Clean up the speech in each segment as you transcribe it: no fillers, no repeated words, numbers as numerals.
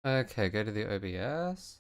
Okay, go to the OBS.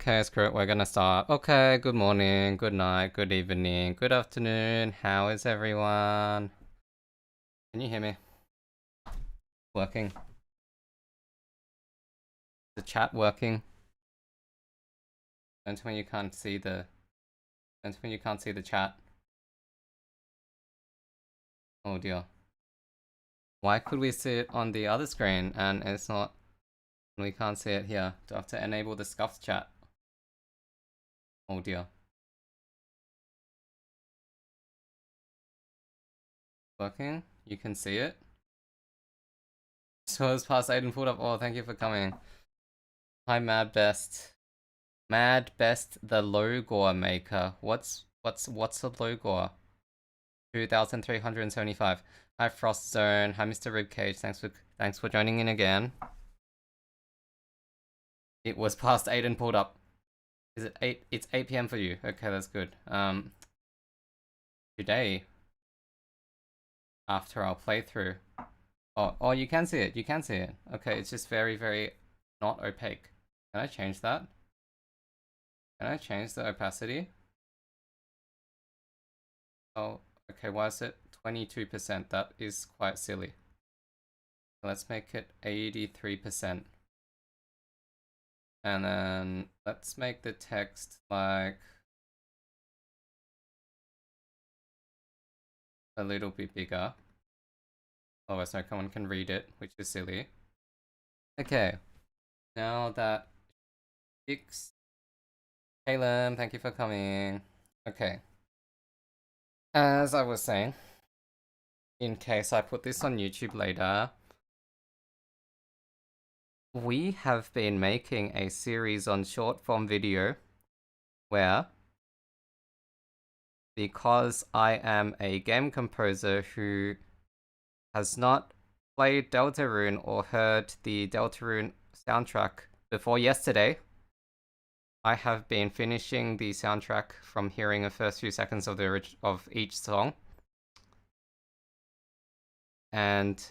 Okay, screw it, we're gonna start. Okay, good morning, good night, good evening, good afternoon. How is everyone? Can you hear me? Working? The chat working? Don't tell me you can't see the... Don't tell me you can't see the chat. Oh dear. Why could we see it on the other screen and it's not... We can't see it here. Do I have to enable the scuffed chat? Oh dear. Working? You can see it? So it's past 8 and pulled up. Oh, thank you for coming. Hi, Mad Best. Mad Best the Logor maker. What's a Logor? 2,375. Hi Frost Zone. Hi Mr. Ribcage. Thanks for joining in again. It was past 8 and pulled up. Is it 8? It's 8 PM for you. Okay, that's good. Today, after our playthrough. Oh, you can see it. You can see it. Okay, it's just very, very not opaque. Can I change that? Can I change the opacity? Oh, okay, why is it 22%? That is quite silly. Let's make it 83%. And then let's make the text like a little bit bigger. Otherwise no one can read it, which is silly. Okay, now that fixed. Caleb, thank you for coming. Okay. As I was saying, in case I put this on YouTube later, we have been making a series on short form video where, because I am a game composer who has not played Deltarune or heard the Deltarune soundtrack before yesterday, I have been finishing the soundtrack from hearing the first few seconds of each song. And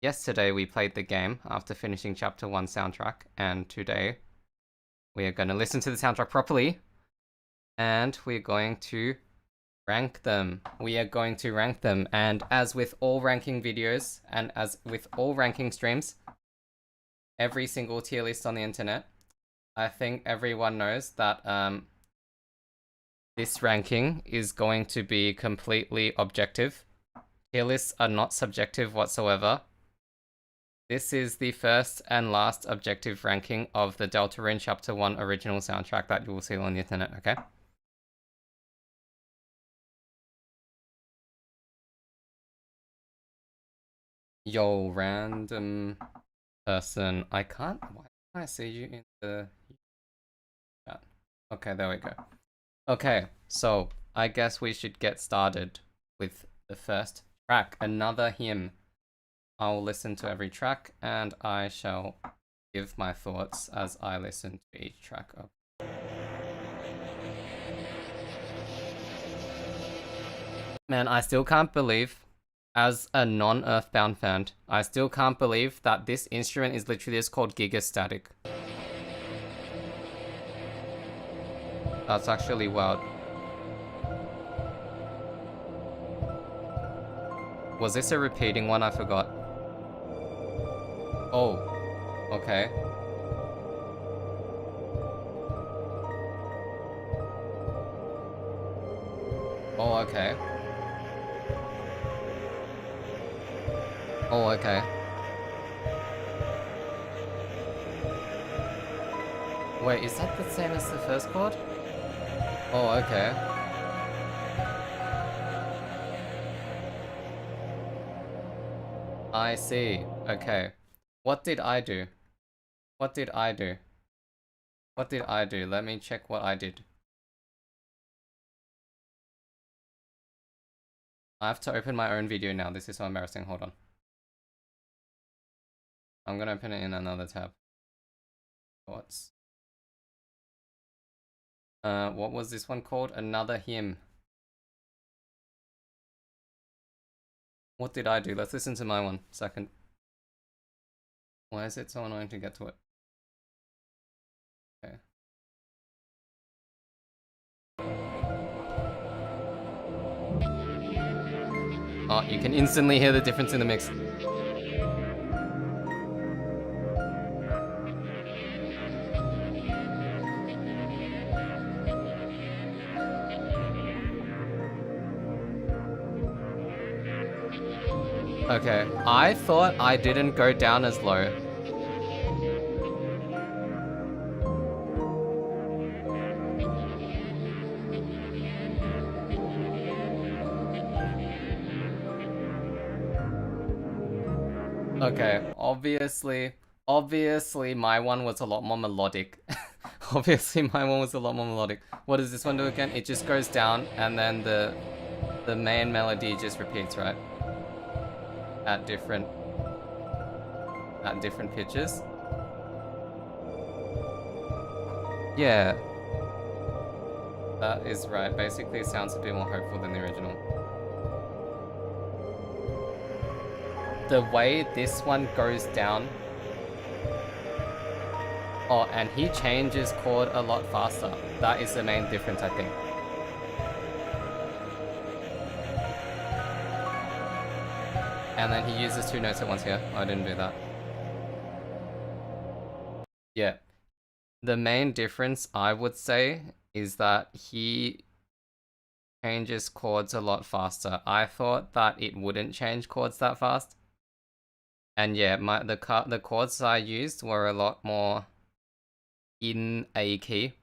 yesterday we played the game after finishing chapter 1 soundtrack, and today we are going to listen to the soundtrack properly, and we're going to rank them. And as with all ranking videos, and as with all ranking streams, every single tier list on the internet, I think everyone knows that this ranking is going to be completely objective. Tier lists are not subjective whatsoever. This is the first and last objective ranking of the Deltarune Chapter 1 original soundtrack that you will see on the internet, okay? Yo, random person. Why can't I see you in the chat? Okay, there we go. Okay, so I guess we should get started with the first track, Another Hymn. I'll listen to every track and I shall give my thoughts as I listen to each track. Man, I still can't believe, as a non-Earthbound fan, I still can't believe that this instrument is literally just called Gigastatic. That's actually wild. Was this a repeating one? I forgot. Oh, okay. Oh, okay. Oh, okay. Wait, is that the same as the first chord? Oh, okay. I see. Okay. What did I do? What did I do? What did I do? Let me check what I did. I have to open my own video now. This is so embarrassing. Hold on. I'm gonna open it in another tab. What was this one called? Another Hymn. What did I do? Let's listen to my one second. Why is it so annoying to get to it? Okay. Oh, you can instantly hear the difference in the mix. Okay, I thought I didn't go down as low. Okay, obviously my one was a lot more melodic. Obviously my one was a lot more melodic. What does this one do again? It just goes down and then the main melody just repeats, right? At different pitches. Yeah. That is right. Basically it sounds a bit more hopeful than the original. The way this one goes down. Oh, and he changes chord a lot faster. That is the main difference, I think. And then he uses 2 notes at once here. I didn't do that. Yeah. The main difference, I would say, is that he changes chords a lot faster. I thought that it wouldn't change chords that fast. And yeah, the chords I used were a lot more in a key.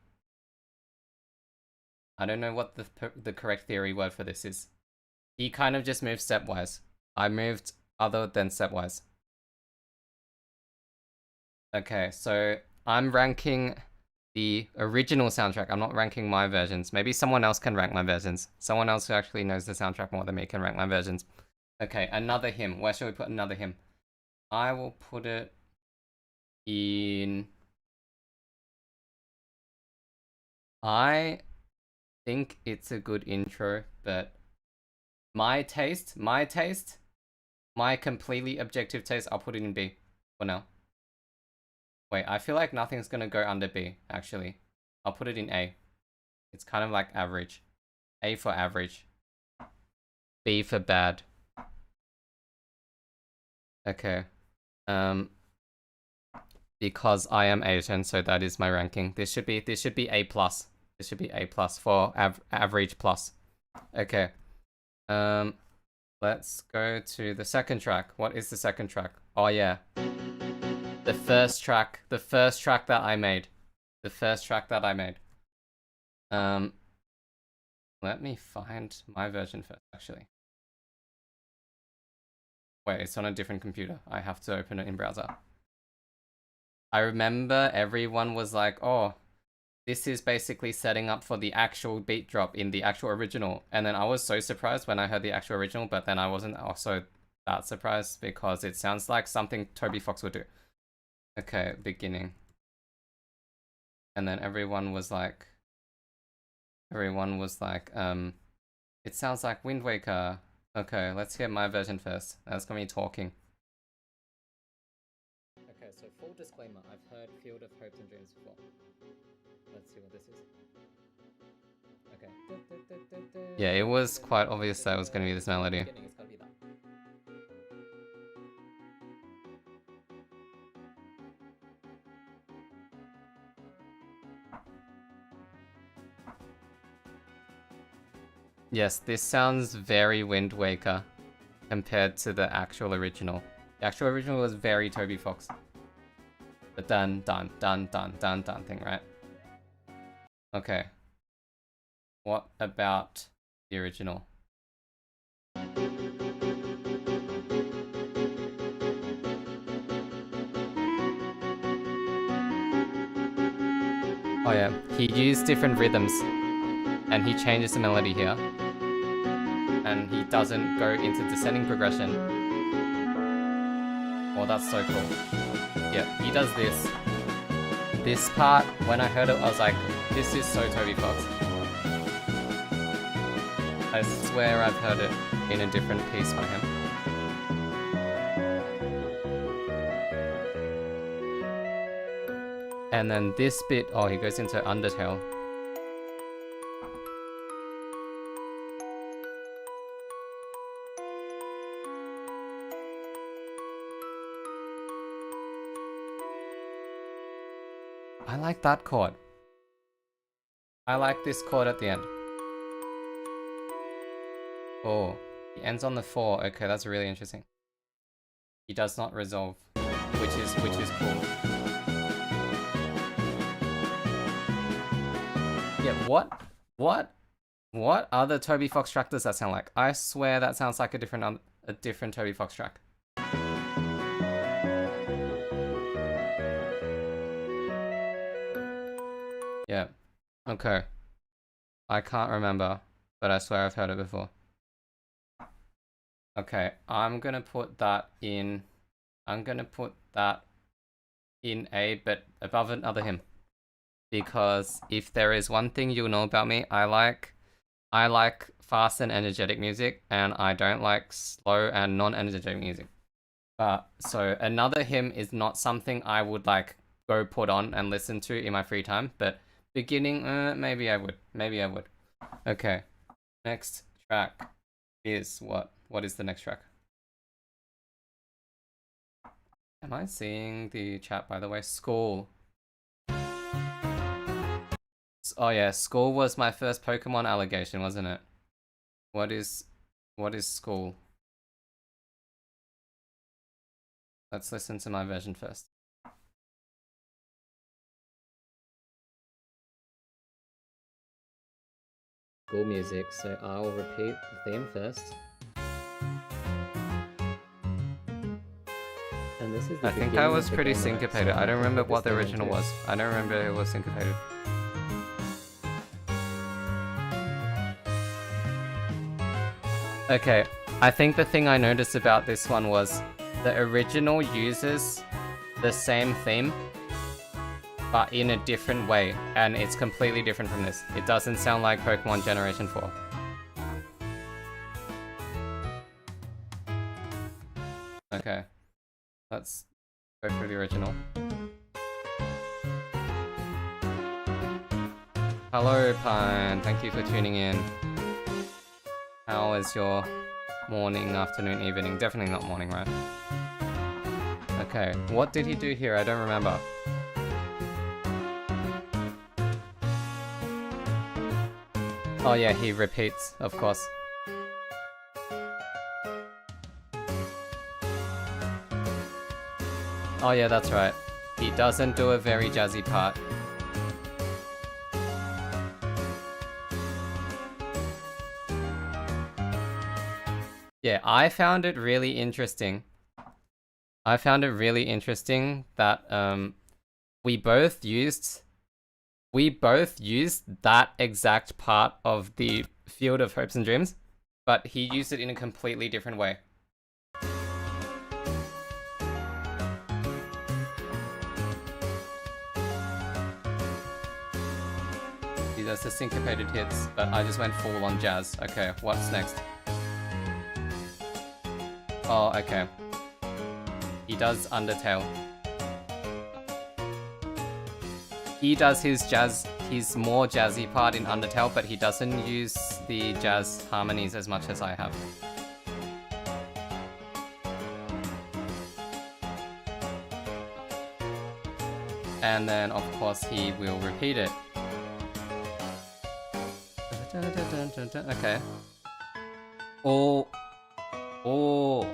I don't know what the correct theory word for this is. He kind of just moved stepwise. I moved other than stepwise. Okay, so I'm ranking the original soundtrack. I'm not ranking my versions. Maybe someone else can rank my versions. Someone else who actually knows the soundtrack more than me can rank my versions. Okay, another hymn. Where should we put another hymn? I will put it in... I think it's a good intro, but my completely objective taste, I'll put it in B for now. Wait, I feel like nothing's gonna go under B, actually. I'll put it in A. It's kind of like average. A for average. B for bad. Okay. Because I am Asian, so that is my ranking. This should be A+. This should be A+ for average plus. Okay. Let's go to the second track. What is the second track? Oh yeah. The first track that I made. Let me find my version first, actually. Wait, it's on a different computer. I have to open it in browser. I remember everyone was like, oh, this is basically setting up for the actual beat drop in the actual original. And then I was so surprised when I heard the actual original, but then I wasn't also that surprised because it sounds like something Toby Fox would do. Okay, beginning. And then everyone was like, it sounds like Wind Waker. Okay, let's hear my version first. That's gonna be talking. Okay, so full disclaimer, I've heard Field of Hopes and Dreams before. Let's see what this is. Okay. Yeah, it was quite obvious that it was gonna be this melody. Yes, this sounds very Wind Waker compared to the actual original. The actual original was very Toby Fox. The dun dun dun dun dun dun thing, right? Okay. What about the original? Oh yeah, he used different rhythms and he changes the melody here. And he doesn't go into descending progression. Oh, that's so cool. Yeah, he does this. This part, when I heard it, I was like, this is so Toby Fox. I swear I've heard it in a different piece by him. And then this bit, oh, he goes into Undertale. I like that chord. I like this chord at the end. Oh, he ends on the 4. Okay, that's really interesting. He does not resolve, which is cool. Yeah, what other Toby Fox track does that sound like? I swear that sounds like a different Toby Fox track. Yeah. Okay. I can't remember, but I swear I've heard it before. Okay, I'm gonna put that in. I'm gonna put that in A, but above another hymn. Because if there is one thing you'll know about me, I like fast and energetic music, and I don't like slow and non-energetic music. So another hymn is not something I would like go put on and listen to in my free time, but beginning, maybe I would. Maybe I would. Okay, next track is what? What is the next track? Am I seeing the chat, by the way? School. Oh yeah, School was my first Pokemon allegation, wasn't it? What is School? Let's listen to my version first. School music, so I'll repeat the theme first. And this is I think I was pretty syncopated. I don't remember what the original was. I don't remember it was syncopated. Okay, I think the thing I noticed about this one was the original uses the same theme, but in a different way, and it's completely different from this. It doesn't sound like Pokemon Generation 4. Okay, let's go through the original. Hello, Pine. Thank you for tuning in. How is your morning, afternoon, evening? Definitely not morning, right? Okay, what did he do here? I don't remember. Oh yeah, he repeats, of course. Oh yeah, that's right. He doesn't do a very jazzy part. Yeah, I found it really interesting. I found it really interesting that we both used that exact part of the Field of Hopes and Dreams, but he used it in a completely different way. He does the syncopated hits, but I just went full on jazz. Okay, what's next? Oh, okay. He does Undertale. He does his more jazzy part in Undertale, but he doesn't use the jazz harmonies as much as I have. And then, of course, he will repeat it. Okay. Oh. Oh.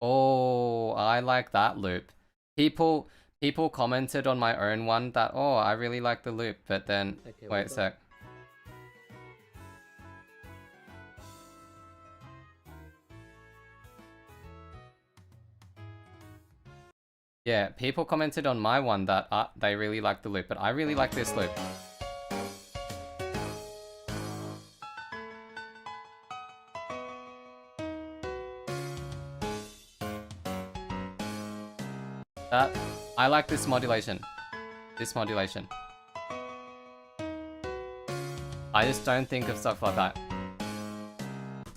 Oh, I like that loop. People commented on my own one that, oh, I really like the loop, but then, okay, wait a sec. Yeah, people commented on my one that they really like the loop, but I really like this loop. I like this modulation. This modulation. I just don't think of stuff like that.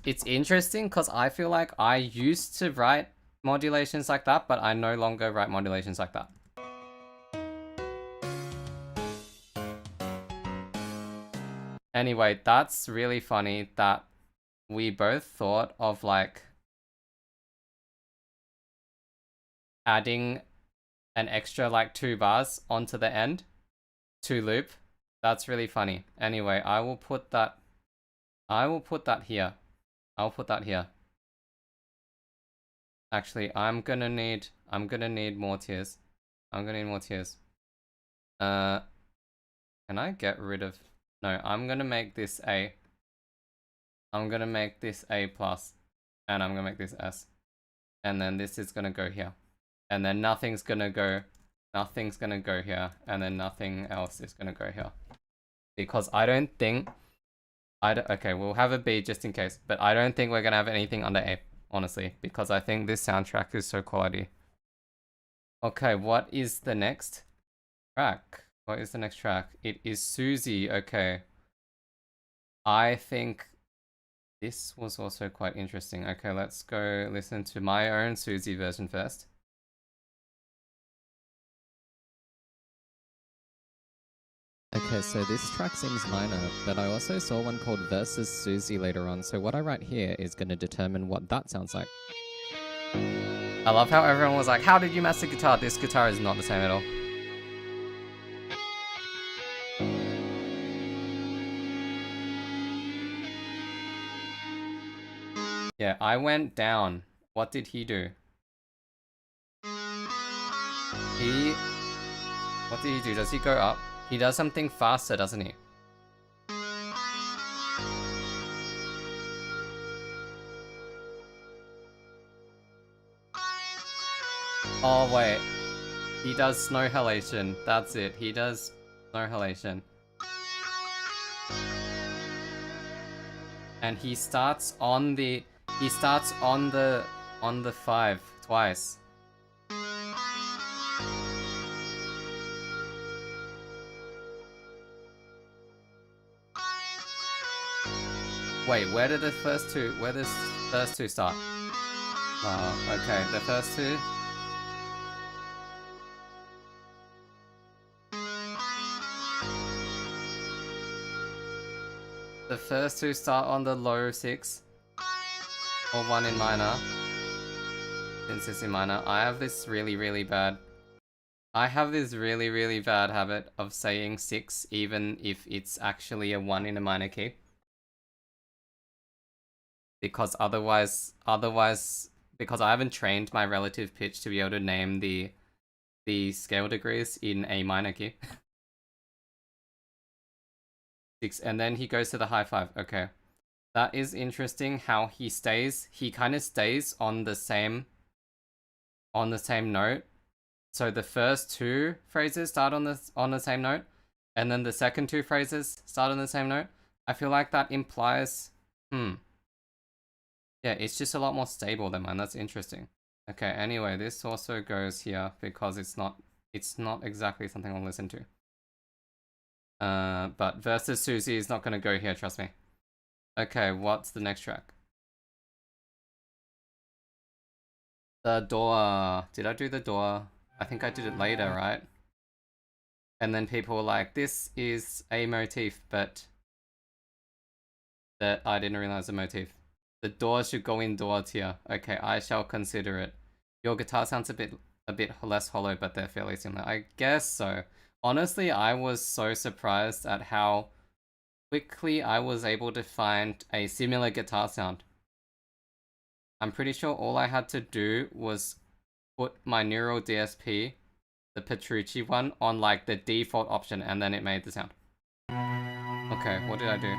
It's interesting because I feel like I used to write modulations like that, but I no longer write modulations like that. Anyway, that's really funny that we both thought of like adding an extra like 2 bars onto the end to loop. That's really funny. Anyway, I will put that here. I'll put that here. Actually, I'm gonna need more tiers. I'm gonna need more tiers. Can I get rid of... No, I'm gonna make this A. I'm gonna make this A+, and I'm gonna make this S. And then this is gonna go here. And then nothing's gonna go here, and then nothing else is gonna go here. Because I don't think... okay, we'll have a B just in case, but I don't think we're gonna have anything under A, honestly, because I think this soundtrack is so quality. Okay, what is the next track? What is the next track? It is Susie, okay. I think this was also quite interesting. Okay, let's go listen to my own Susie version first. Okay, so this track seems minor, but I also saw one called Versus Susie later on, so what I write here is going to determine what that sounds like. I love how everyone was like, how did you mess the guitar? This guitar is not the same at all. Yeah, I went down. What did he do? What did he do? Does he go up? He does something faster, doesn't he? Oh, wait. He does snow halation. That's it. He does snow halation. And he starts on the 5 twice. Wait, where does the first two start? Oh, okay, the first two. The first two start on the low 6. Or 1 in minor. Since it's in minor. I have this really bad habit of saying 6 even if it's actually a 1 in a minor key. Because otherwise, because I haven't trained my relative pitch to be able to name the scale degrees in a minor key. 6, and then he goes to the high 5. Okay, that is interesting. How he kind of stays on the same note. So the first 2 phrases start on the same note, and then the second 2 phrases start on the same note. I feel like that implies, yeah, it's just a lot more stable than mine. That's interesting. Okay, anyway, this also goes here because it's not exactly something I'll listen to. But Versus Susie is not gonna go here, trust me. Okay, what's the next track? The door. Did I do the door? I think I did it later, right? And then people were like, this is a motif, but that I didn't realize the motif. The door should go in door tier. Okay, I shall consider it. Your guitar sounds a bit less hollow, but they're fairly similar. I guess so. Honestly, I was so surprised at how quickly I was able to find a similar guitar sound. I'm pretty sure all I had to do was put my Neural DSP, the Petrucci one, on like the default option, and then it made the sound. Okay, what did I do?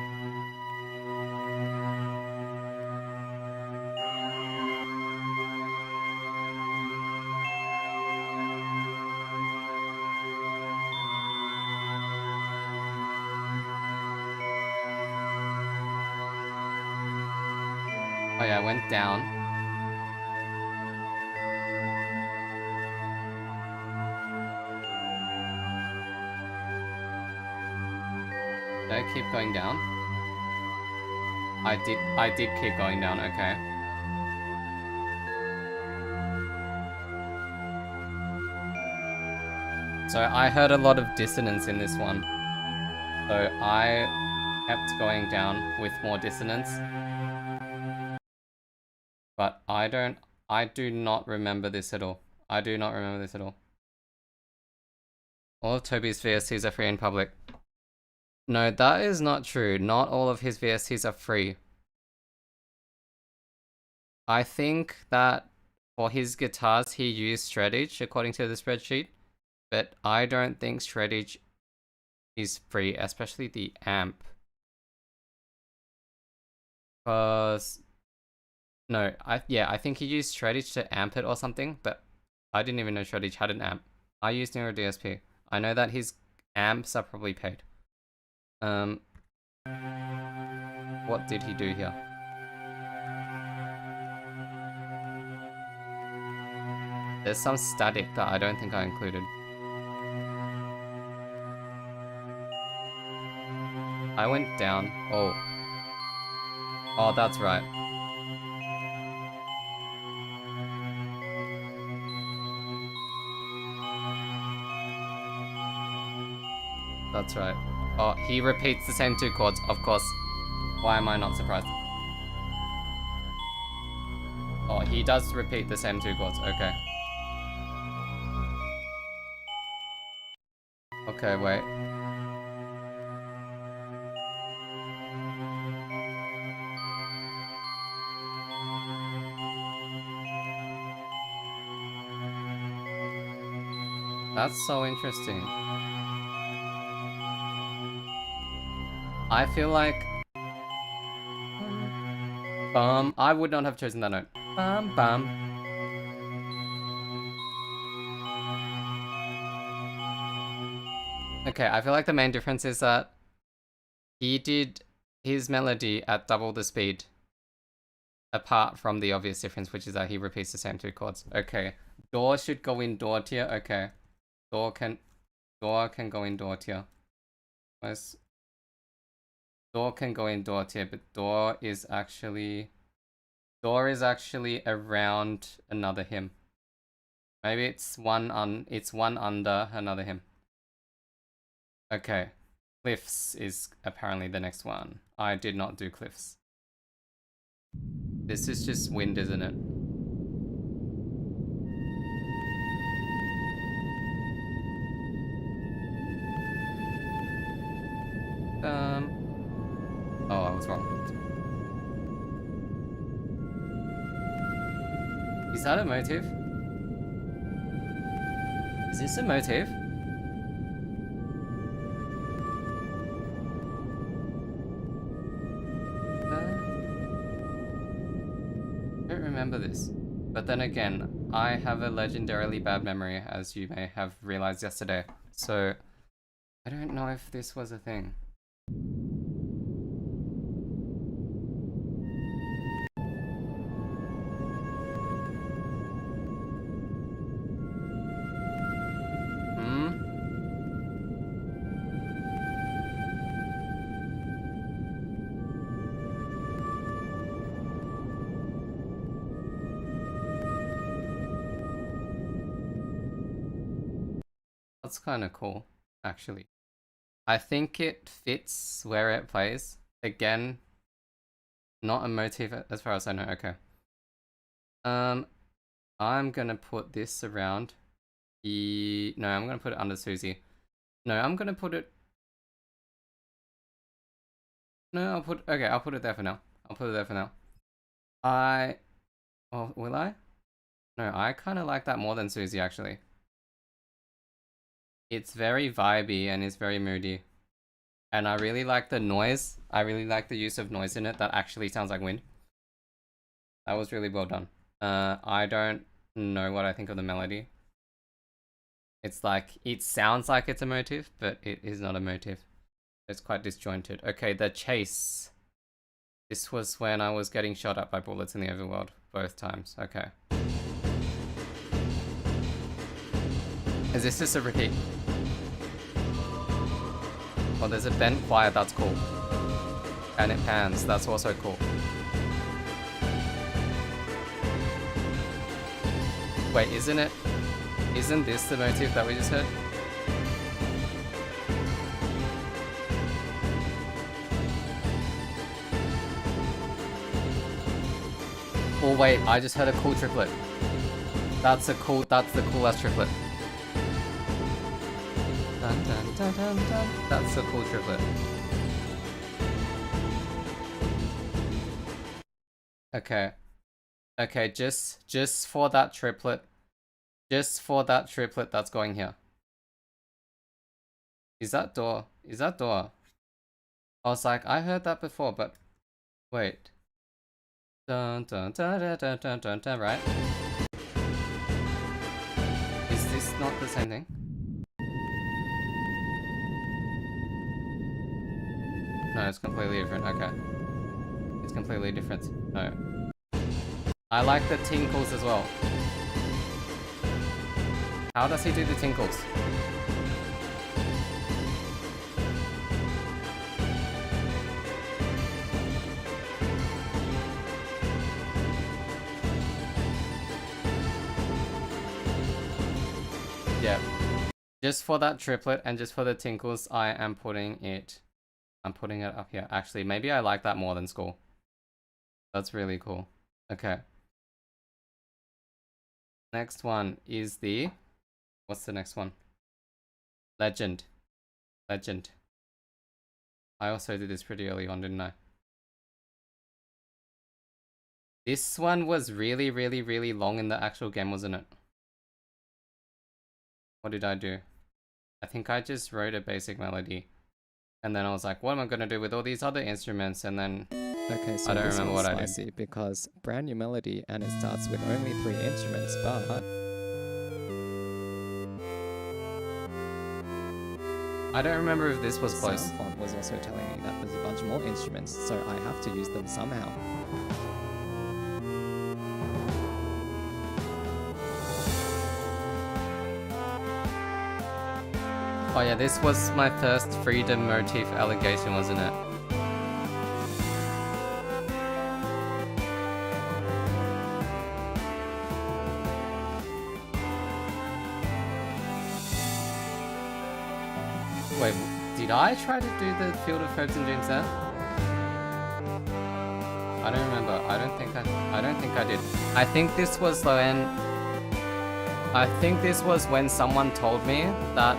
Oh yeah, I went down. Did I keep going down? I did keep going down, okay. So I heard a lot of dissonance in this one. So I kept going down with more dissonance. But I do not remember this at all. I do not remember this at all. All of Toby's VSTs are free in public. No, that is not true. Not all of his VSTs are free. I think that for his guitars, he used shreddage according to the spreadsheet, but I don't think shreddage is free, especially the amp. Because no, I think he used shreddage to amp it or something, but I didn't even know shreddage had an amp. I used Nero DSP. I know that his amps are probably paid. What did he do here? There's some static that I don't think I included. I went down. Oh. Oh, that's right. That's right. Oh, he repeats the same 2 chords, of course. Why am I not surprised? Oh, he does repeat the same 2 chords, okay. Okay, wait. That's so interesting. I feel like... I would not have chosen that note. Okay, I feel like the main difference is that he did his melody at double the speed. Apart from the obvious difference, which is that he repeats the same 2 chords. Okay. Door should go in door tier. Okay. Door can go in door tier. Where's... Door can go in door tier, but door is actually around another hymn. Maybe it's one under another hymn. Okay. Cliffs is apparently the next one. I did not do cliffs. This is just wind, isn't it? Oh, I was wrong. Is that a motive? Is this a motive? I don't remember this. But then again, I have a legendarily bad memory, as you may have realized yesterday. So, I don't know if this was a thing. That's kind of cool, actually. I think it fits where it plays. Again, not a motif as far as I know. Okay. I'm gonna put this around. No, I'm gonna put it under Susie. No, I'm gonna put it... No, I'll put it there for now. I'll put it there for now. Oh, will I? No, I kind of like that more than Susie, actually. It's very vibey and it's very moody. And I really like the noise. I really like the use of noise in it that actually sounds like wind. That was really well done. I don't know what I think of the melody. It's like, it sounds like it's a motive, but it is not a motive. It's quite disjointed. Okay, the chase. This was when I was getting shot at by bullets in the overworld. Both times. Okay. Is this just a repeat? Well, there's a bent choir, that's cool. And it pans, that's also cool. Wait, isn't this the motif that we just heard? Oh wait, I just heard a cool triplet. That's the coolest triplet. Dun, dun, dun, dun, dun. That's a cool triplet. Okay. Okay, just for that triplet. Just for that triplet that's going here. Is that door? Is that door? I was like, I heard that before, but wait. Dun dun dun dun dun dun dun, dun, right? Is this not the same thing? No, it's completely different. Okay. It's completely different. No. I like the tinkles as well. How does he do the tinkles? Yeah. Just for that triplet and just for the tinkles, I'm putting it up here. Actually, maybe I like that more than school. That's really cool. Okay. Next one is the... What's the next one? Legend. Legend. I also did this pretty early on, didn't I? This one was really, really, really long in the actual game, wasn't it? What did I do? I think I just wrote a basic melody. And then I was like, what am I going to do with all these other instruments? And then okay, so I don't remember what I did. Because brand new melody and it starts with only 3 instruments, but... I don't remember if this was close. Sound font was also telling me that there's a bunch more instruments, so I have to use them somehow. Oh yeah, this was my first freedom motif allegation, wasn't it? Wait, did I try to do the Field of Hopes and Dreams there? I don't remember. I don't think I did. I think this was when someone told me that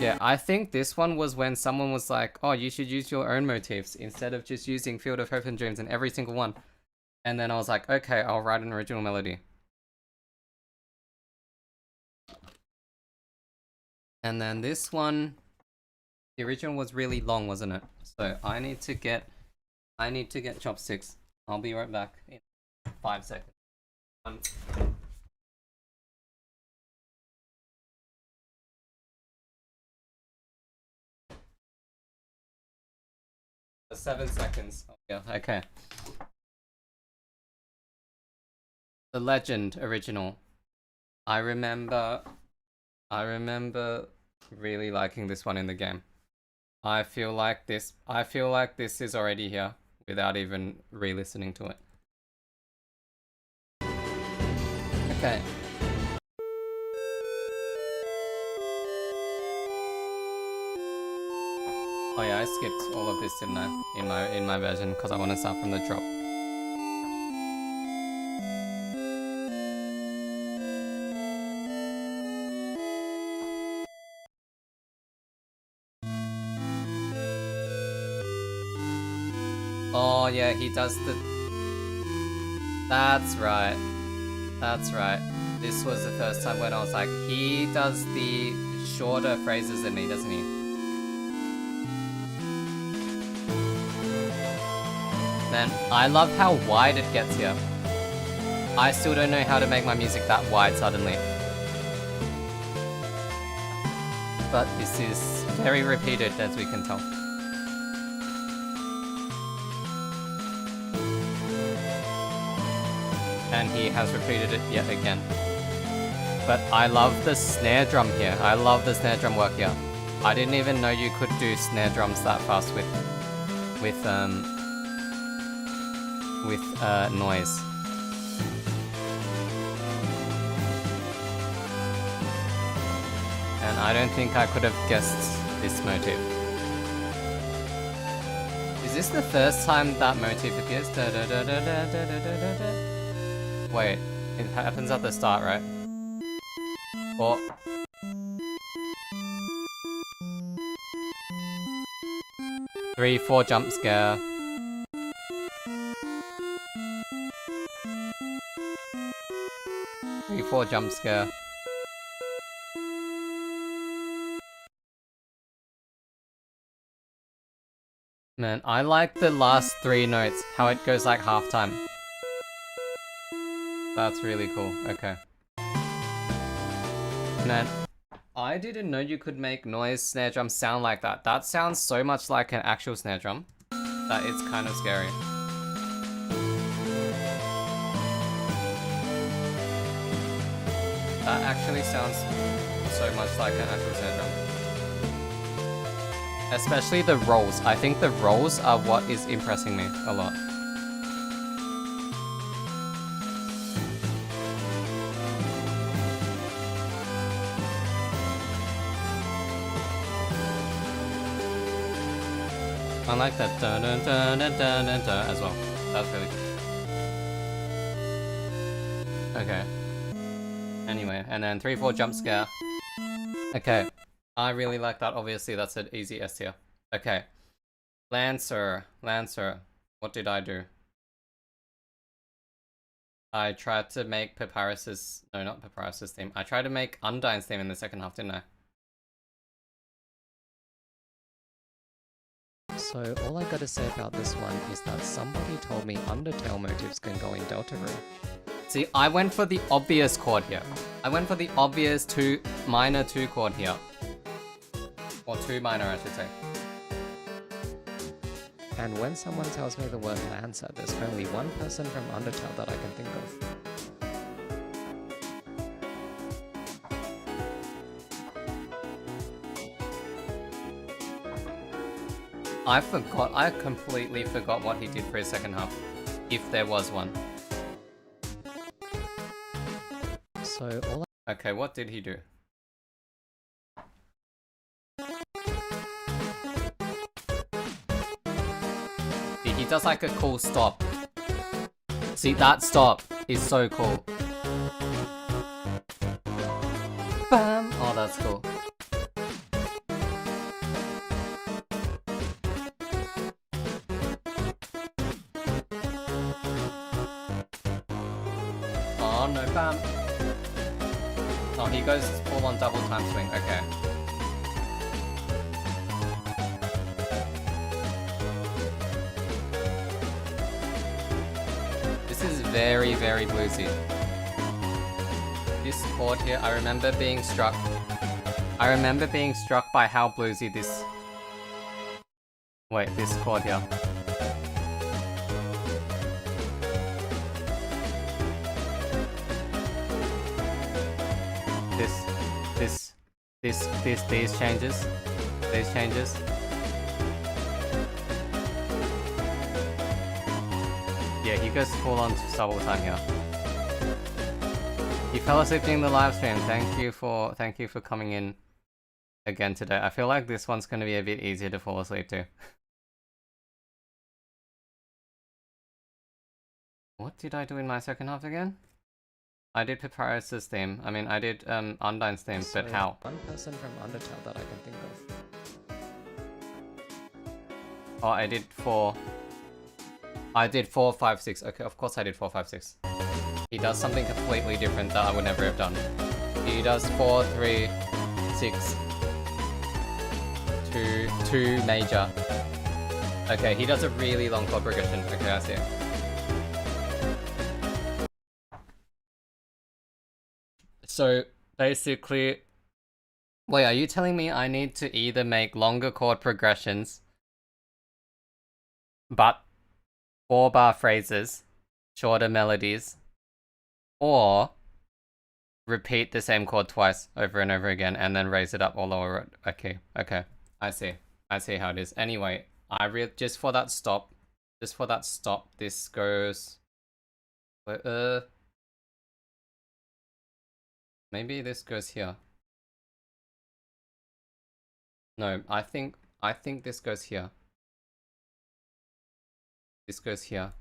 yeah, I think this one was when someone was like, oh, you should use your own motifs instead of just using Field of Hope and Dreams in every single one. And then I was like, okay, I'll write an original melody. And then this one, the original was really long, wasn't it? So I need to get chopsticks. I'll be right back in 5 seconds. 7 seconds. Oh, yeah, okay. The Legend original. I remember really liking this one in the game. I feel like this is already here without even re-listening to it. Okay. Oh yeah, I skipped all of this, didn't I? In my version, because I want to start from the drop. Oh yeah, he does the... That's right. That's right. This was the first time when I was like, he does the shorter phrases than me, doesn't he? Man, I love how wide it gets here. I still don't know how to make my music that wide suddenly. But this is very repeated, as we can tell. And he has repeated it yet again. But I love the snare drum here. I love the snare drum work here. I didn't even know you could do snare drums that fast with noise. And I don't think I could have guessed this motif. This Is this the first time that motif appears? Da, da, da, da, da, da, da, da, da. Wait, it happens at the start, right? Or... 3, 4 jump scare. Three, 4 jump scare. Man, I like the last 3 notes, how it goes like half time. That's really cool, okay. Man, I didn't know you could make noise snare drums sound like that. That sounds so much like an actual snare drum that it's kind of scary. That actually sounds so much like an actual snare drum. Especially the rolls. I think the rolls are what is impressing me a lot. I like that dun dun dun dun dun dun dun as well. That's really cool. Okay. Anyway, and then 3, 4 jump scare. Okay. I really like that. Obviously, that's an easy S tier. Okay. Lancer. What did I do? I tried to make Papyrus's... No, not Papyrus's theme. I tried to make Undyne's theme in the second half, didn't I? So all I gotta say about this one is that somebody told me Undertale motifs can go in Deltarune. See, I went for the obvious chord here. I went for the obvious minor 2 chord here. Or 2 minor, I should say. And when someone tells me the word Lancer, there's only one person from Undertale that I can think of. I completely forgot what he did for his second half. If there was one. So all Okay, what did he do? He does like a cool stop. See, that stop is so cool. Bam! Oh, that's cool. Oh, no, bam. Oh, he goes full on double time swing. Okay. This is very, very bluesy. This chord here, I remember being struck by how bluesy this... Wait, this chord here. These changes. Yeah, he goes full on double time here. You fell asleep during the live stream. Thank you for coming in again today. I feel like this one's gonna be a bit easier to fall asleep to. What did I do in my second half again? I did Papyrus's theme. I mean, I did Undyne's theme, but how? One person from Undertale that I can think of. Oh, I did 4. I did 4, 5, 6. Okay, of course I did 4, 5, 6. He does something completely different that I would never have done. He does 4, 3, 6. 2 major. Okay, he does a really long chord progression. Okay, I see it. So, basically... Wait, are you telling me I need to either make longer chord progressions, but 4-bar phrases, shorter melodies, or repeat the same chord twice over and over again and then raise it up or lower it? Okay. I see how it is. Anyway, just for that stop, this goes... maybe this goes here. No, I think this goes here. This goes here.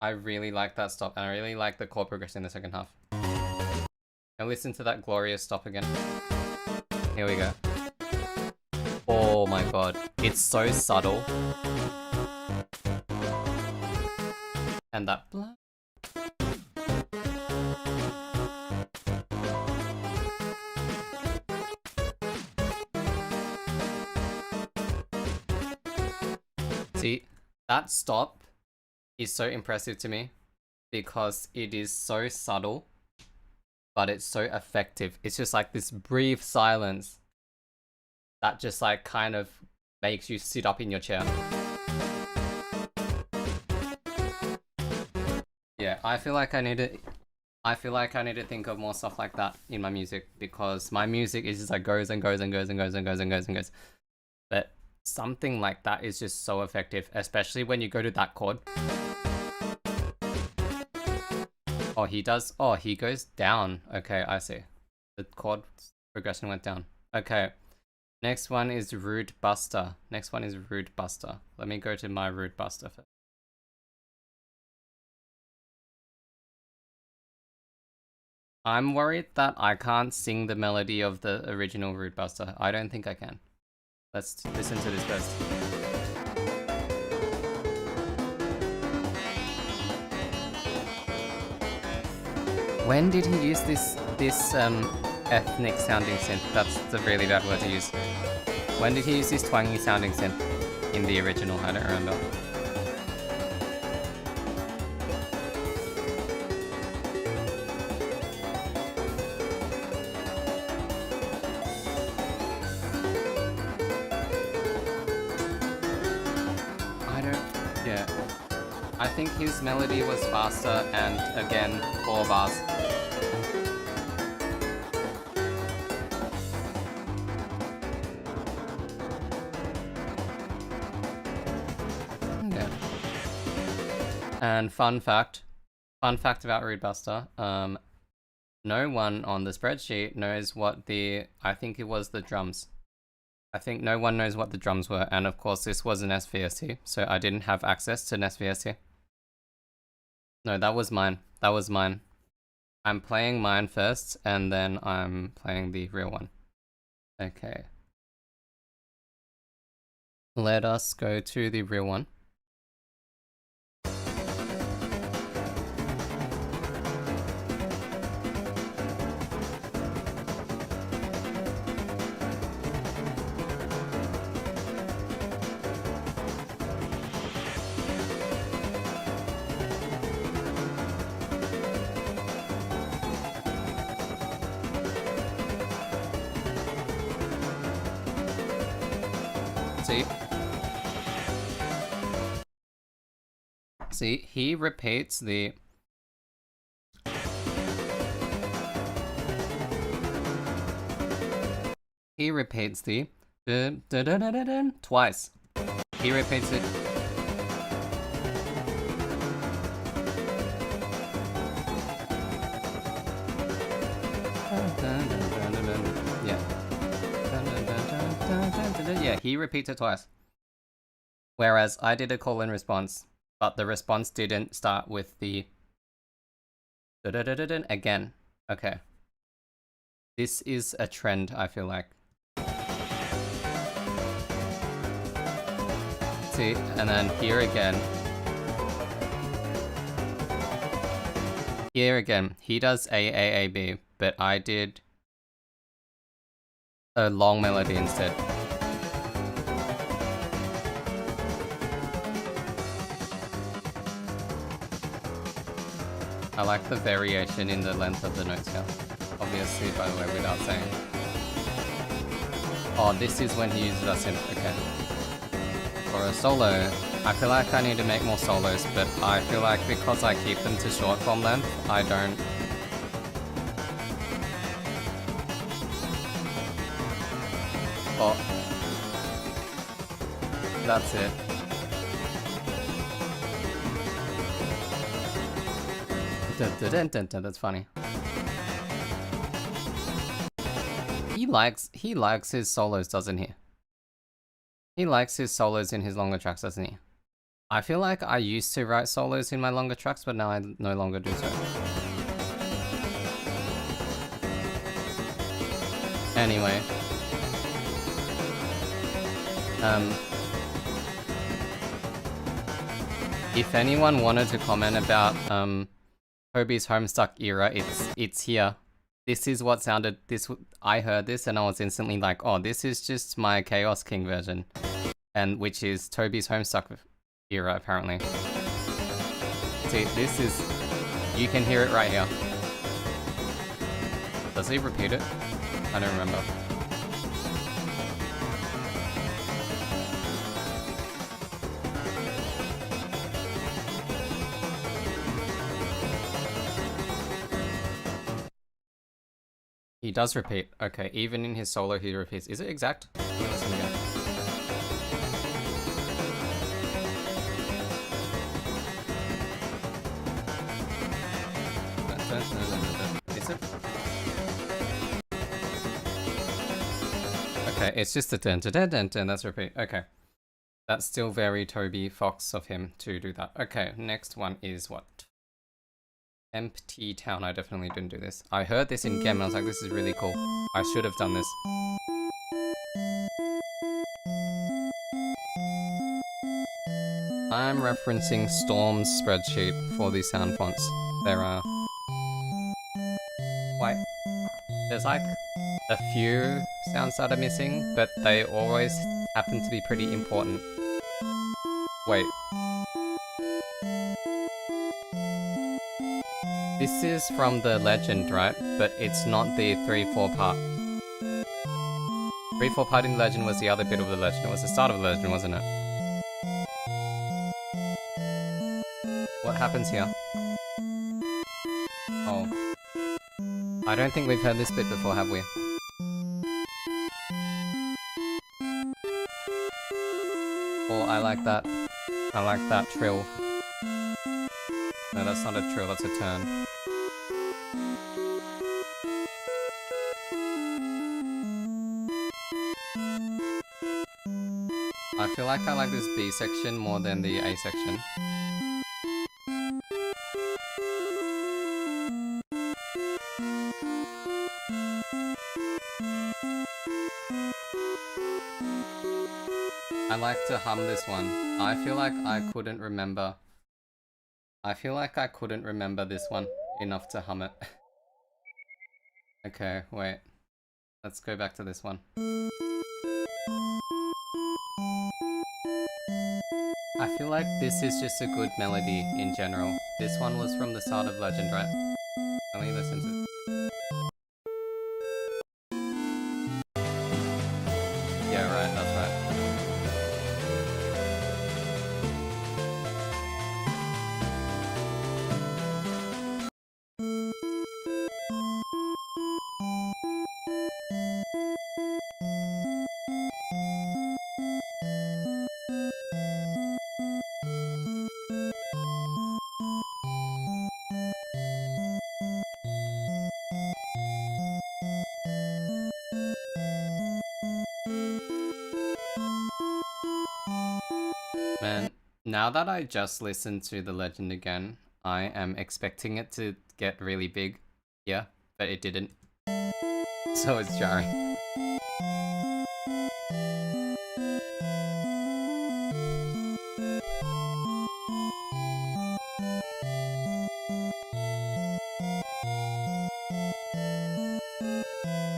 I really like that stop, and I really like the chord progression in the second half. And listen to that glorious stop again. Here we go. Oh my god. It's so subtle. And that... See, that stop is so impressive to me because it is so subtle, but it's so effective. It's just like this brief silence that just like kind of makes you sit up in your chair. Yeah, I feel like I need to think of more stuff like that in my music, because my music is just like goes and goes and goes and goes and goes and goes and goes. But something like that is just so effective, especially when you go to that chord. Oh, he does. Oh, he goes down. Okay, I see. The chord progression went down. Okay. Next one is Rude Buster. Next one is Rude Buster. Let me go to my Rude Buster first. I'm worried that I can't sing the melody of the original Rude Buster. I don't think I can. Let's listen to this first. When did he use this ethnic sounding synth? That's the really bad word to use. When did he use this twangy sounding synth in the original? I don't remember. I think his melody was faster, and again, 4 bars. Yeah. And fun fact about Rude Buster, no one on the spreadsheet knows what I think it was the drums. I think no one knows what the drums were, and of course this was an SVST, so I didn't have access to an SVST. No, that was mine. That was mine. I'm playing mine first, and then I'm playing the real one. Okay. Let us go to the real one. See, he repeats the... He repeats the... twice. He repeats it... Yeah, he repeats it twice. Whereas I did a call and response, but the response didn't start with the again. Okay. This is a trend, I feel like. See, and then here again. Here again, he does A, but I did a long melody instead. I like the variation in the length of the notes here. Obviously, by the way, without saying. Oh, this is when he uses a synth. Okay. For a solo, I feel like I need to make more solos, but I feel like because I keep them to short form length, I don't. Oh. That's it. That's funny. He likes his solos, doesn't he? He likes his solos in his longer tracks, doesn't he? I feel like I used to write solos in my longer tracks, but now I no longer do so. Anyway. If anyone wanted to comment about Toby's Homestuck era, it's here. This is what sounded I heard this and I was instantly like, oh, this is just my Chaos King version. And which is Toby's Homestuck era apparently. See, this is, you can hear it right here. Does he repeat it? I don't remember. He does repeat. Okay, even in his solo he repeats. Is it exact? Listen again. Is it? Okay, it's just a dun dun dun dun dun, that's repeat. Okay. That's still very Toby Fox of him to do that. Okay, next one is what? Empty Town. I definitely didn't do this. I heard this in game and I was like, this is really cool. I should have done this. I'm referencing Storm's spreadsheet for these sound fonts. There are... Wait. There's like a few sounds that are missing, but they always happen to be pretty important. Wait. This is from the legend, right? But it's not the 3-4 part. 3-4 part in the legend was the other bit of the legend. It was the start of the legend, wasn't it? What happens here? Oh. I don't think we've heard this bit before, have we? Oh, I like that. I like that trill. No, that's not a trill, that's a turn. I feel like I like this B section more than the A section. I like to hum this one. I feel like I couldn't remember. I feel like I couldn't remember this one enough to hum it. Okay, wait. Let's go back to this one. I feel like this is just a good melody in general. This one was from the start of Legend, right? Let me listen to it. Yeah, right, that's right. Man, now that I just listened to the legend again, I am expecting it to get really big. Yeah, but it didn't. So it's jarring.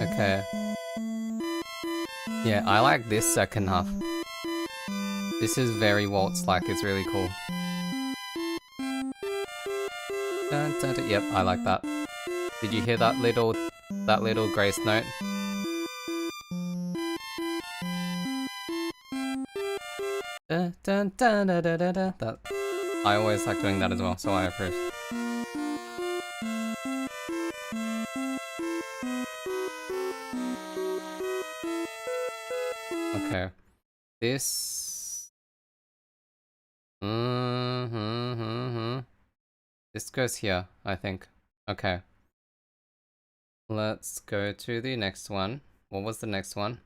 Okay. Yeah, I like this second half. This is very waltz-like, it's really cool. Dun, dun, dun. Yep, I like that. Did you hear that little grace note? Dun, dun, dun, dun, dun, dun, dun. That, I always like doing that as well, so I approve. Okay. This... This goes here, I think. Okay. Let's go to the next one. What was the next one?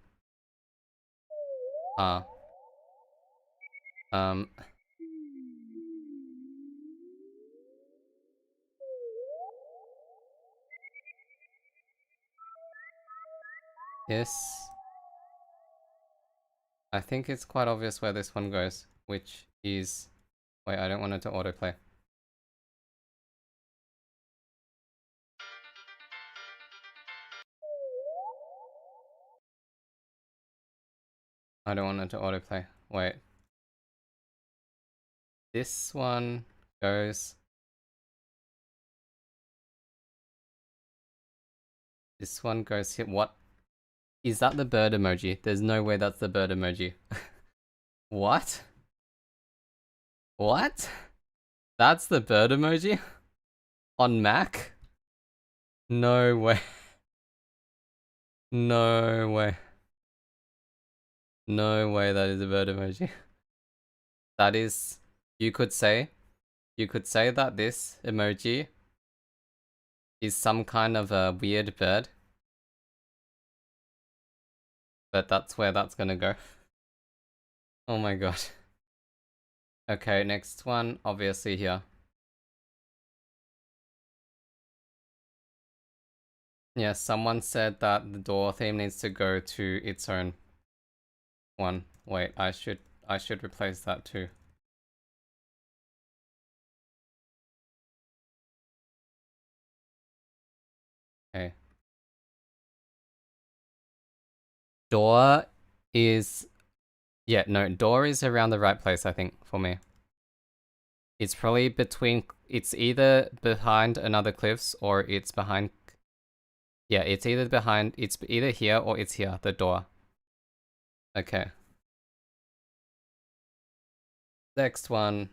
This... I think it's quite obvious where this one goes, which is... Wait, I don't want it to autoplay. I don't want it to autoplay. Wait. This one goes... This one goes here. What? Is that the bird emoji? There's no way that's the bird emoji. What? What? That's the bird emoji? On Mac? No way. No way. No way that is a bird emoji. That is... You could say that this emoji is some kind of a weird bird. But that's where that's gonna go. Oh my god. Okay, next one, obviously here. Yeah, someone said that the door theme needs to go to its own one. Wait, I should replace that too. Okay. Door is... Yeah, no, door is around the right place, I think, for me. It's probably between... It's either behind another cliffs or it's behind... Yeah, it's either behind... It's either here or it's here, the door. Okay. Next one.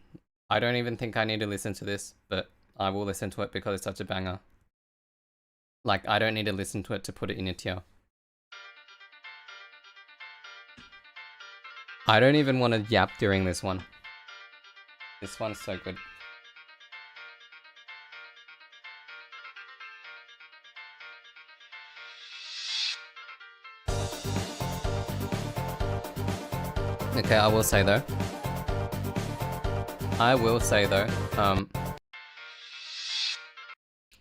I don't even think I need to listen to this, but I will listen to it because it's such a banger. Like, I don't need to listen to it to put it in a tier. I don't even want to yap during this one. This one's so good. Okay, I will say though,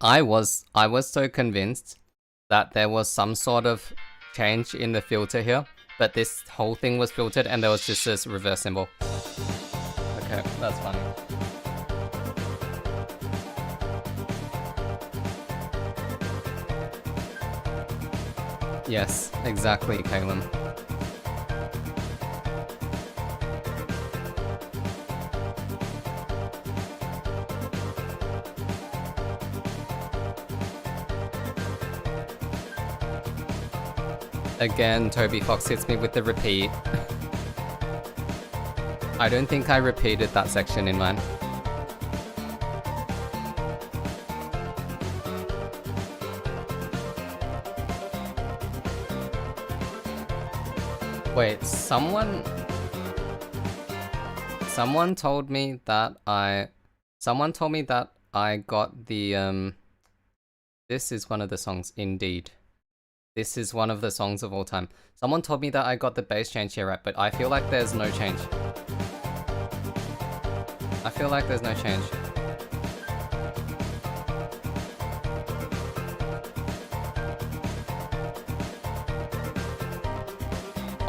I was so convinced that there was some sort of change in the filter here, but this whole thing was filtered and there was just this reverse symbol. Okay, that's funny. Yes, exactly, Caleb. Again, Toby Fox hits me with the repeat. I don't think I repeated that section in mine. Wait, someone told me that I got the this is one of the songs, indeed. This is one of the songs of all time. Someone told me that I got the bass change here right, but I feel like there's no change. I feel like there's no change.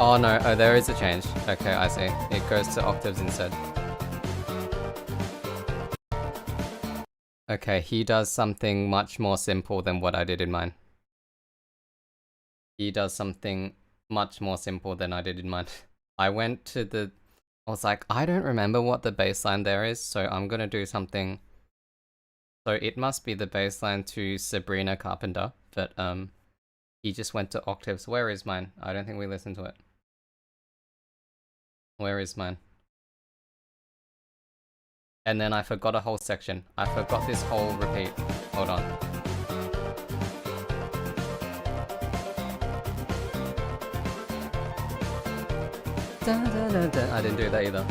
Oh no, oh there is a change. Okay, I see. It goes to octaves instead. Okay, he does something much more simple than what I did in mine. He does something much more simple than I did in mine. I went to the... I was like, I don't remember what the baseline there is, so I'm gonna do something... So it must be the baseline to Sabrina Carpenter, but he just went to octaves. Where is mine? I don't think we listened to it. Where is mine? And then I forgot a whole section. I forgot this whole repeat. Hold on. I didn't do that either.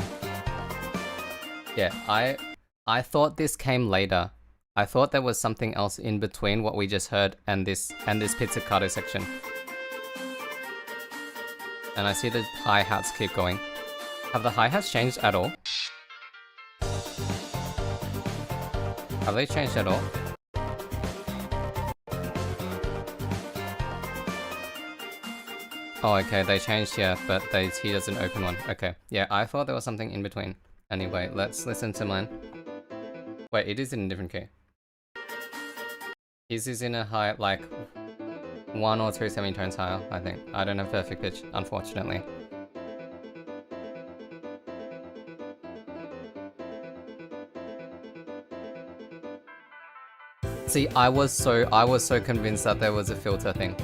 Yeah, I thought this came later. I thought there was something else in between what we just heard and this pizzicato section. And I see the hi-hats keep going. Have the hi-hats changed at all? Have they changed at all? Oh, okay, they changed here, but he doesn't open one. Okay, yeah, I thought there was something in between. Anyway, let's listen to mine. Wait, it is in a different key. His is in a high, like, 1 or 2 semitones higher, I think. I don't have perfect pitch, unfortunately. See, I was so convinced that there was a filter thing.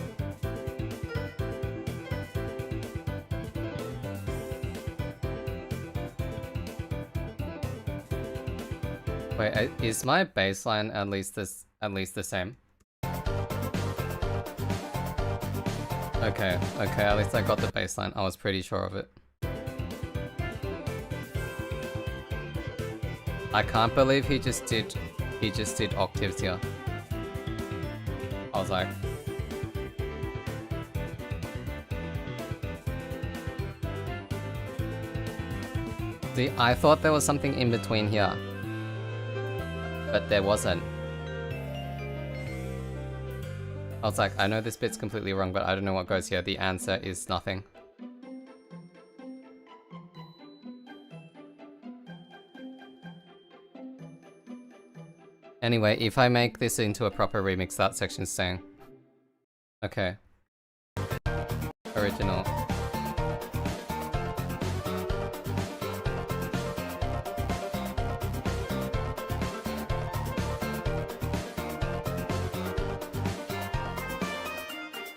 Wait, is my baseline at least the same? Okay, at least I got the baseline. I was pretty sure of it. I can't believe he just did octaves here. I was like, see, I thought there was something in between here, but there wasn't. I was like, I know this bit's completely wrong, but I don't know what goes here. The answer is nothing. Anyway, if I make this into a proper remix, that section's staying. Okay. Original.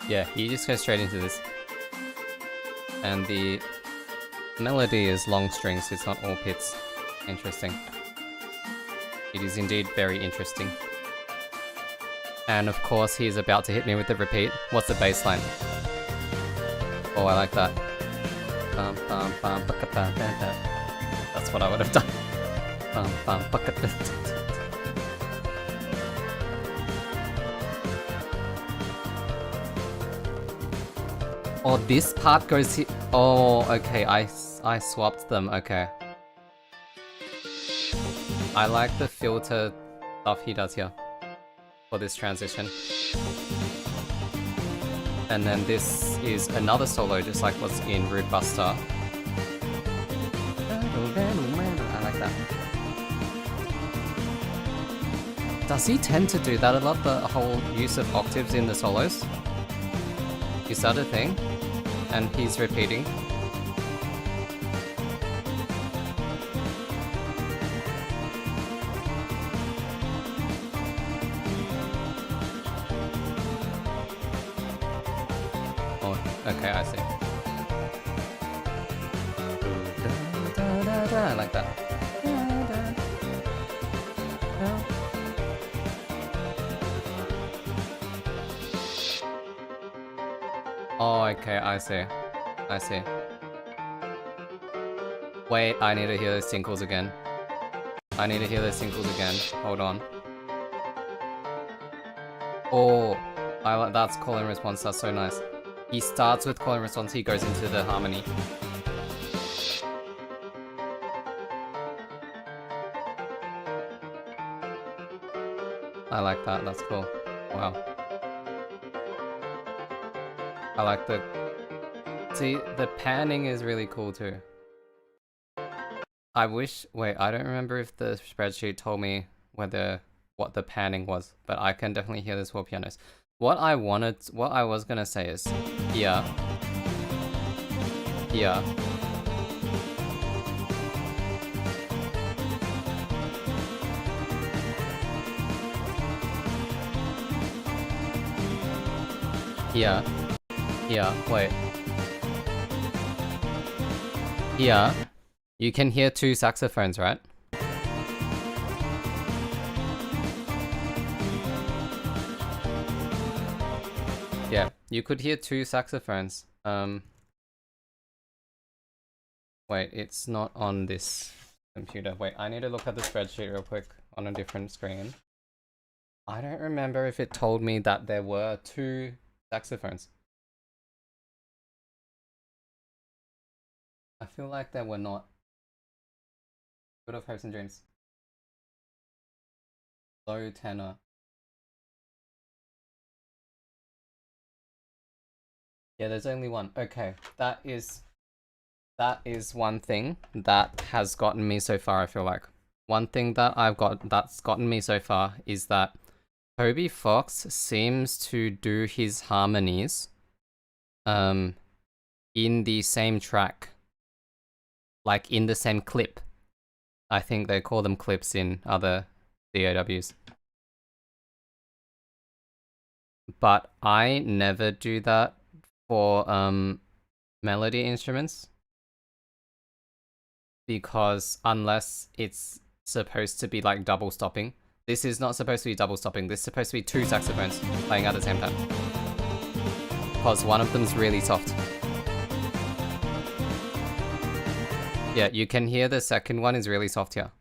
Yeah, you just go straight into this. And the melody is long strings, it's not all pits. Interesting. It is indeed very interesting. And of course, he's about to hit me with the repeat. What's the bass line? Oh, I like that. That's what I would have done. Oh, this part goes here. Oh, okay, I swapped them, okay. I like the filter stuff he does here for this transition. And then this is another solo, just like what's in Rude Buster. I like that. Does he tend to do that a lot, the whole use of octaves in the solos? Is that a thing? And he's repeating. Oh, okay, I see. I like that. Oh, okay, I see. I see. Wait, I need to hear those tinkles again. I need to hear those tinkles again. Hold on. Oh, I like that's call and response. That's so nice. He starts with call and response. He goes into the harmony. I like that. That's cool. Wow. I like the... See, the panning is really cool too. I wish... Wait, I don't remember if the spreadsheet told me what the panning was, but I can definitely hear this for pianos. What I was gonna say is, here, here, here, here, wait. Here, you can hear 2 saxophones, right? Yeah, you could hear 2 saxophones. Wait, it's not on this computer. Wait, I need to look at the spreadsheet real quick on a different screen. I don't remember if it told me that there were 2 saxophones. I feel like there were not. Good of hopes and dreams. Low tenor. Yeah, there's only one. Okay, that is one thing that has gotten me so far, I feel like. One thing that that's gotten me so far is that Toby Fox seems to do his harmonies in the same track. Like in the same clip. I think they call them clips in other DAWs. But I never do that for melody instruments, because unless it's supposed to be like double stopping. This is not supposed to be double stopping. This is supposed to be two saxophones playing at the same time, because one of them's really soft. Yeah, you can hear the second one is really soft here.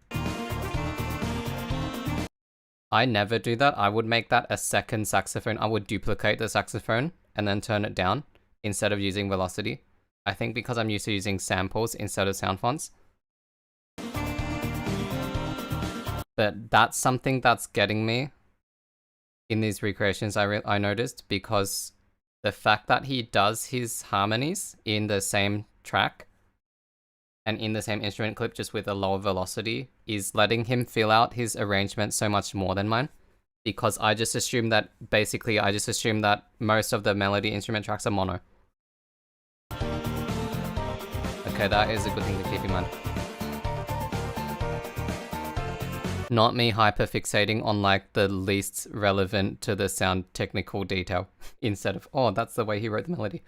I never do that. I would make that a second saxophone. I would duplicate the saxophone and then turn it down instead of using velocity. I think because I'm used to using samples instead of sound fonts. But that's something that's getting me in these recreations, I noticed, because the fact that he does his harmonies in the same track and in the same instrument clip just with a lower velocity is letting him fill out his arrangement so much more than mine. Because I just assume that most of the melody instrument tracks are mono. Okay, that is a good thing to keep in mind. Not me hyperfixating on like the least relevant to the sound technical detail instead of, oh, that's the way he wrote the melody.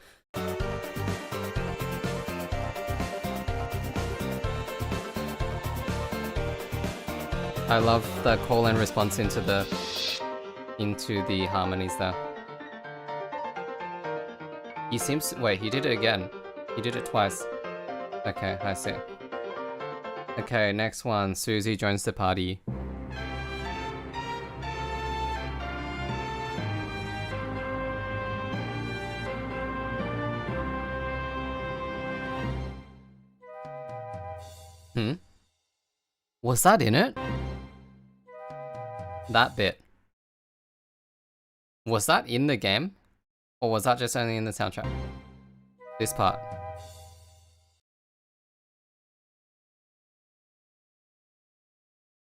I love the call and response into the harmonies there. He seems, wait, he did it again. He did it twice. Okay, I see. Okay, next one. Susie joins the party. Was that in it? That bit. Was that in the game? Or was that just only in the soundtrack? This part.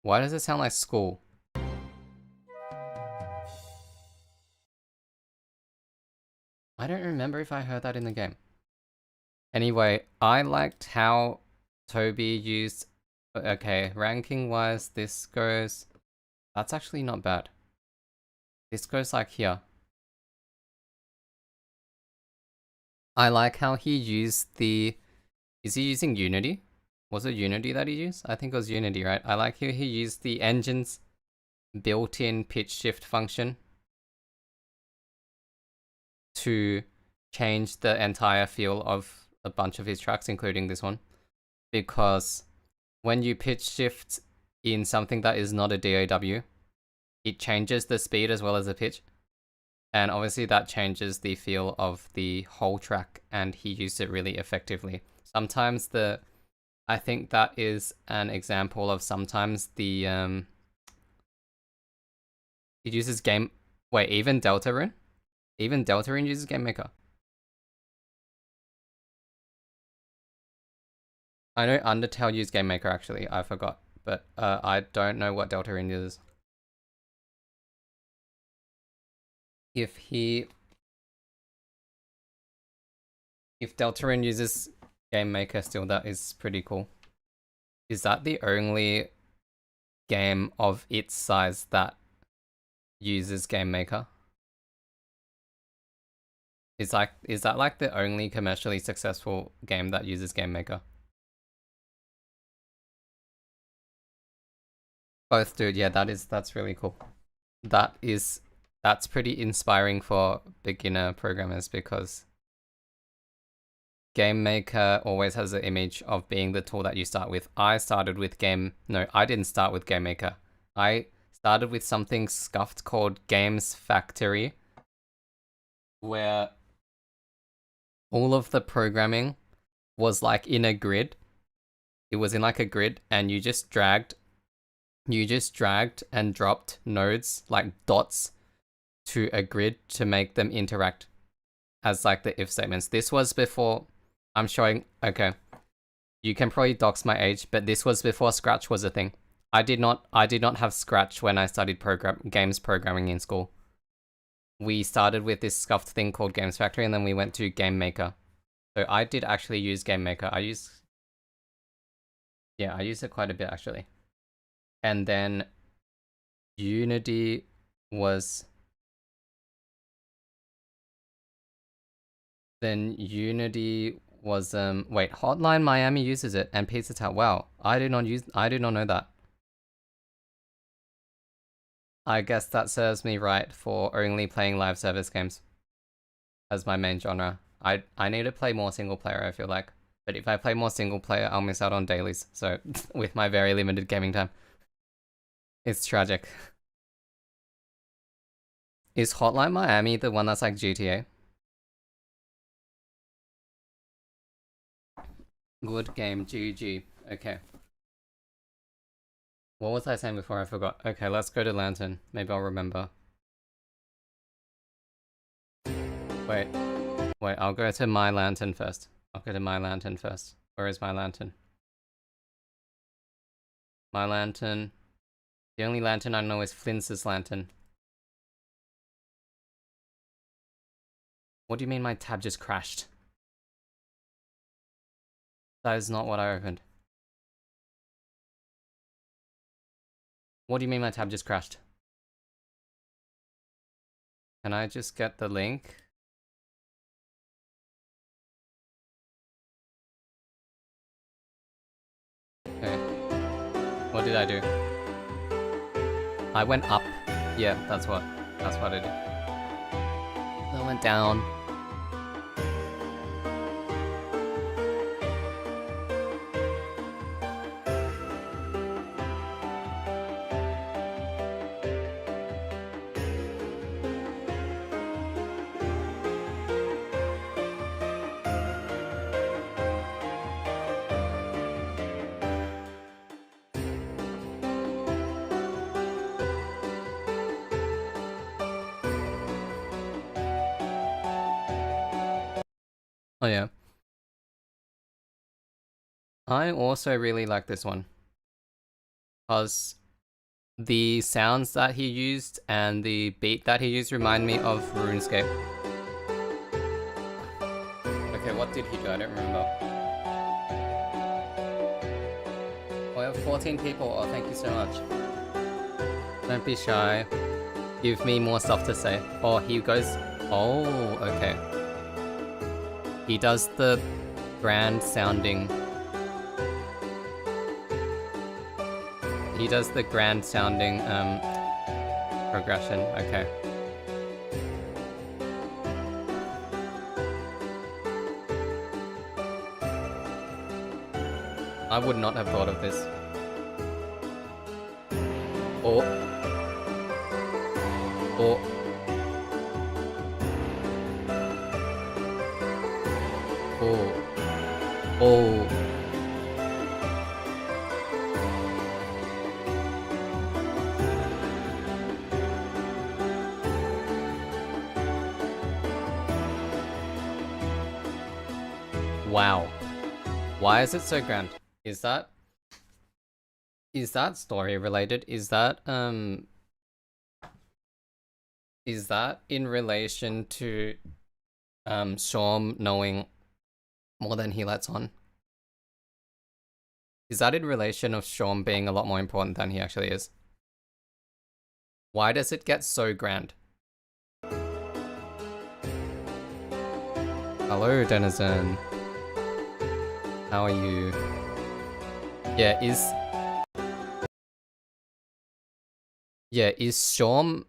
Why does it sound like school? I don't remember if I heard that in the game. Anyway, I liked how Toby used... Okay, ranking-wise, this goes... That's actually not bad. This goes like here. I like how he used the... Is he using Unity? Was it Unity that he used? I think it was Unity, right? I like how he used the engine's built-in pitch shift function to change the entire feel of a bunch of his tracks, including this one. Because when you pitch shift in something that is not a DAW, it changes the speed as well as the pitch. And obviously that changes the feel of the whole track, and he used it really effectively. Sometimes I think that is an example of sometimes the, it uses even Deltarune? Even Deltarune uses Game Maker. I know Undertale used Game Maker actually, I forgot. But I don't know what Deltarune uses. If Deltarune uses Game Maker still, that is pretty cool. Is that the only game of its size that uses Game Maker? Is that like the only commercially successful game that uses Game Maker? Both do, yeah, that's really cool. That's pretty inspiring for beginner programmers, because Game Maker always has the image of being the tool that you start with. I didn't start with Game Maker. I started with something scuffed called Games Factory, where all of the programming was like in a grid. It was in like a grid, and you just dragged and dropped nodes, like dots, to a grid to make them interact. as like the if statements. This was before. I'm showing. Okay, you can probably dox my age, but this was before Scratch was a thing. I did not have Scratch when I studied games programming in school. We started with this scuffed thing called Games Factory, and then we went to Game Maker. So I did actually use Game Maker. I used it quite a bit actually. And then Unity was wait, Hotline Miami uses it and Pizza Tower. Wow, I did not know that. I guess that serves me right for only playing live service games as my main genre. I need to play more single player, I feel like. But if I play more single player, I'll miss out on dailies. So, with my very limited gaming time. It's tragic. Is Hotline Miami the one that's like GTA? Good game, GG. Okay. What was I saying before? I forgot. Okay, let's go to Lantern. Maybe I'll remember. Wait, I'll go to my Lantern first. Where is my Lantern? My Lantern. The only Lantern I know is Flintz's Lantern. What do you mean my tab just crashed? That is not what I opened. What do you mean my tab just crashed? Can I just get the link? Okay. What did I do? I went up. Yeah, that's what I did. I went down. Oh yeah. I also really like this one. Because the sounds that he used and the beat that he used remind me of RuneScape. Okay, what did he do? I don't remember. We have 14 people. Oh, thank you so much. Don't be shy. Give me more stuff to say. Oh, he goes... Oh, okay. He does the grand sounding... He does the grand sounding progression. Okay. I would not have thought of this. Oh. Wow. Why is it so grand? Is that story related? Is that in relation to Shawm knowing more than he lets on? Is that in relation of Shawm being a lot more important than he actually is? Why does it get so grand? Hello, Denizen. How are you? Yeah, is Shawm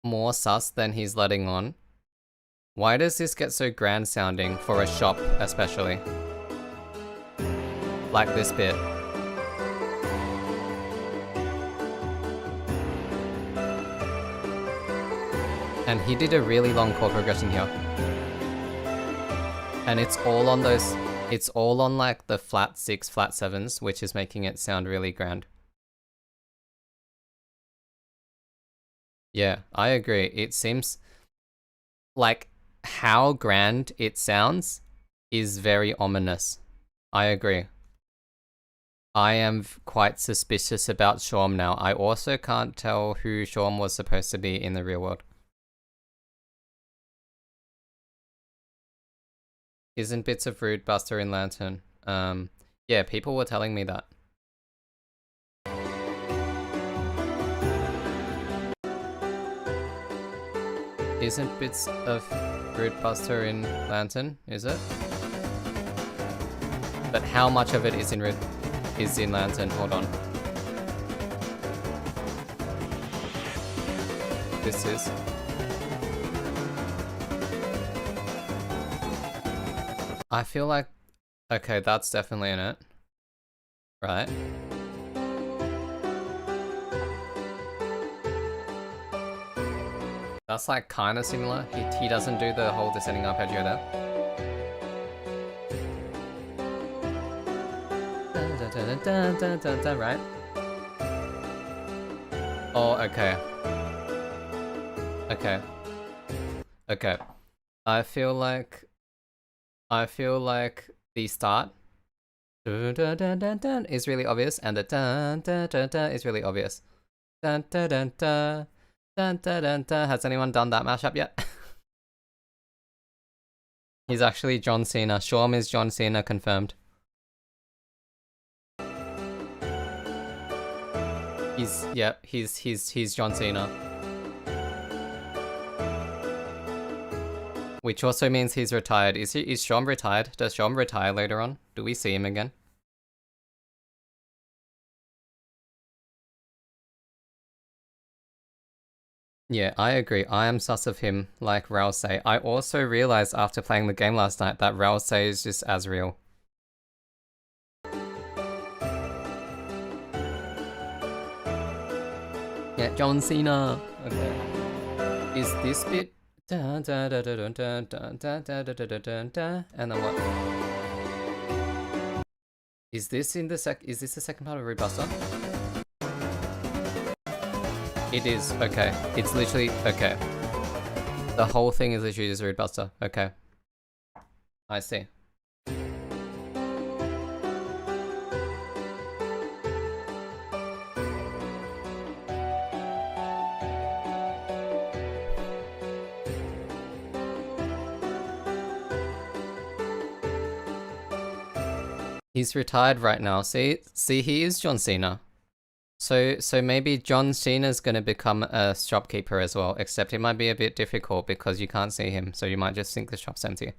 more sus than he's letting on? Why does this get so grand sounding for a shop, especially? Like this bit. And he did a really long chord progression here. And it's all on those... It's all on like the flat 6, flat 7s, which is making it sound really grand. Yeah, I agree. It seems like how grand it sounds is very ominous. I agree. I am quite suspicious about Shawm now. I also can't tell who Shawm was supposed to be in the real world. Isn't bits of Rude Buster in Lantern? Yeah, people were telling me that. Isn't bits of Rude Buster in Lantern? Is it? But how much of it is in Lantern? Hold on. This is. I feel like, okay, that's definitely in it, right? That's like kind of similar. He doesn't do the whole descending arpeggio there. Right? Oh, okay. Okay. Okay. I feel like the start is really obvious, and the is really obvious. Has anyone done that mashup yet? He's actually John Cena. Shawm is John Cena confirmed. He's John Cena. Which also means he's retired. Is Shawm retired? Does Shawm retire later on? Do we see him again? Yeah, I agree. I am sus of him, like Rousey. I also realized after playing the game last night that Rousey is just as real. Yeah, John Cena. Okay. Is this bit? And then what? Is this the second part of Rude Buster? It is, okay. It's literally, okay. The whole thing is literally just Rude Buster. Okay. I see. He's retired right now. See, he is John Cena. So maybe John Cena's gonna become a shopkeeper as well, except it might be a bit difficult because you can't see him, so you might just think the shop's empty.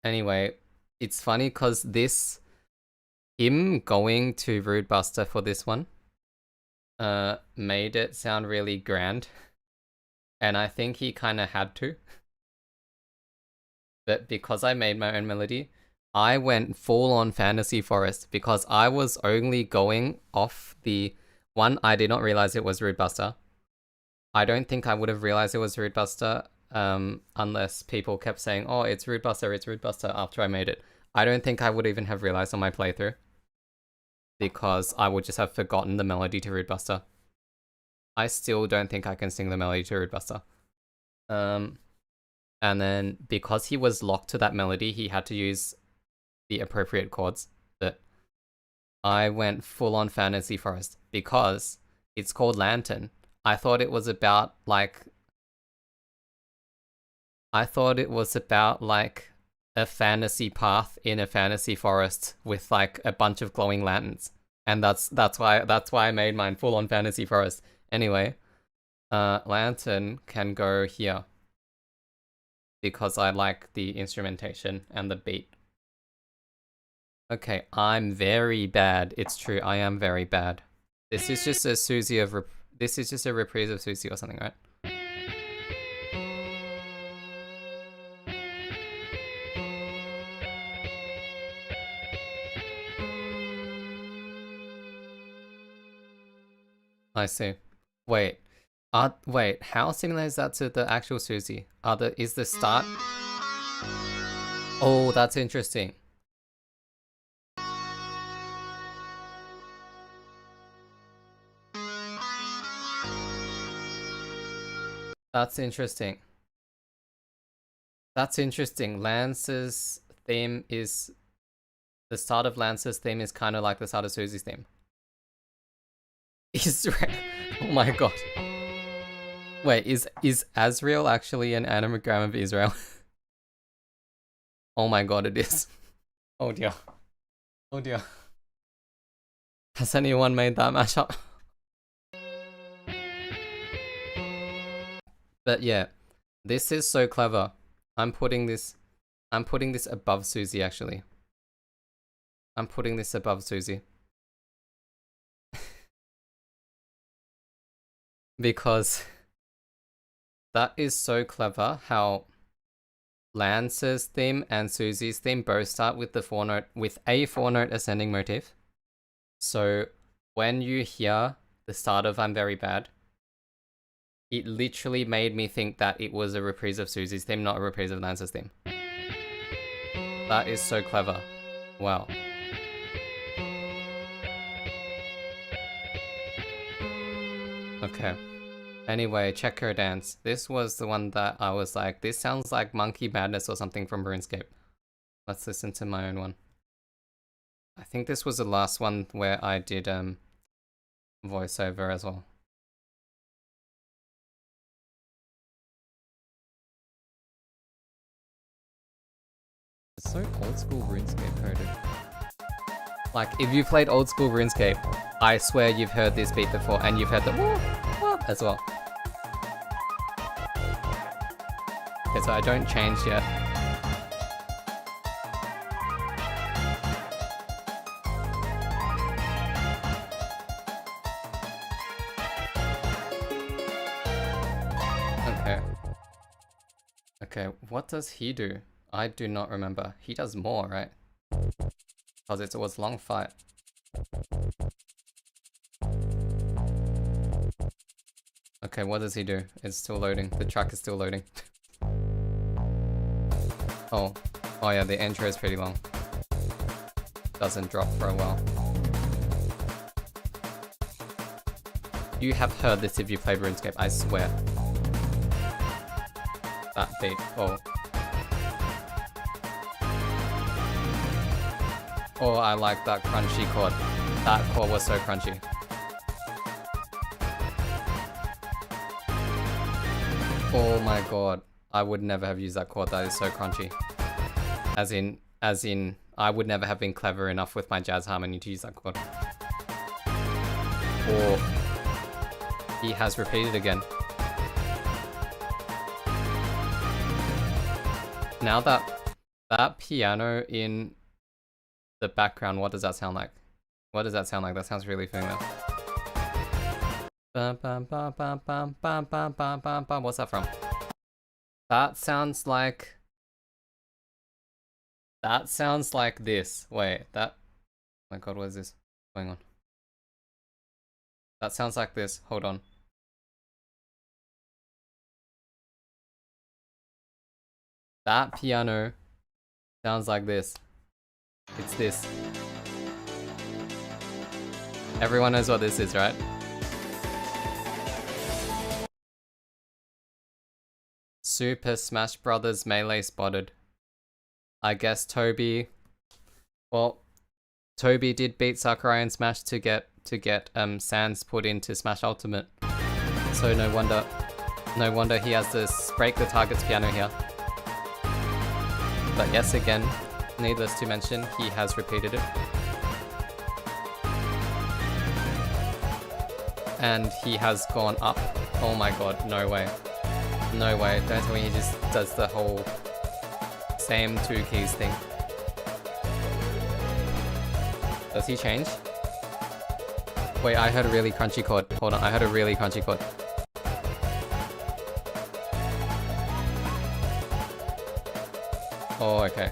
Anyway, it's funny because him going to Rude Buster for this one, made it sound really grand. And I think he kind of had to. But because I made my own melody, I went full on Fantasy Forest because I was only going off the one. I did not realize it was Rude Buster. I don't think I would have realized it was Rude Buster unless people kept saying, oh, it's Rude Buster after I made it. I don't think I would even have realized on my playthrough because I would just have forgotten the melody to Rude Buster. I still don't think I can sing the melody to Rude Buster. And then because he was locked to that melody, he had to use the appropriate chords. But I went full on Fantasy Forest because it's called Lantern. I thought it was about like a fantasy path in a fantasy forest with like a bunch of glowing lanterns. And that's why I made mine full on Fantasy Forest. Anyway, Lantern can go here because I like the instrumentation and the beat. Okay, I'm very bad. It's true, I am very bad. This is just a Susie of this is just a reprise of Susie or something, right? I see. Wait. Wait, how similar is that to the actual Susie? Is the start? Oh, that's interesting. That's interesting. That's interesting. Lance's theme is... The start of Lance's theme is kind of like the start of Susie's theme. Israel. Oh my god. Wait, is Azrael actually an anagram of Israel? Oh my god, it is. Oh dear. Oh dear. Has anyone made that mashup? But yeah, this is so clever. I'm putting this above Susie actually. I'm putting this above Susie. Because that is so clever how Lance's theme and Susie's theme both start with a 4-note ascending motif. So when you hear the start of I'm Very Bad, it literally made me think that it was a reprise of Susie's theme, not a reprise of Lance's theme. That is so clever. Wow. Okay. Anyway, check her dance. This was the one that I was like, this sounds like Monkey Madness or something from RuneScape. Let's listen to my own one. I think this was the last one where I did voiceover as well. It's so old school RuneScape coded. Like, if you played old school RuneScape, I swear you've heard this beat before, and you've heard the whoop as well. Okay, so I don't change yet. Okay. Okay, what does he do? I do not remember. He does more, right? Because it was long fight. Okay, what does he do? It's still loading. The track is still loading. Oh yeah, the intro is pretty long. Doesn't drop for a while. You have heard this if you played RuneScape, I swear. That beat. Oh, I like that crunchy chord. That chord was so crunchy. Oh my god. I would never have used that chord. That is so crunchy. As in, I would never have been clever enough with my jazz harmony to use that chord. Oh, he has repeated again. Now that piano in the background, what does that sound like? What does that sound like? That sounds really familiar. Bum, bum, bum, bum, bum, bum, bum, bum, bum, bum. What's that from? That sounds like... That sounds like this. Wait, that... Oh my god, what is this going on? That sounds like this. Hold on. That piano sounds like this. It's this. Everyone knows what this is, right? Super Smash Brothers Melee spotted. I guess Toby... Well, Toby did beat Sakurai in Smash to get Sans put into Smash Ultimate. So no wonder he has to break the target's piano here. But yes, again, needless to mention, he has repeated it. And he has gone up. Oh my god, no way. No way, don't tell me he just does the whole same 2 keys thing. Does he change? Wait, I heard a really crunchy chord. Hold on, I heard a really crunchy chord. Oh, okay.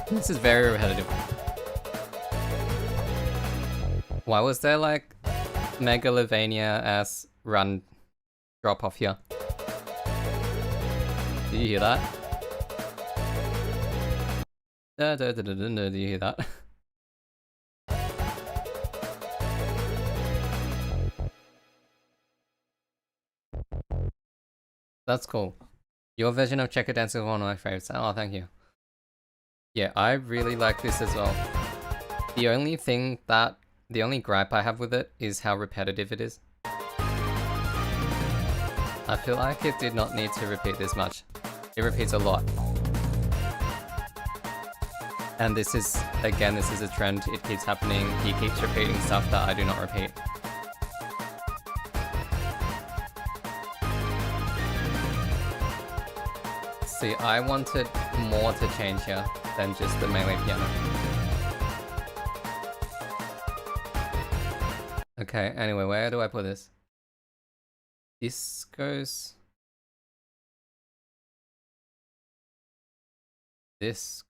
This is very repetitive. Why was there like Megalovania ass run drop off here? Do you hear that? Do you hear that? That's cool. Your version of Checker Dance is one of my favorites. Oh, thank you. Yeah, I really like this as well. The only gripe I have with it is how repetitive it is. I feel like it did not need to repeat this much. It repeats a lot. And this is, again, this is a trend. It keeps happening. He keeps repeating stuff that I do not repeat. See, I wanted more to change here than just the melee piano. Okay, anyway, where do I put this? This goes... This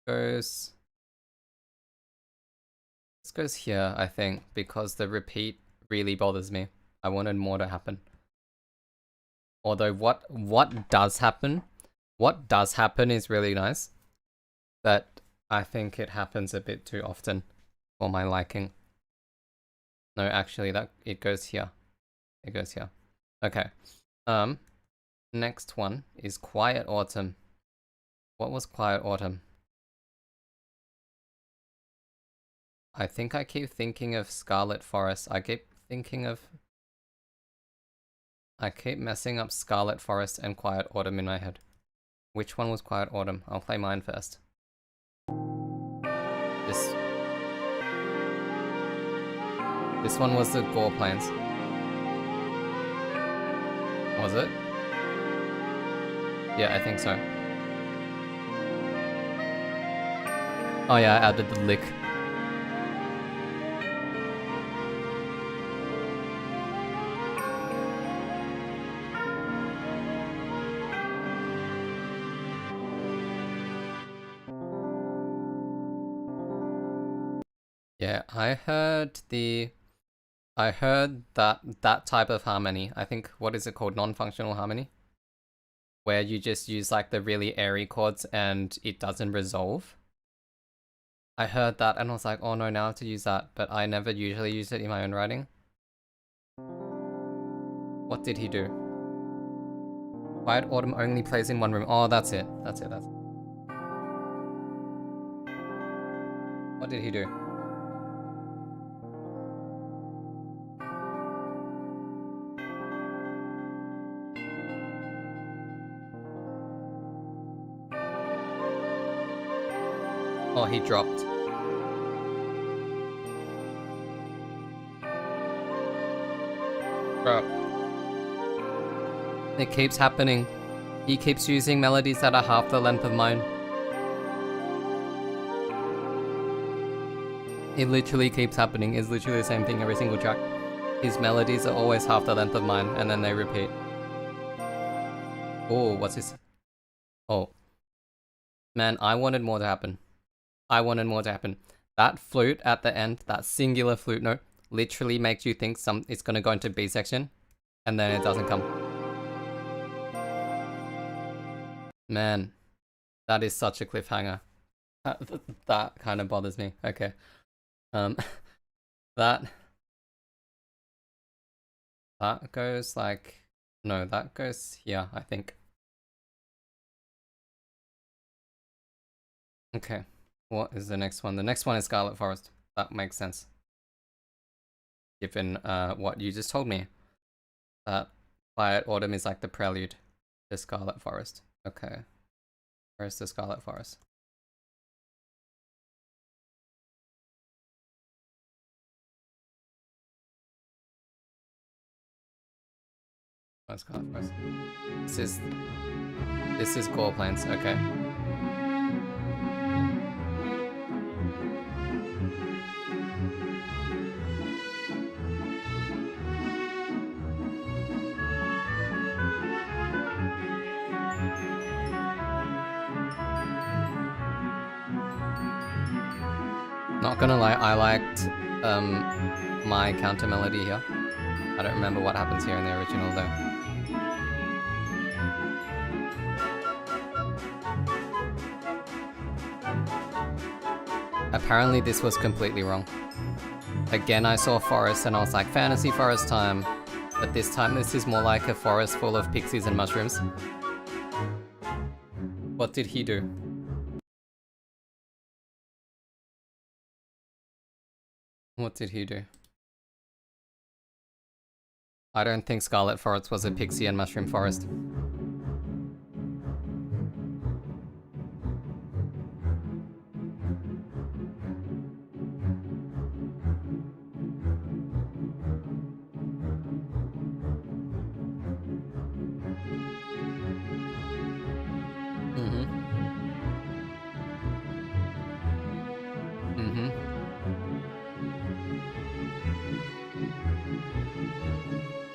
goes here, I think, because the repeat really bothers me. I wanted more to happen. Although what does happen is really nice, but I think it happens a bit too often for my liking. No, actually, it goes here. It goes here. Okay. Next one is Quiet Autumn. What was Quiet Autumn? I think I keep thinking of Scarlet Forest. I keep messing up Scarlet Forest and Quiet Autumn in my head. Which one was Quiet Autumn? I'll play mine first. This one was the Gore Plains. Was it? Yeah, I think so. Oh yeah, I added the lick. Yeah, I heard that type of harmony. I think, what is it called? Non-functional harmony? Where you just use like the really airy chords and it doesn't resolve. I heard that and I was like, oh no, now I have to use that, but I never usually use it in my own writing. What did he do? Quiet Autumn only plays in one room. Oh, that's it. That's it. What did he do? Oh, he dropped. Bro. It keeps happening. He keeps using melodies that are half the length of mine. It literally keeps happening. It's literally the same thing every single track. His melodies are always half the length of mine, and then they repeat. Oh, what's this? Oh. Man, I wanted more to happen. That flute at the end, that singular flute note, literally makes you think it's gonna go into B section, and then it doesn't come. Man, that is such a cliffhanger. That kind of bothers me. Okay. That goes like... No, that goes here, I think. Okay. What is the next one? The next one is Scarlet Forest. That makes sense. Given what you just told me. That Quiet Autumn is like the prelude to Scarlet Forest. Okay. Where's the Scarlet Forest? Where's Scarlet Forest? This is Gore Plains, okay. Not gonna lie, I liked my counter melody here. I don't remember what happens here in the original though. Apparently this was completely wrong. Again, I saw forest and I was like, fantasy forest time. But this time this is more like a forest full of pixies and mushrooms. What did he do? What did he do? I don't think Scarlet Forest was a pixie and mushroom forest.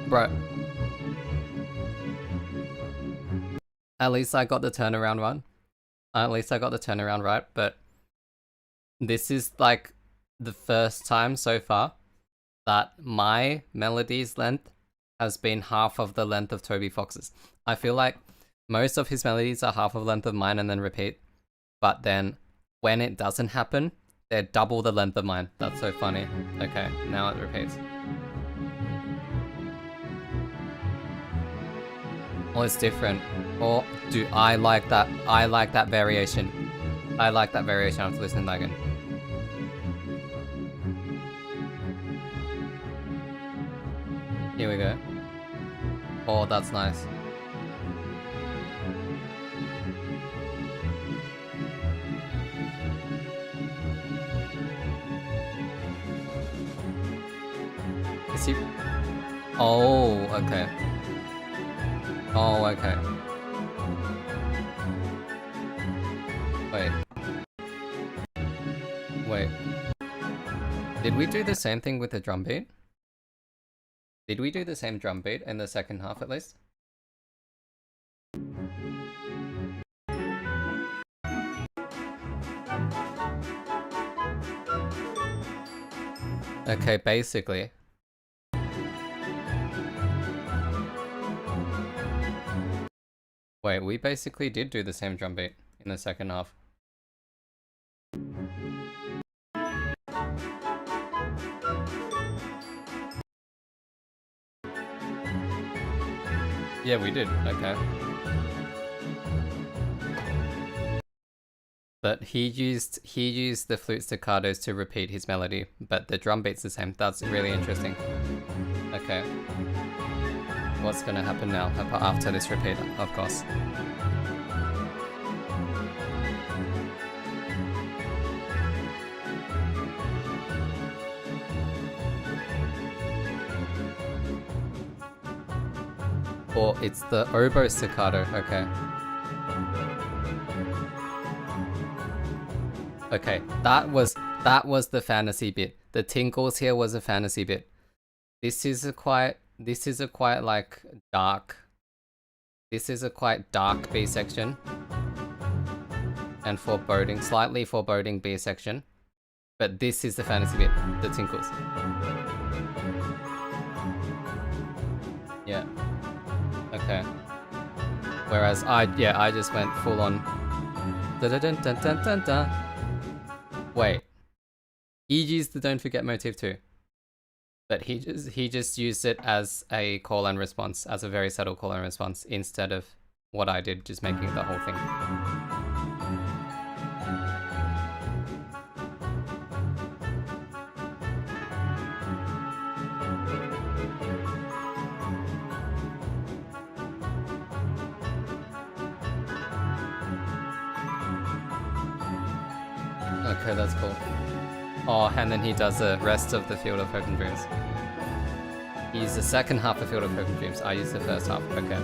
Bro. At least I got the turnaround right. But this is like the first time so far that my melody's length has been half of the length of Toby Fox's. I feel like most of his melodies are half of the length of mine and then repeat. But then when it doesn't happen, they're double the length of mine. That's so funny. Okay, now it repeats. Oh, it's different. Oh, dude, I like that. I like that variation. I like that variation. I have to listen to that again. Here we go. Oh, that's nice. Is he? Oh, okay. Oh, okay. Wait. Did we do the same thing with the drum beat? Did we do the same drum beat in the second half at least? Okay, basically. Wait, we basically did do the same drum beat in the second half. Yeah, we did. Okay. But he used the flute staccatos to repeat his melody, but the drum beat's the same. That's really interesting. Okay. What's gonna happen now after this repeat, of course? Or it's the oboe staccato, okay. Okay, that was the fantasy bit. The tinkles here was a fantasy bit. This is a quite like dark. This is a quite dark B section. And foreboding, slightly foreboding B section. But this is the fantasy bit, the tinkles. Yeah. Okay. Whereas I just went full on. Da-da-dun-dun-dun-dun-dun. Wait. He used the Don't Forget motif too. But he just used it as a call and response, as a very subtle call and response, instead of what I did, just making the whole thing. Okay, that's cool. Oh, and then he does the rest of the Field of Hope and Dreams. He used the second half of Field of Hope and Dreams. I used the first half. Okay.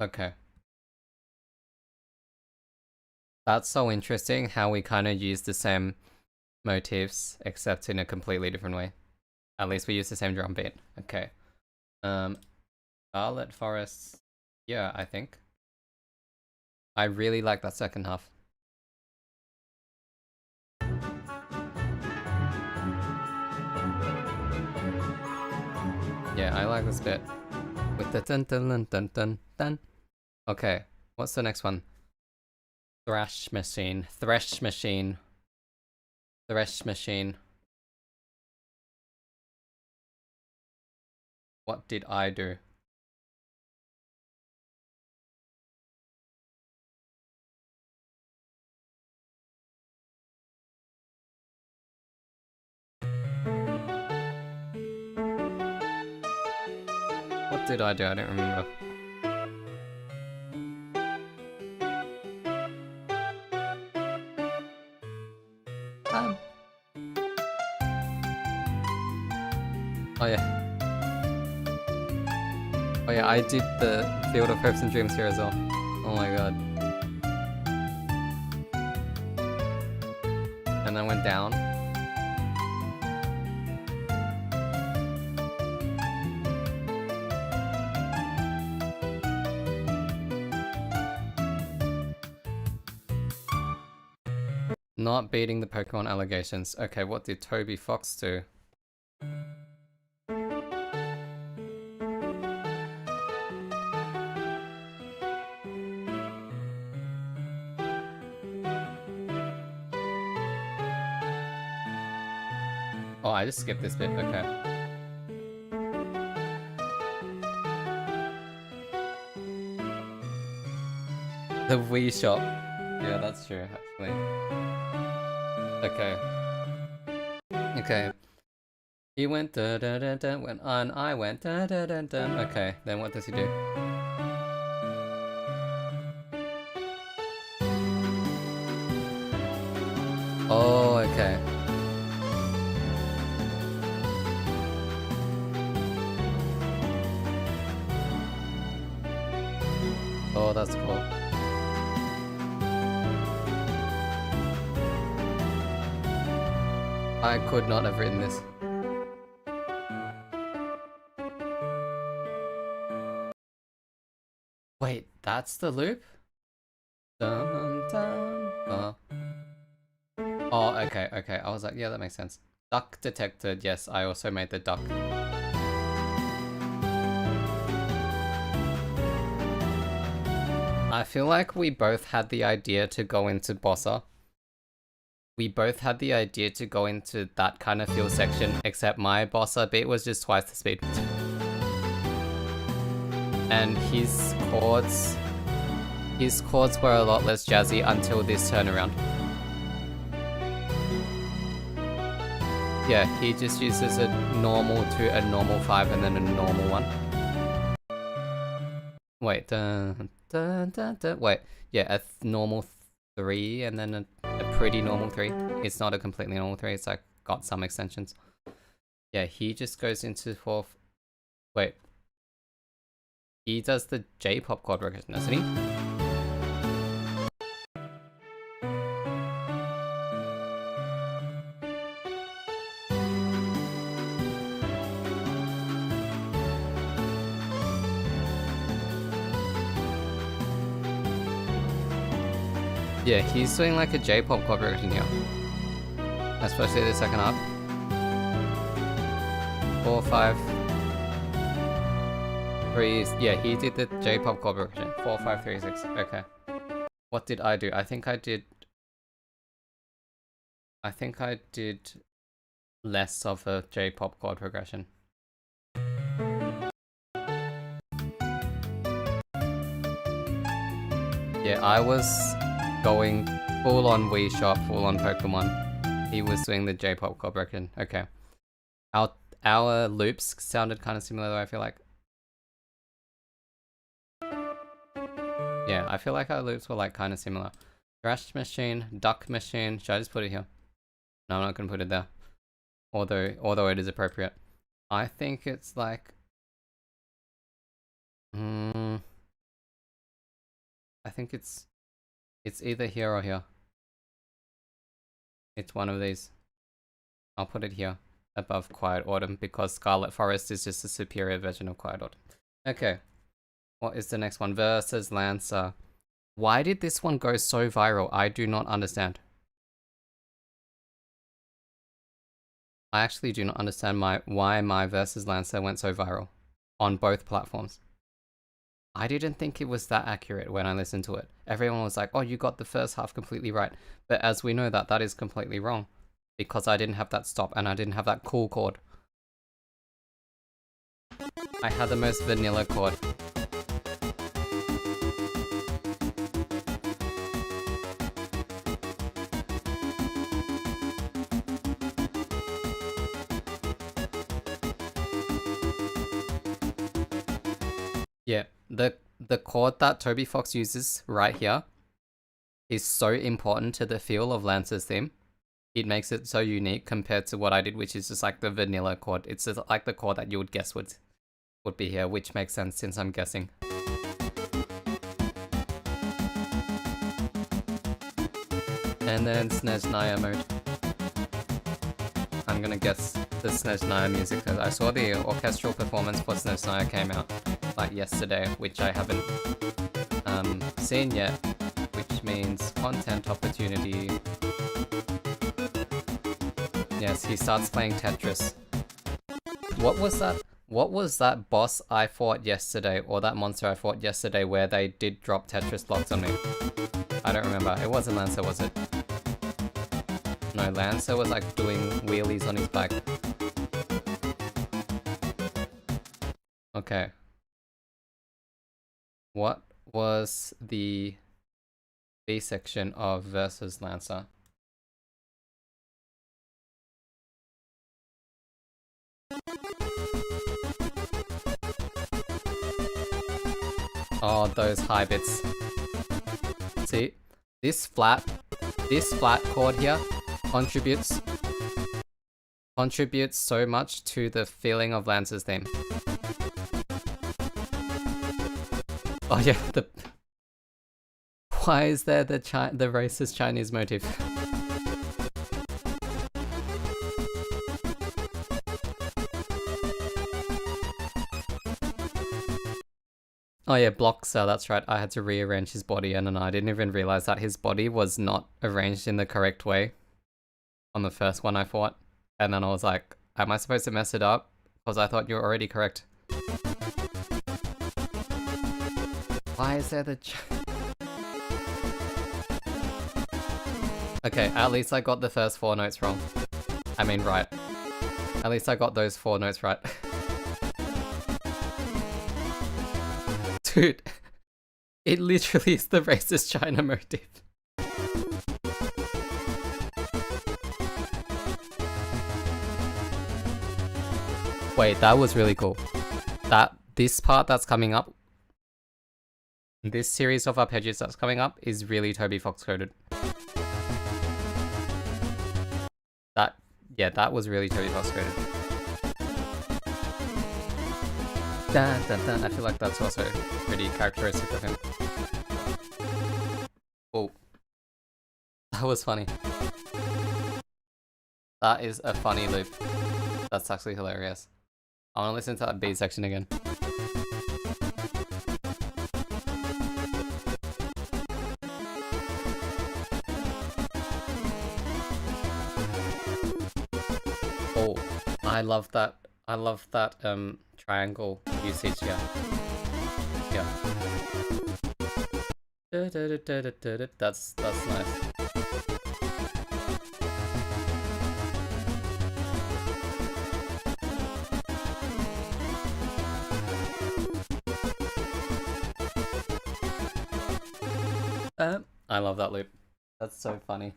Okay. That's so interesting how we kind of use the same motifs, except in a completely different way. At least we use the same drum beat. Okay. Scarlet Forests. Yeah, I think. I really like that second half. Yeah, I like this bit. With the dun dun dun dun dun dun. Okay, what's the next one? Thrash machine. Thresh machine. Thresh machine. What did I do? What did I do? I don't remember. Oh yeah. Oh yeah, I did the Field of Hopes and Dreams here as well. Oh my god. And then went down. Not beating the Pokemon allegations. Okay, what did Toby Fox do? Oh, I just skipped this bit, okay. The Wii shop. Yeah, that's true, actually. Okay. Okay. He went da da da da, went on, I went da da da da. Okay, then what does he do? Oh, okay. Oh, that's cool. I could not have written this. Wait, that's the loop? Dun, dun, oh, okay, okay. I was like, yeah, that makes sense. Duck detected. Yes, I also made the duck. I feel like we both had the idea to go into Bossa. We both had the idea to go into that kind of field section, except my Bossa bit was just twice the speed. And his chords were a lot less jazzy until this turnaround. Yeah, he just uses a normal 2, a normal 5, and then a normal 1. Wait, wait, yeah, a normal 3 and then a pretty normal 3. It's not a completely normal 3, it's like got some extensions. Yeah, he just goes into 4th. Wait. He does the J-pop chord progression, doesn't he? Yeah, he's doing like a J-pop chord progression here. Especially the second half. 4, 5, 3. Yeah, he did the J-pop chord progression. 4, 5, 3, 6. Okay. What did I do? I think I did less of a J-pop chord progression. Yeah, I was going full on Wii Shop, full on Pokemon. He was doing the J-pop chord progression. Okay. Our loops sounded kind of similar though, I feel like. Yeah, I feel like our loops were like kind of similar. Thrash machine, duck machine. Should I just put it here? No, I'm not gonna put it there. Although it is appropriate. I think it's like I think it's either here or here. It's one of these. I'll put it here above Quiet Autumn because Scarlet Forest is just a superior version of Quiet Autumn. Okay. What is the next one? Versus Lancer. Why did this one go so viral? I do not understand. I actually do not understand why my Versus Lancer went so viral on both platforms. I didn't think it was that accurate when I listened to it. Everyone was like, oh, you got the first half completely right. But as we know that is completely wrong. Because I didn't have that stop and I didn't have that cool chord. I had the most vanilla chord. Yeah, the chord that Toby Fox uses right here is so important to the feel of Lance's theme. It makes it so unique compared to what I did, which is just like the vanilla chord. It's just like the chord that you would guess would be here, which makes sense since I'm guessing. And then Snezhnaya mode. I'm gonna guess the Snezhnaya music. I saw the orchestral performance for Snezhnaya came out like yesterday, which I haven't seen yet, which means content opportunity. Yes, he starts playing Tetris. What was that? What was that boss I fought yesterday, or that monster I fought yesterday where they did drop Tetris blocks on me? I don't remember. It wasn't Lancer, was it? No, Lancer was like doing wheelies on his bike. Okay. What was the B section of versus Lancer? Oh, those high bits. See, this flat chord here contributes so much to the feeling of Lance's theme. Oh yeah, why is there the racist Chinese motif? Oh yeah, Bloxer, that's right. I had to rearrange his body, and then I didn't even realize that his body was not arranged in the correct way on the first one I fought. And then I was like, am I supposed to mess it up? Because I thought you were already correct. Why is there the... Okay, at least I got the first 4 notes wrong. I mean, right. At least I got those 4 notes right. Dude, it literally is the racist China motif. Wait, that was really cool. This part that's coming up, this series of arpeggios that's coming up is really Toby Fox coded. That was really Toby Fox coded. Dun, dun, dun. I feel like that's also pretty characteristic of him. Oh, that was funny. That is a funny loop. That's actually hilarious. I want to listen to that B section again. Oh, I love that. I love that triangle usage here. Yeah. That's nice. I love that loop. That's so funny.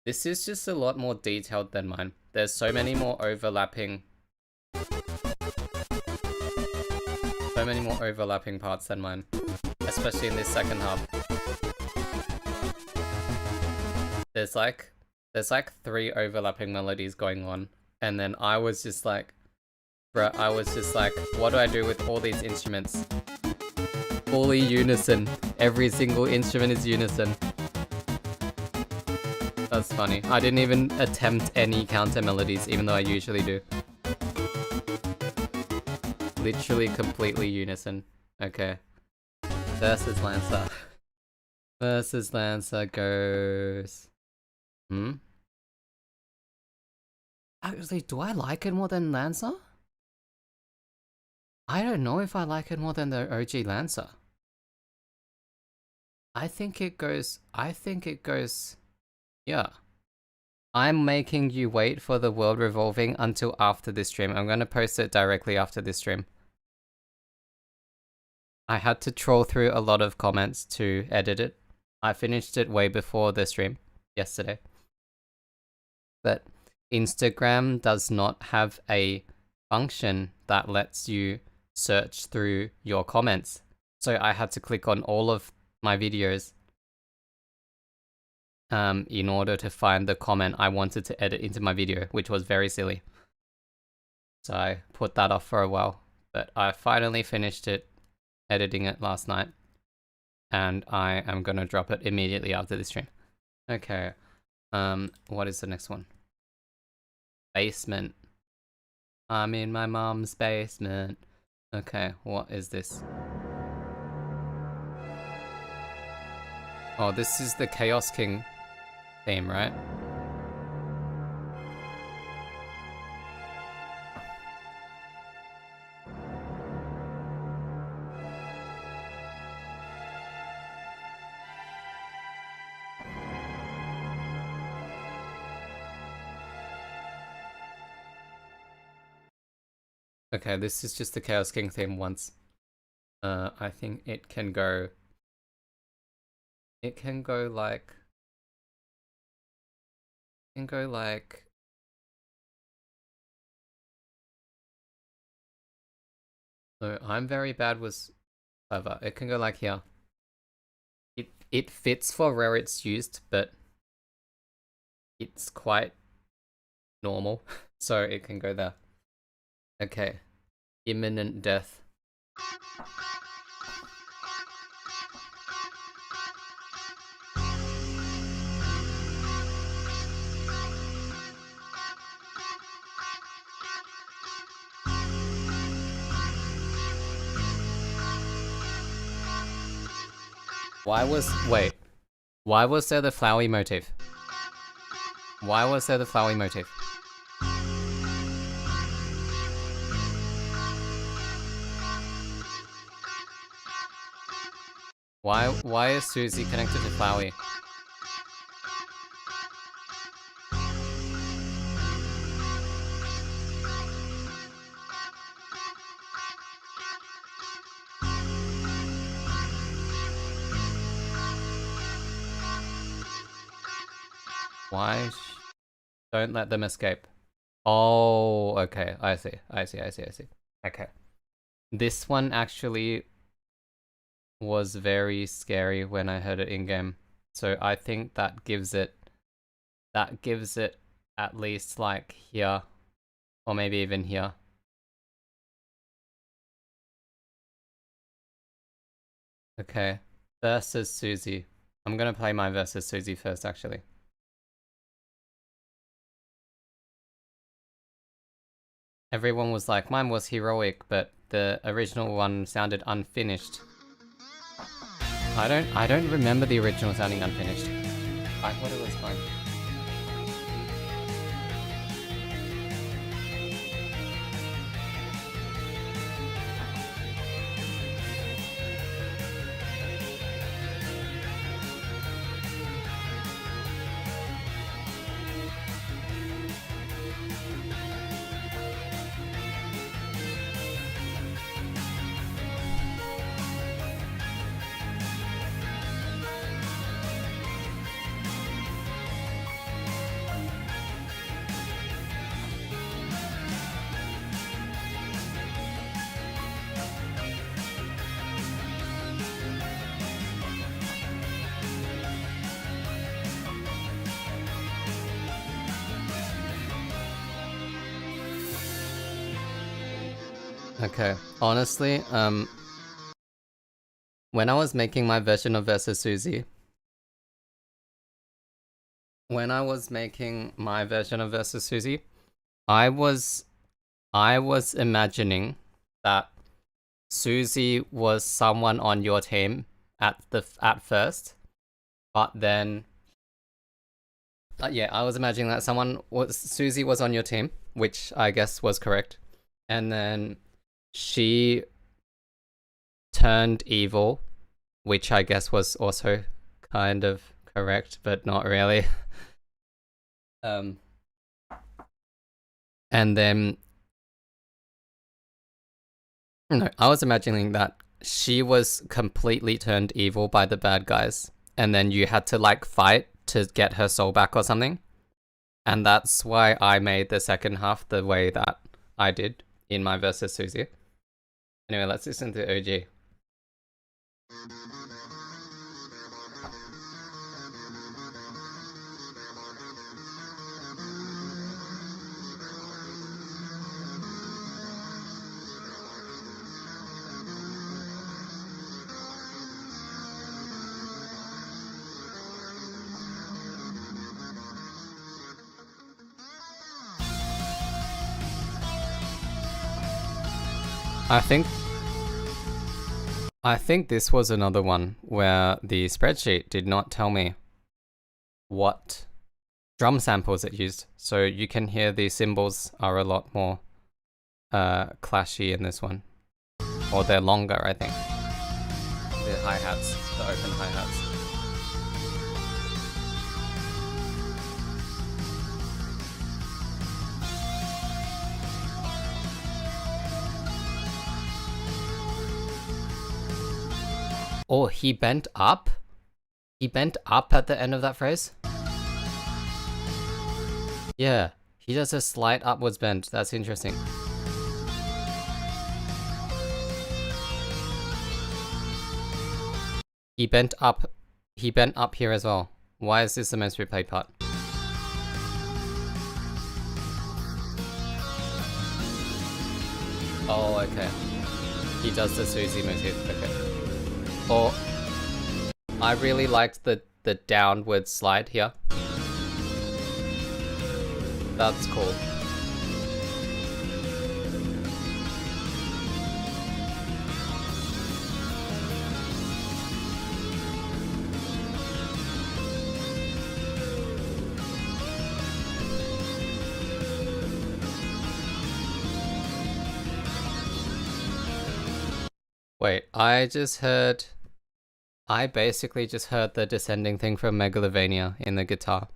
This is just a lot more detailed than mine. There's so many more overlapping parts than mine, especially in this second half. There's like 3 overlapping melodies going on, and then I was just like, bruh, what do I do with all these instruments? Fully unison. Every single instrument is unison. That's funny. I didn't even attempt any counter melodies, even though I usually do. Literally completely unison. Okay. Versus Lancer. Versus Lancer goes... Actually, do I like it more than Lancer? I don't know if I like it more than the OG Lancer. I think it goes, yeah. I'm making you wait for the world revolving until after this stream. I'm gonna post it directly after this stream. I had to troll through a lot of comments to edit it. I finished it way before the stream yesterday. But Instagram does not have a function that lets you search through your comments. So I had to click on all of my videos in order to find the comment I wanted to edit into my video, which was very silly. So I put that off for a while, but I finally finished it, editing it last night, and I am gonna drop it immediately after this stream. Okay, what is the next one? Basement. I'm in my mom's basement. Okay, what is this? Oh, this is the Chaos King theme, right? Okay, this is just the Chaos King theme once. I think it can go like... So I'm very bad with clever. It can go like here. It fits for where it's used, but it's quite normal, so it can go there. Okay. Imminent death. Why was there the flowery motif? Why was there the flowery motif? Why is Susie connected to Flowey? Why? Don't let them escape. Oh, okay. I see. Okay. This one actually was very scary when I heard it in-game. So I think that gives it at least like here. Or maybe even here. Okay. Versus Susie. I'm gonna play my versus Susie first, actually. Everyone was like, mine was heroic, but the original one sounded unfinished. I don't remember the original sounding unfinished. I thought it was fine. Okay, honestly, when I was making my version of Versus Susie, I was imagining that Susie was someone on your team at first, but then yeah, I was imagining that Susie was on your team, which I guess was correct, and then she turned evil, which I guess was also kind of correct, but not really. And then no, I was imagining that she was completely turned evil by the bad guys, and then you had to like fight to get her soul back or something. And that's why I made the second half the way that I did in my versus Susie. Anyway, let's listen to OG. I think this was another one where the spreadsheet did not tell me what drum samples it used. So you can hear the cymbals are a lot more clashy in this one. Or they're longer, I think. The hi-hats, the open hi-hats. Oh, he bent up? He bent up at the end of that phrase? Yeah, he does a slight upwards bend. That's interesting. He bent up. He bent up here as well. Why is this the most replayed part? Oh, okay. He does the Susie motif. Okay. Or I really liked the downward slide here. That's cool. Wait, I basically just heard the descending thing from Megalovania in the guitar.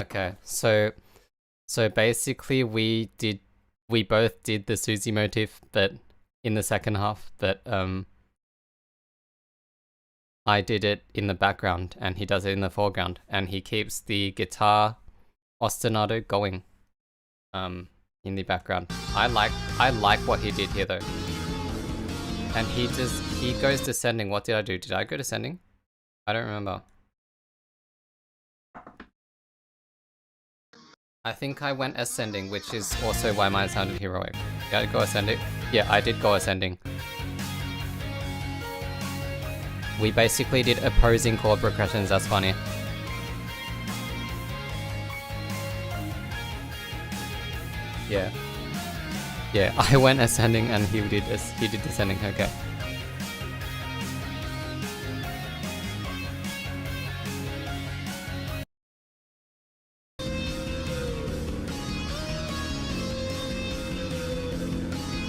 Okay, so basically we both did the Susie motif, but in the second half, but I did it in the background and he does it in the foreground, and he keeps the guitar ostinato going in the background. I like what he did here though. And he goes descending. What did I do? Did I go descending? I don't remember. I think I went ascending, which is also why mine sounded heroic. Did I go ascending? Yeah, I did go ascending. We basically did opposing chord progressions, that's funny. Yeah. Yeah, I went ascending and he did descending, okay.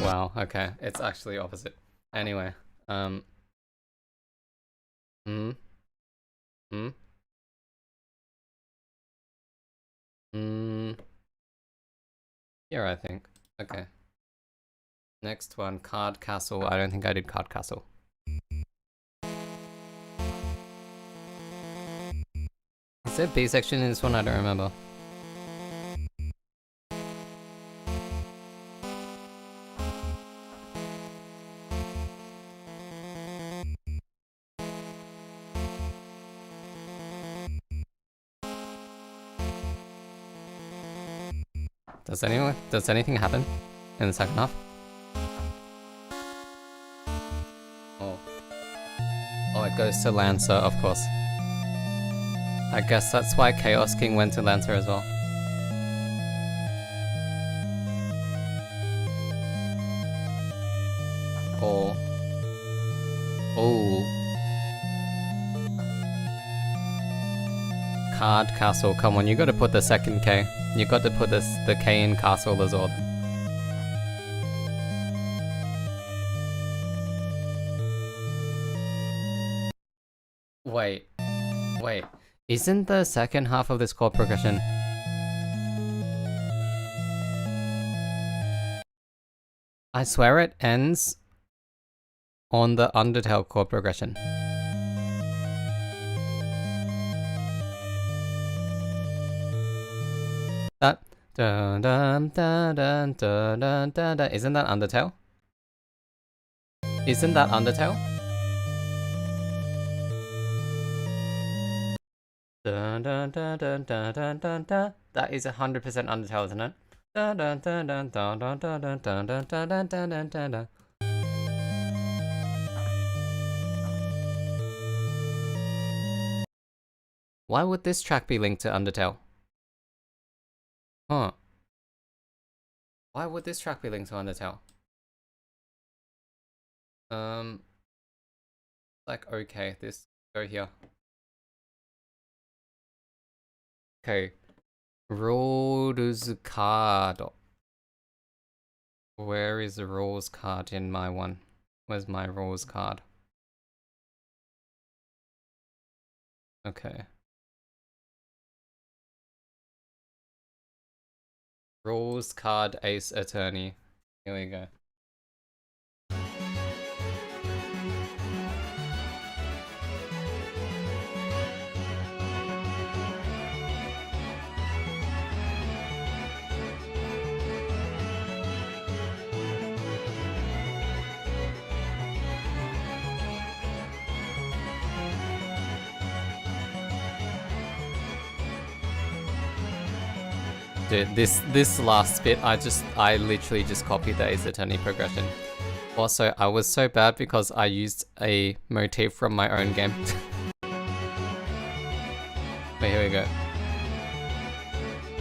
Wow, okay, it's actually opposite. Anyway, Here, I think. Okay. Next one, Card Castle. I don't think I did Card Castle. Is there B section in this one? I don't remember. Does anything happen in the second half? Oh, it goes to Lancer, of course. I guess that's why Chaos King went to Lancer as well. Oh. Oh. Card Castle, come on, you gotta put the second K. You got to put the K in Castle as well. Wait. Wait. Isn't the second half of this chord progression... I swear it ends on the Undertale chord progression. That dun dun dun dun dun dun dun dun. Isn't that Undertale? Isn't that Undertale? Dun dun dun dun dun dun dun dun. That is 100% Undertale, isn't it? Dun dun dun dun dun dun dun dun dun dun dun dun dun dun dun. Why would this track be linked to Undertale? Huh. Why would this track be linked to Undertale? Like, okay, this, go here. Okay. Rules card. Where is the rules card in my one? Where's my rules card? Okay. Rules card Ace Attorney. Here we go. Dude, this last bit, I literally just copied the Ace Attorney progression. Also, I was so bad because I used a motif from my own game. But here we go.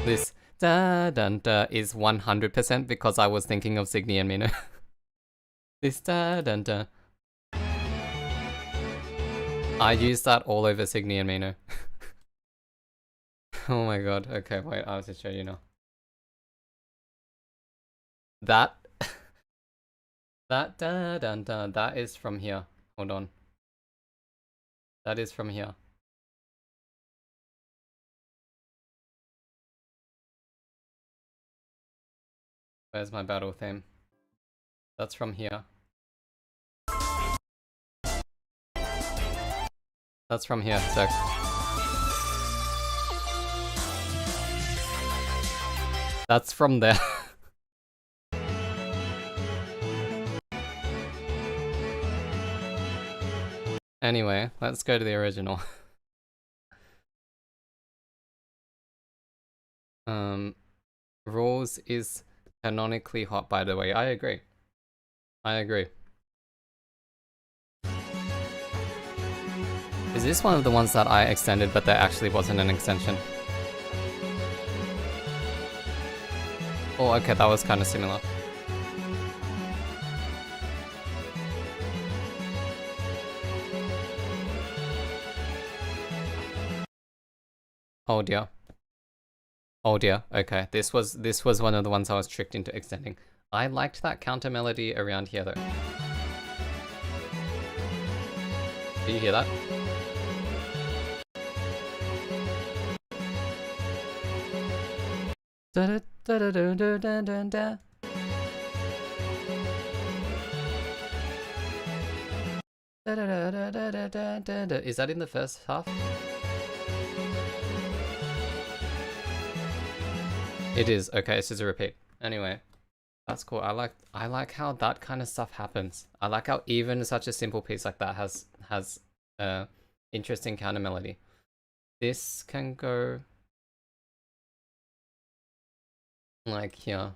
This da dun da is 100% because I was thinking of Signy and Mino. This da dun da. I used that all over Signy and Mino. Oh my god. Okay, wait, I'll just show you now. That that da dun da, that is from here. Hold on. That is from here. Where's my battle theme? That's from here. That's from here, sec. That's from there. Anyway, let's go to the original. Rules is canonically hot, by the way. I agree. I agree. Is this one of the ones that I extended, but there actually wasn't an extension? Oh, okay, that was kind of similar. Oh dear. Oh dear. Okay, this was one of the ones I was tricked into extending. I liked that counter melody around here though. Do you hear that? Da da da da da da da da. Da da da da da da da da. Is that in the first half? It is. Okay, it's just a repeat. Anyway, that's cool. I like how that kind of stuff happens. I like how even such a simple piece like that has interesting counter melody. This can go like here.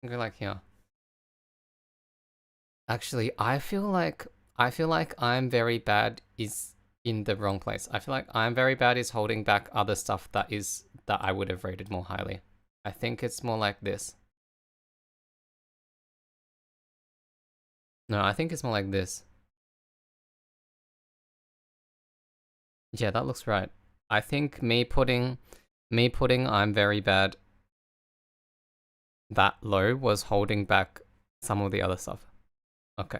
Go like here. Actually, I feel like I feel like I'm very bad is in the wrong place. I feel like I'm very bad is holding back other stuff that I would have rated more highly. I think it's more like this. No, I think it's more like this. Yeah, that looks right. I think me putting I'm very bad that low was holding back some of the other stuff. Okay.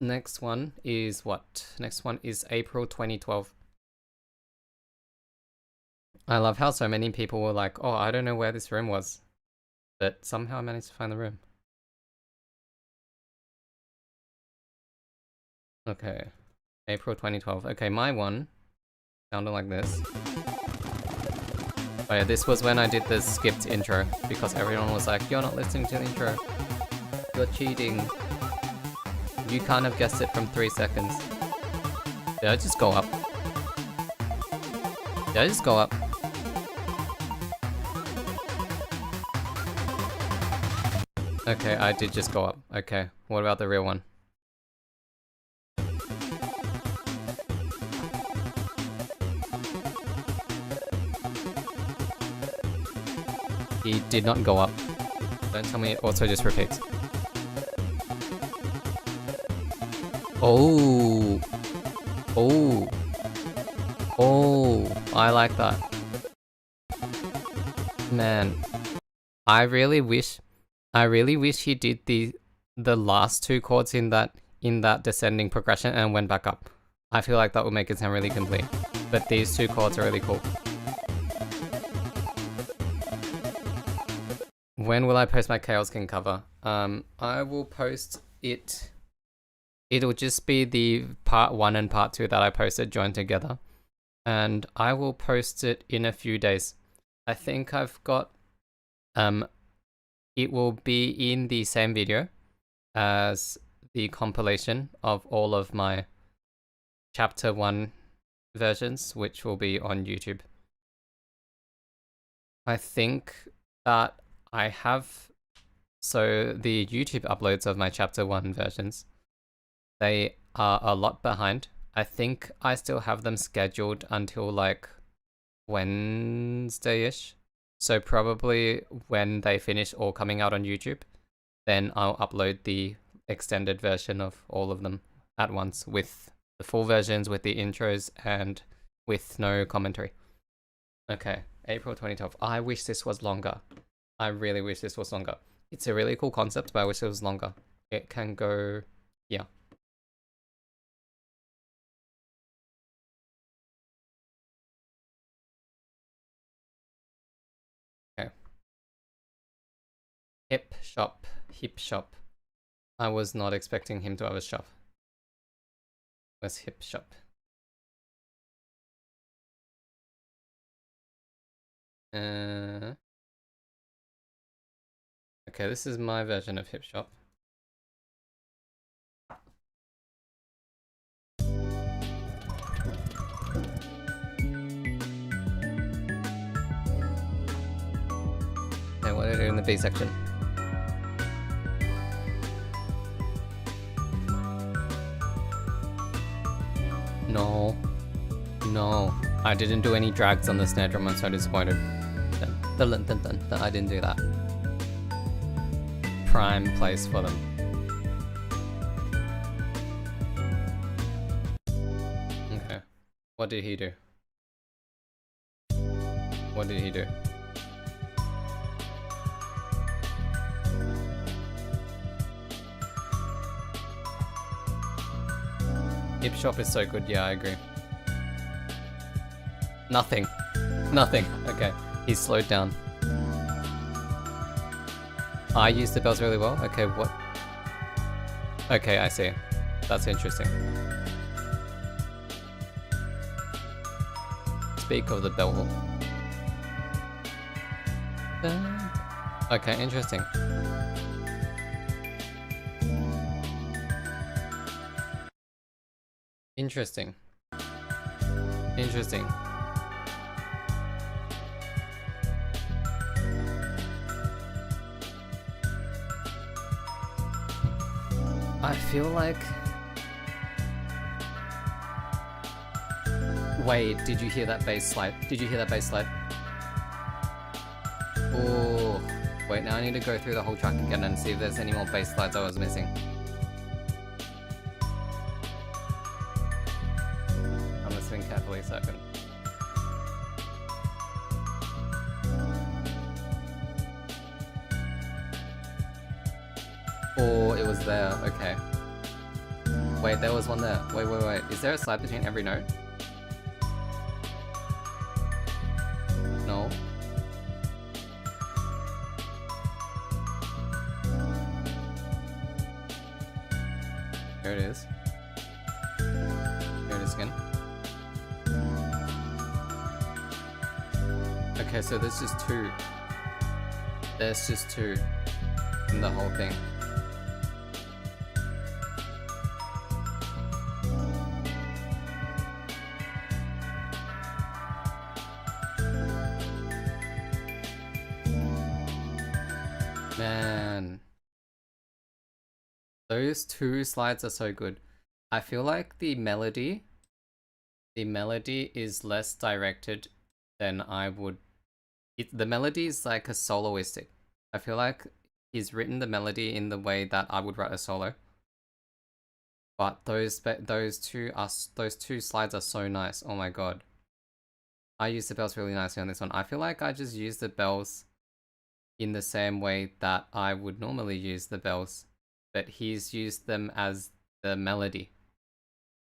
Next one is what? Next one is April 2012. I love how so many people were like, oh, I don't know where this room was. But somehow I managed to find the room. Okay. April 2012. Okay, my one sounded like this. Oh yeah, this was when I did the skipped intro because everyone was like, you're not listening to the intro. You're cheating. You can't have guessed it from 3 seconds. Did I just go up? Did I just go up? Okay, I did just go up. Okay, what about the real one? He did not go up. Don't tell me it also just repeats. Oh. Oh. Oh. I like that. Man. I really wish he did the last 2 chords in that descending progression and went back up. I feel like that would make it sound really complete. But these 2 chords are really cool. When will I post my Chaos King cover? I will post it. It'll just be the part 1 and part 2 that I posted joined together. And I will post it in a few days. I think I've got... it will be in the same video as the compilation of all of my chapter 1 versions, which will be on YouTube. I think that I have... So the YouTube uploads of my chapter 1 versions, they are a lot behind. I think I still have them scheduled until like Wednesday-ish. So probably when they finish all coming out on YouTube, then I'll upload the extended version of all of them at once with the full versions, with the intros, and with no commentary. Okay, April 2012. I wish this was longer. I really wish this was longer. It's a really cool concept, but I wish it was longer. It can go... yeah. Okay. Hip shop. Hip shop. I was not expecting him to have a shop. Where's hip shop? Okay, this is my version of hip shop. Okay, what do I do in the B section? No. No. I didn't do any drags on the snare drum, I'm so disappointed. Dun, dun, dun, dun. I didn't do that. Prime place for them. Okay. What did he do? What did he do? Hip shop is so good, yeah, I agree. Nothing. Nothing. Okay. He's slowed down. I use the bells really well? Okay, what? Okay, I see. That's interesting. Speak of the bell. Okay, interesting. Interesting. Interesting. I feel like... Wait, did you hear that bass slide? Did you hear that bass slide? Oh, wait, now I need to go through the whole track again and see if there's any more bass slides I was missing. I'm listening carefully so I can... Oh, it was there, okay. Wait, there was one there. Wait. Is there a slide between every note? No. Here it is. Here it is again. Okay, so there's just two. There's just two in the whole thing. Man. Those two slides are so good. I feel like the melody is less directed than I would... the melody is like a soloistic. I feel like he's written the melody in the way that I would write a solo. But those two slides are so nice. Oh my god. I use the bells really nicely on this one. I feel like I just use the bells in the same way that I would normally use the bells, but he's used them as the melody,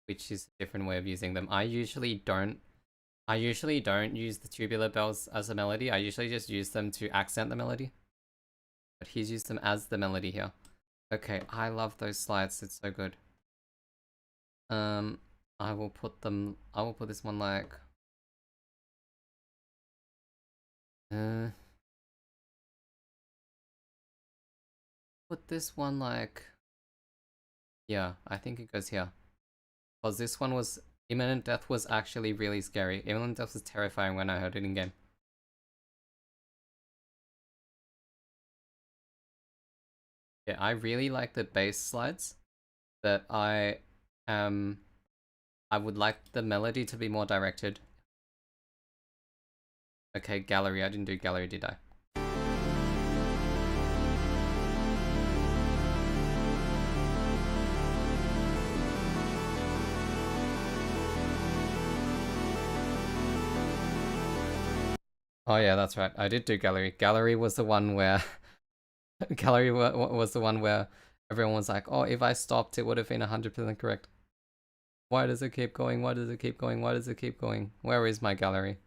which is a different way of using them. I usually don't use the tubular bells as a melody. I usually just use them to accent the melody, but he's used them as the melody here. Okay, I love those slides. It's so good. I will put this one like put this one like... yeah, I think it goes here. Because this one was... Imminent Death was actually really scary. Imminent Death was terrifying when I heard it in game. Yeah, I really like the bass slides, but I would like the melody to be more directed. Okay, gallery. I didn't do gallery, did I? Oh yeah, that's right. I did do gallery. Gallery was the one where... gallery was the one where everyone was like, oh, if I stopped, it would have been 100% correct. Why does it keep going? Why does it keep going? Why does it keep going? Where is my gallery?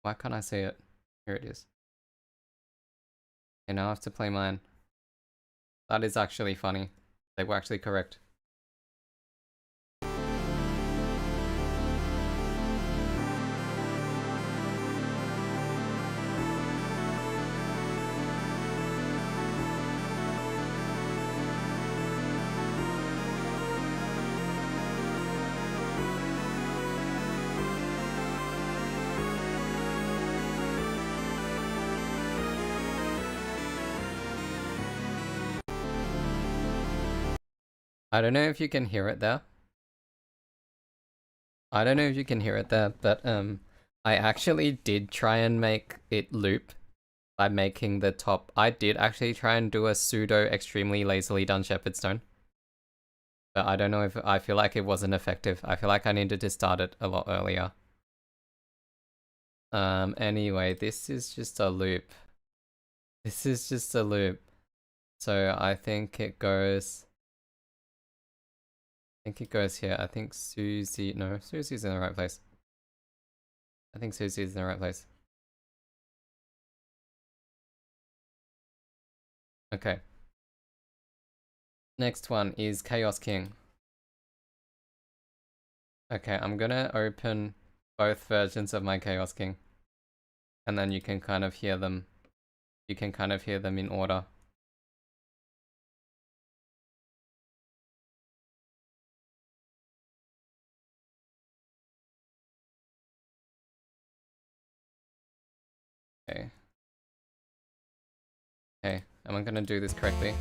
Why can't I see it? Here it is. Okay, now I have to play mine. That is actually funny. They were actually correct. I don't know if you can hear it there. I don't know if you can hear it there, but I actually did try and make it loop by making the top... I did actually try and do a pseudo extremely lazily done shepherd stone. But I don't know if... I feel like it wasn't effective. I feel like I needed to start it a lot earlier. Anyway, this is just a loop. This is just a loop. So I think it goes... I think it goes here. I think Susie... No, Susie's in the right place. I think Susie's in the right place. Okay. Next one is Chaos King. Okay, I'm gonna open both versions of my Chaos King. And then you can kind of hear them. You can kind of hear them in order. Okay. Okay, am I gonna do this correctly?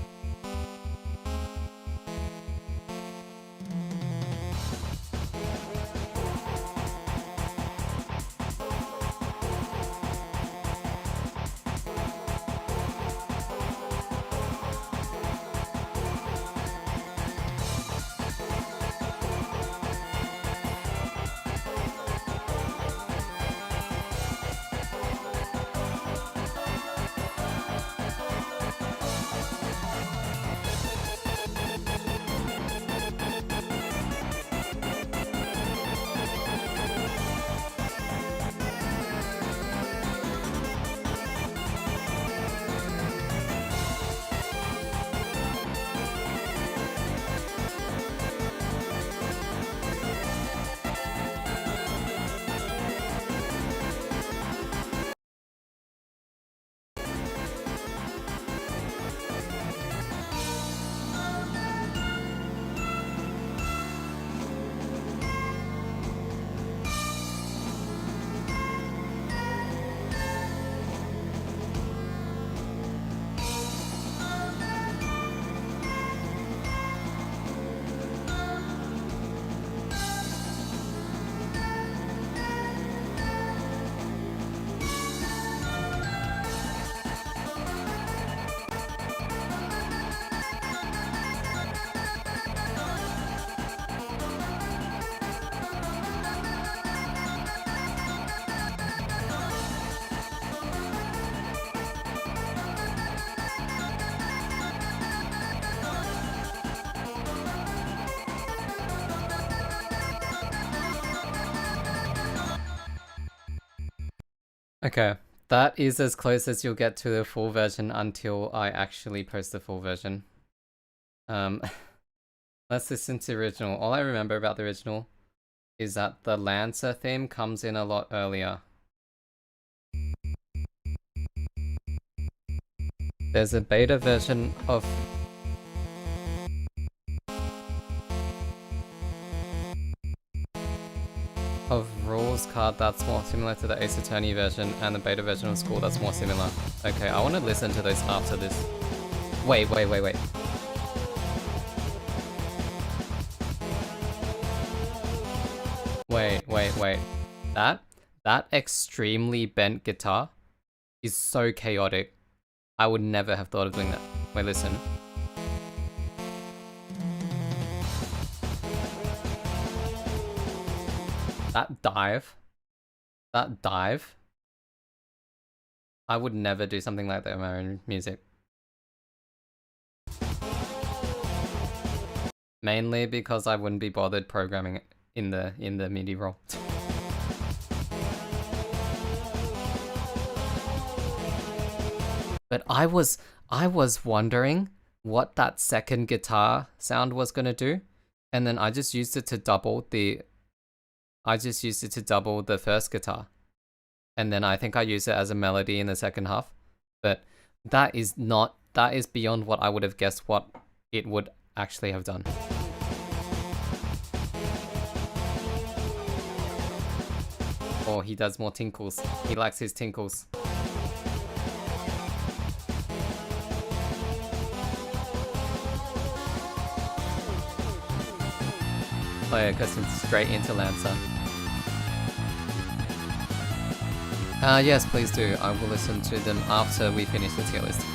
Okay, that is as close as you'll get to the full version until I actually post the full version. Let's listen to the original. All I remember about the original is that the Lancer theme comes in a lot earlier. There's a beta version of Rules card that's more similar to the Ace Attorney version, and the beta version of School that's more similar. Okay, I want to listen to those after this. Wait. Wait. That extremely bent guitar is so chaotic. I would never have thought of doing that. Wait, listen. That dive. I would never do something like that in my own music. Mainly because I wouldn't be bothered programming it in the MIDI roll. But I was wondering what that second guitar sound was gonna do, and then I just used it to double the first guitar. And then I think I used it as a melody in the second half. But that is beyond what I would have guessed what it would actually have done. Or he does more tinkles. He likes his tinkles. Oh yeah, because it's straight into Lancer. Yes, please do. I will listen to them after we finish the tier list.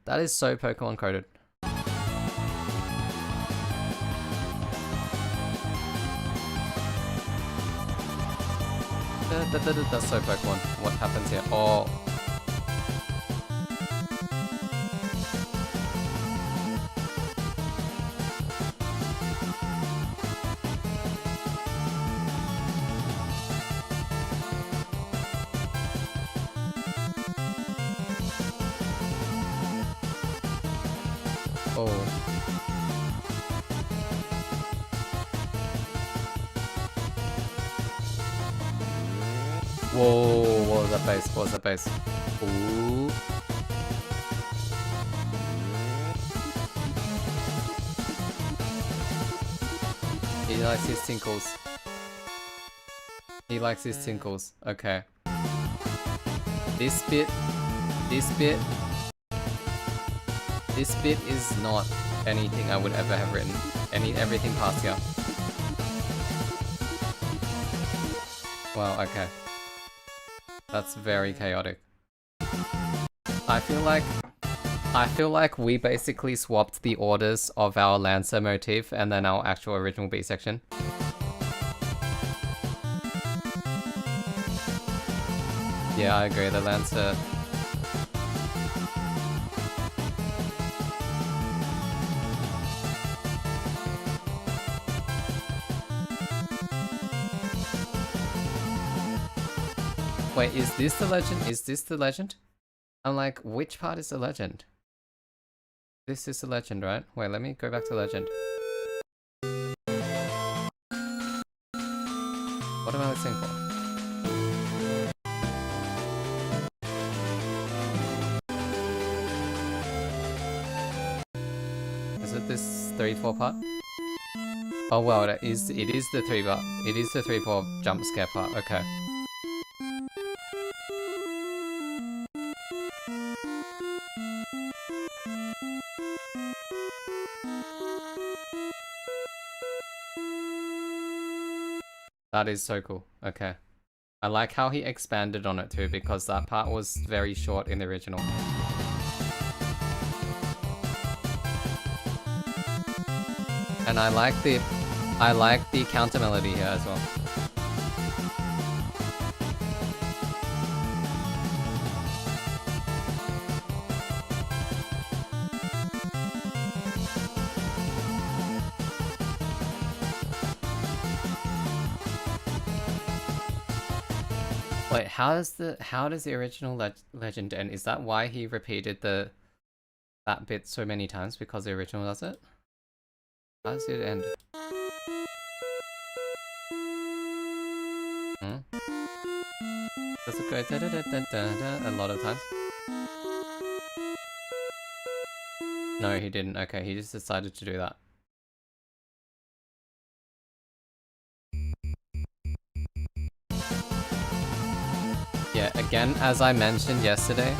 That is so Pokemon coded. That's so Pokemon. What happens here? Oh. Oh. Whoa, what was that bass? What was that bass? Ooh. He likes his tinkles. He likes his tinkles. Okay. This bit is not anything I would ever have written. Everything past here. Wow, okay. That's very chaotic. I feel like we basically swapped the orders of our Lancer motif and then our actual original B section. Yeah, I agree, the Lancer... Wait, is this the legend? Is this the legend? I'm like, which part is the legend? This is the legend, right? Wait, let me go back to legend. What am I listening for? Is it this 3-4 part? Oh well, it is the 3 part. It is the 3-4 jump scare part, okay. That is so cool. Okay. I like how he expanded on it too, because that part was very short in the original. And I like the counter melody here as well. Wait, how does the original legend end? Is that why he repeated that bit so many times, because the original does it? How does it end? Hmm? Does it go da da da da da da a lot of times? No, he didn't. Okay, he just decided to do that. Yeah, again, as I mentioned yesterday,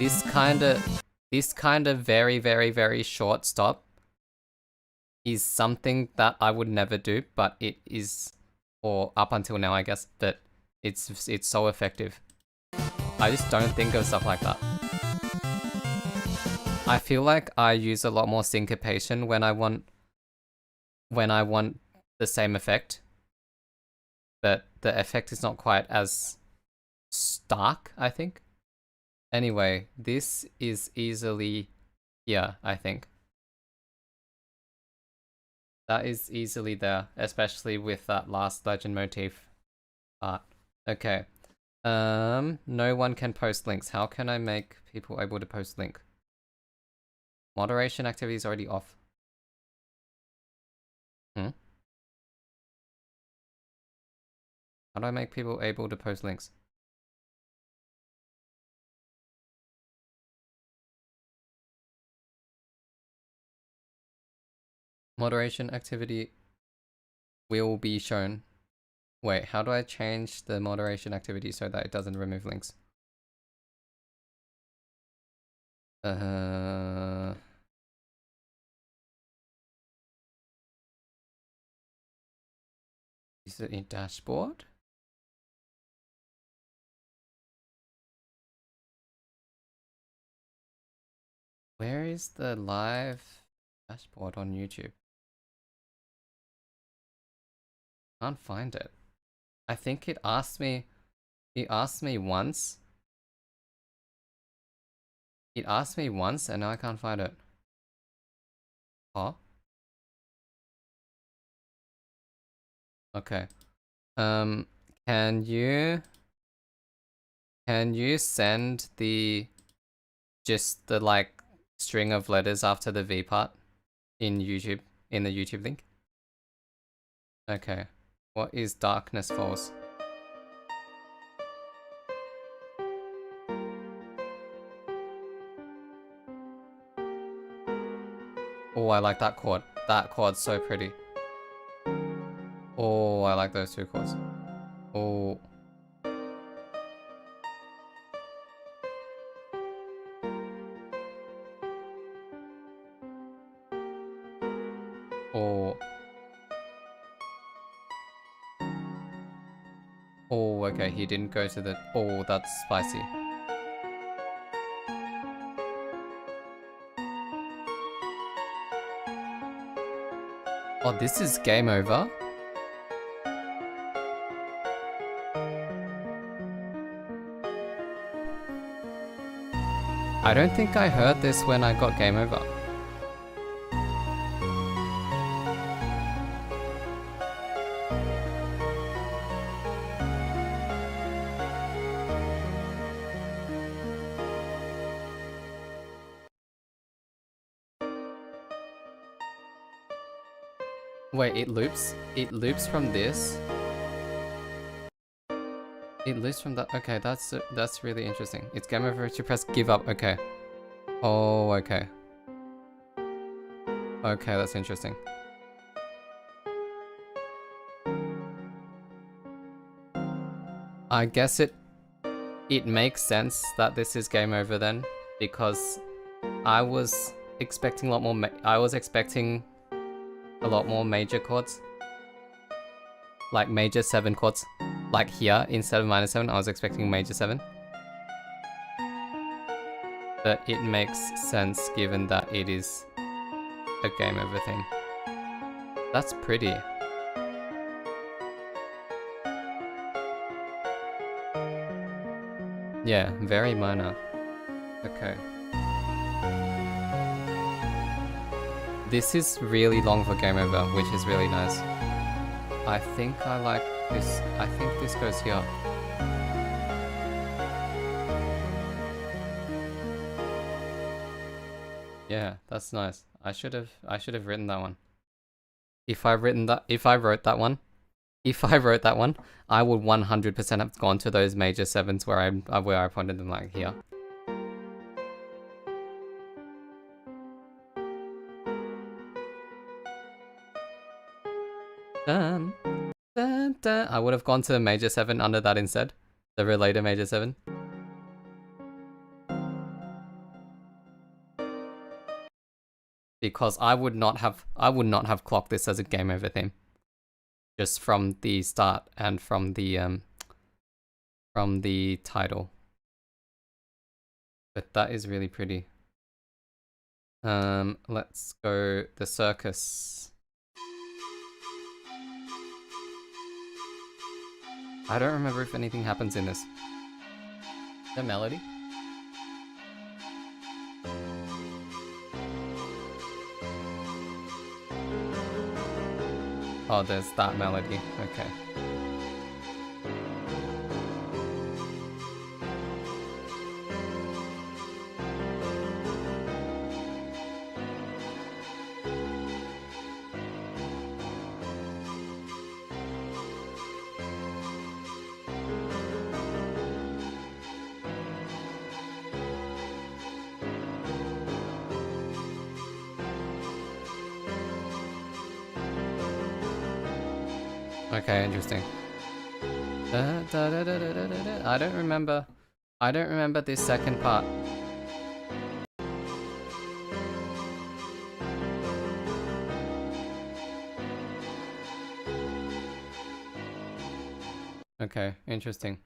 this kind of very, very, very short stop is something that I would never do, but it is, or up until now, I guess, that it's so effective. I just don't think of stuff like that. I feel like I use a lot more syncopation when I want the same effect, but the effect is not quite as stark, I think. Anyway, this is easily here, I think. That is easily there, especially with that last legend motif part. Okay. No one can post links. How can I make people able to post link? Moderation activity is already off. How do I make people able to post links? Moderation activity will be shown. Wait, how do I change the moderation activity so that it doesn't remove links? Is it in dashboard? Where is the live dashboard on YouTube? Can't find it. I think it asked me once. It asked me once and now I can't find it. Huh? Okay. Can you send just the like string of letters after the V part in the YouTube link? Okay. What is darkness false? Oh, I like that chord. That chord's so pretty. Oh, I like those two chords. Oh. Oh. Oh, okay, he didn't go to the... Oh, that's spicy. Oh, this is game over? I don't think I heard this when I got game over. Wait, it loops? It loops from this? It loops from that? Okay, that's really interesting. It's game over to press give up. Okay. Oh, okay. Okay, that's interesting. I guess it makes sense that this is game over then, because I was expecting a lot more. I was expecting a lot more major chords, like major 7 chords, like here instead of -7. I was expecting major 7, but it makes sense given that it is a game over thing. That's pretty. Yeah, very minor. Okay. This is really long for game over, which is really nice. I think I like this. I think this goes here. Yeah, that's nice. I should have written that one. If I wrote that one, I would 100% have gone to those major sevens where I pointed them like here. Dun, dun, dun. I would have gone to the major 7 under that instead. The related major 7. Because I would not have clocked this as a game over theme. Just from the start and from the title. But that is really pretty. Let's go the circus. I don't remember if anything happens in this. The melody? Oh, there's that melody. Okay. Okay, interesting. I don't remember this second part. Okay, interesting.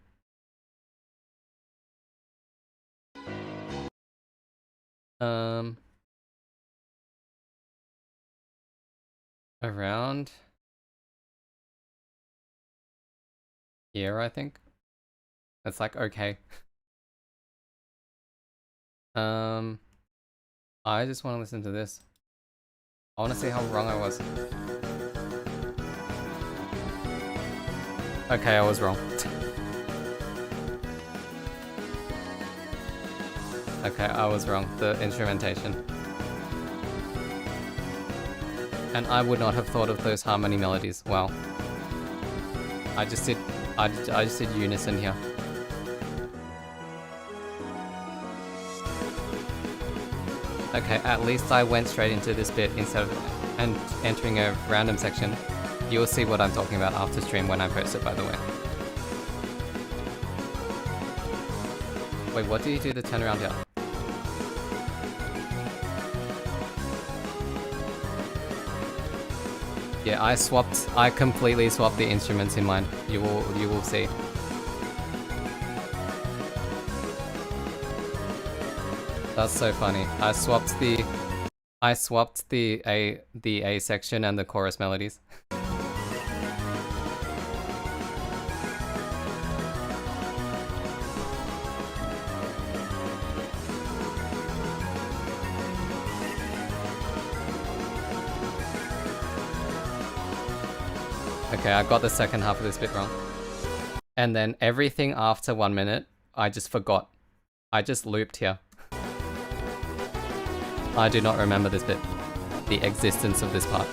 Around here, I think. It's like, okay. I just want to listen to this. I want to see how wrong I was. Okay, I was wrong. Okay, I was wrong. The instrumentation. And I would not have thought of those harmony melodies. Wow. I just did unison here. Okay, at least I went straight into this bit instead of entering a random section. You'll see what I'm talking about after stream when I post it, by the way. Wait, what do you do to turn around here? Yeah, I completely swapped the instruments in mine. You will see. That's so funny. I swapped the A section and the chorus melodies. Okay, I got the second half of this bit wrong. And then everything after 1 minute, I just forgot. I just looped here. I do not remember this bit. The existence of this part.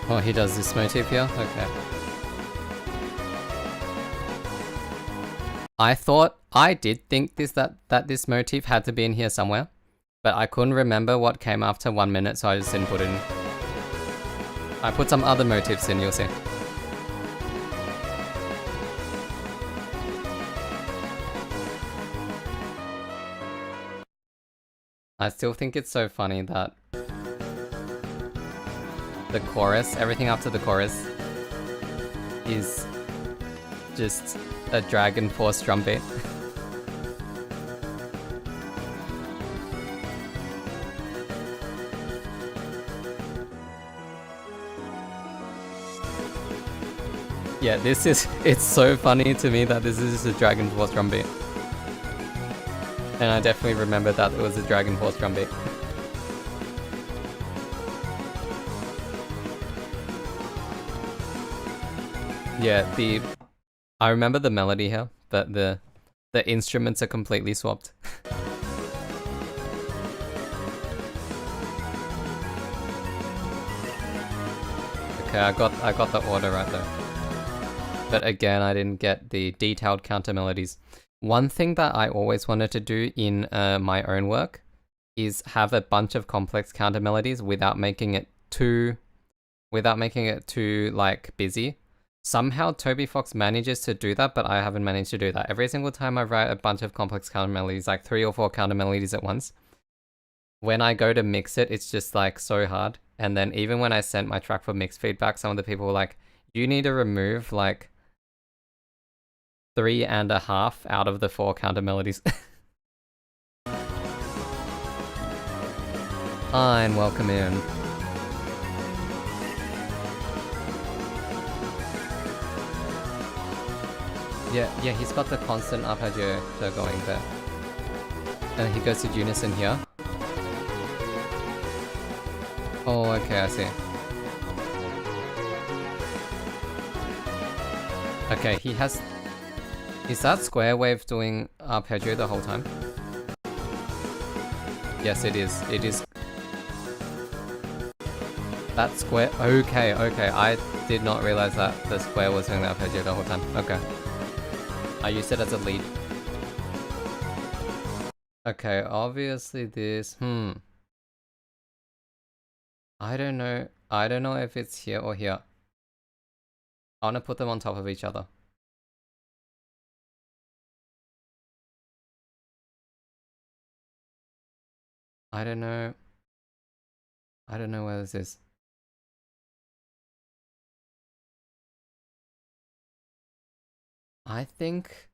Oh, he does this motif here? Okay. I did think that this motif had to be in here somewhere, but I couldn't remember what came after 1 minute, so I just didn't put it in. I put some other motifs in, you'll see. I still think it's so funny that the chorus, everything after the chorus, is just a Dragon Force drum beat. Yeah, it's so funny to me that this is just a Dragon Force drum beat. And I definitely remember that it was a Dragon Force drum beat. Yeah, I remember the melody here, but the instruments are completely swapped. Okay, I got the order right though. But again, I didn't get the detailed counter melodies. One thing that I always wanted to do in my own work is have a bunch of complex counter melodies without making it too like busy. Somehow Toby Fox manages to do that, but I haven't managed to do that. Every single time I write a bunch of complex counter melodies, like 3 or 4 counter melodies at once, when I go to mix it, it's just like so hard. And then even when I sent my track for mix feedback, some of the people were like, you need to remove like 3.5 out of the 4 counter melodies. Fine, welcome in. Yeah, he's got the constant arpeggio going there. And he goes to unison here. Oh, okay, I see. Okay, he has... Is that square wave doing arpeggio the whole time? Yes, it is. It is. That square... Okay. I did not realize that the square was doing the arpeggio the whole time. Okay. I used it as a lead. Okay, obviously this... I don't know if it's here or here. I want to put them on top of each other. I don't know where this is. I think...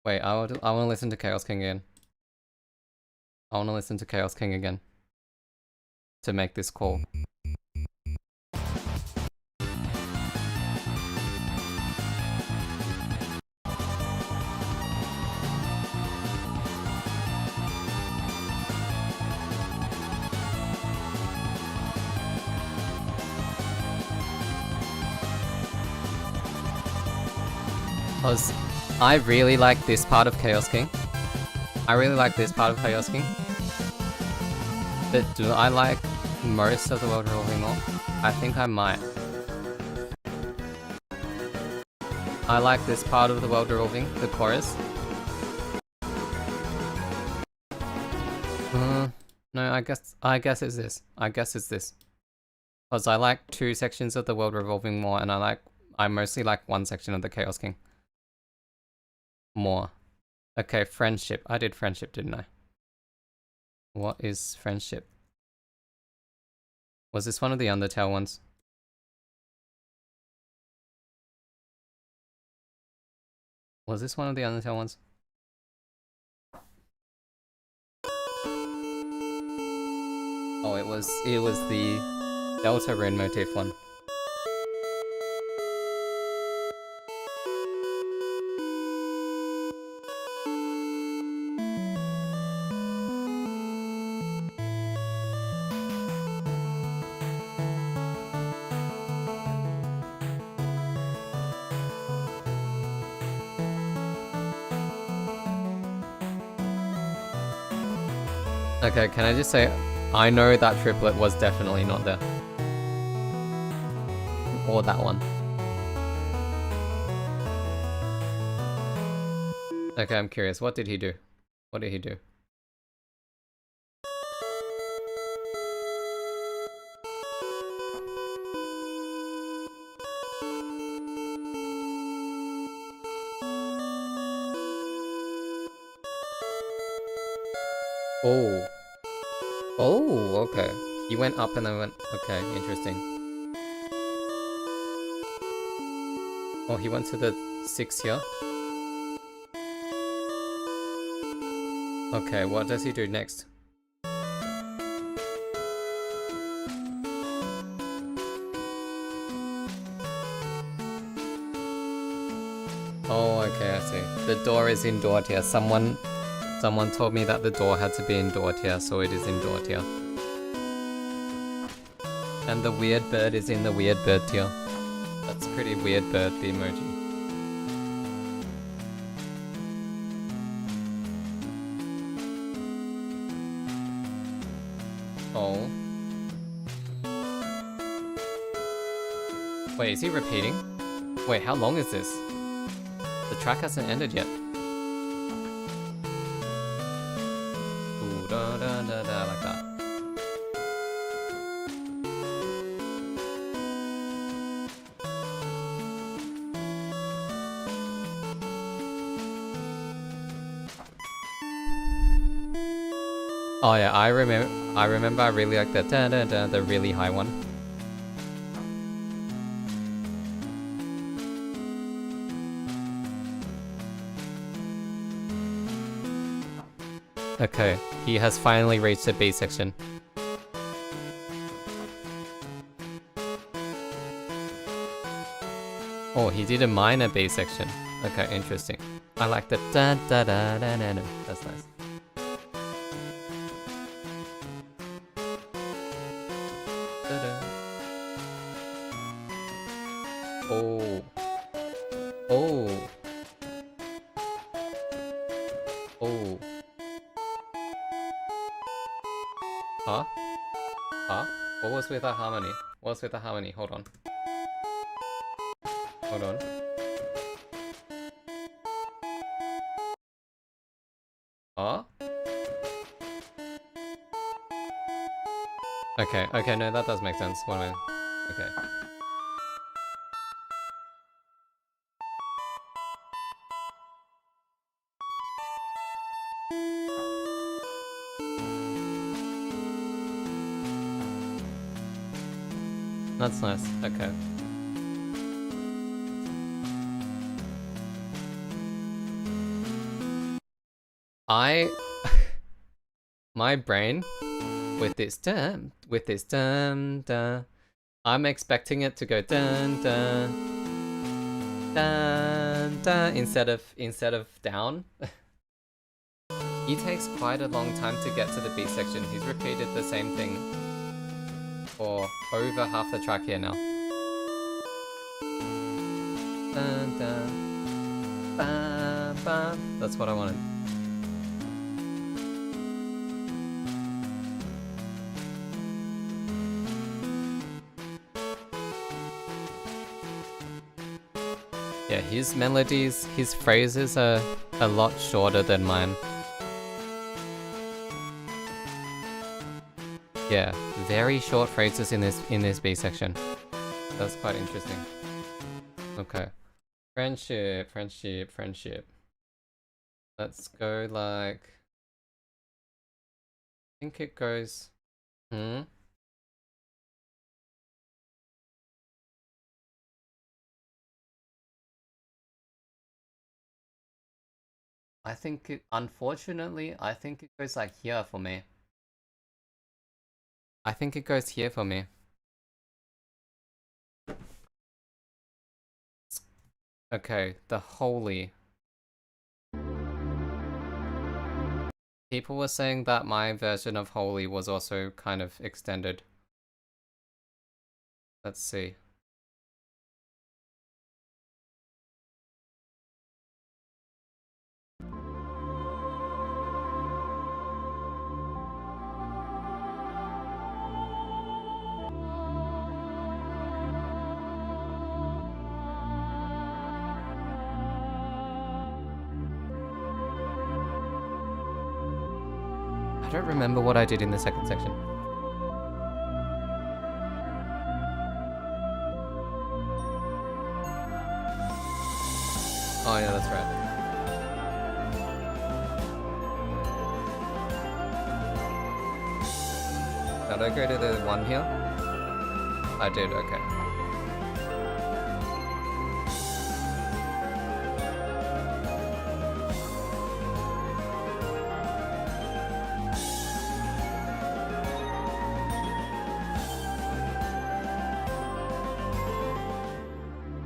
Wait, I want to listen to Chaos King again. I want to listen to Chaos King again. To make this call. Because I really like this part of Chaos King. But do I like most of the World Revolving more? I think I might. I like this part of the World Revolving, the chorus. No, I guess it's this. Because I like 2 sections of the World Revolving more, and I mostly like 1 section of the Chaos King more. Okay, friendship. I did friendship, didn't I? What is friendship? Was this one of the Undertale ones? Was this one of the Undertale ones? Oh, it was the Deltarune motif one. Okay, can I just say, I know that triplet was definitely not there. Or that one. Okay, I'm curious. What did he do? Oh. Oh, okay. He went up and then went... Okay, interesting. Oh, he went to the 6 here. Okay, what does he do next? Oh, okay, I see. The door is indoor tier. Someone told me that the door had to be indoor tier, so it is indoor tier. And the weird bird is in the weird bird tier. That's pretty weird bird, the emoji. Oh. Wait, is he repeating? Wait, how long is this? The track hasn't ended yet. Ooh, da da da da, like that. Oh yeah, I remember I really like the da da da, the really high one. Okay, he has finally reached the B section. Oh, he did a minor B section. Okay, interesting. I like the da da da da da da. That's nice. Da-da. Oh. Oh. Oh. Huh? Huh? What was with the harmony? What was with the harmony? Hold on. Hold on. Huh? Okay, okay, no, that does make sense. What am I? Okay. That's nice. Okay. My brain with this dun, I'm expecting it to go dun dun dun dun instead of down. He takes quite a long time to get to the B section. He's repeated the same thing for over half the track here now. Dun dun ba ba. That's what I wanted. Yeah, his melodies, his phrases are a lot shorter than mine. Yeah, very short phrases in this B section. That's quite interesting. Okay. Friendship, friendship, friendship. Let's go like... I think it goes... I think it... Unfortunately, I think it goes like here for me. I think it goes here for me. Okay, the holy. People were saying that my version of holy was also kind of extended. Let's see. I don't remember what I did in the second section. Oh yeah, that's right. Did I go to the one here? I did, okay.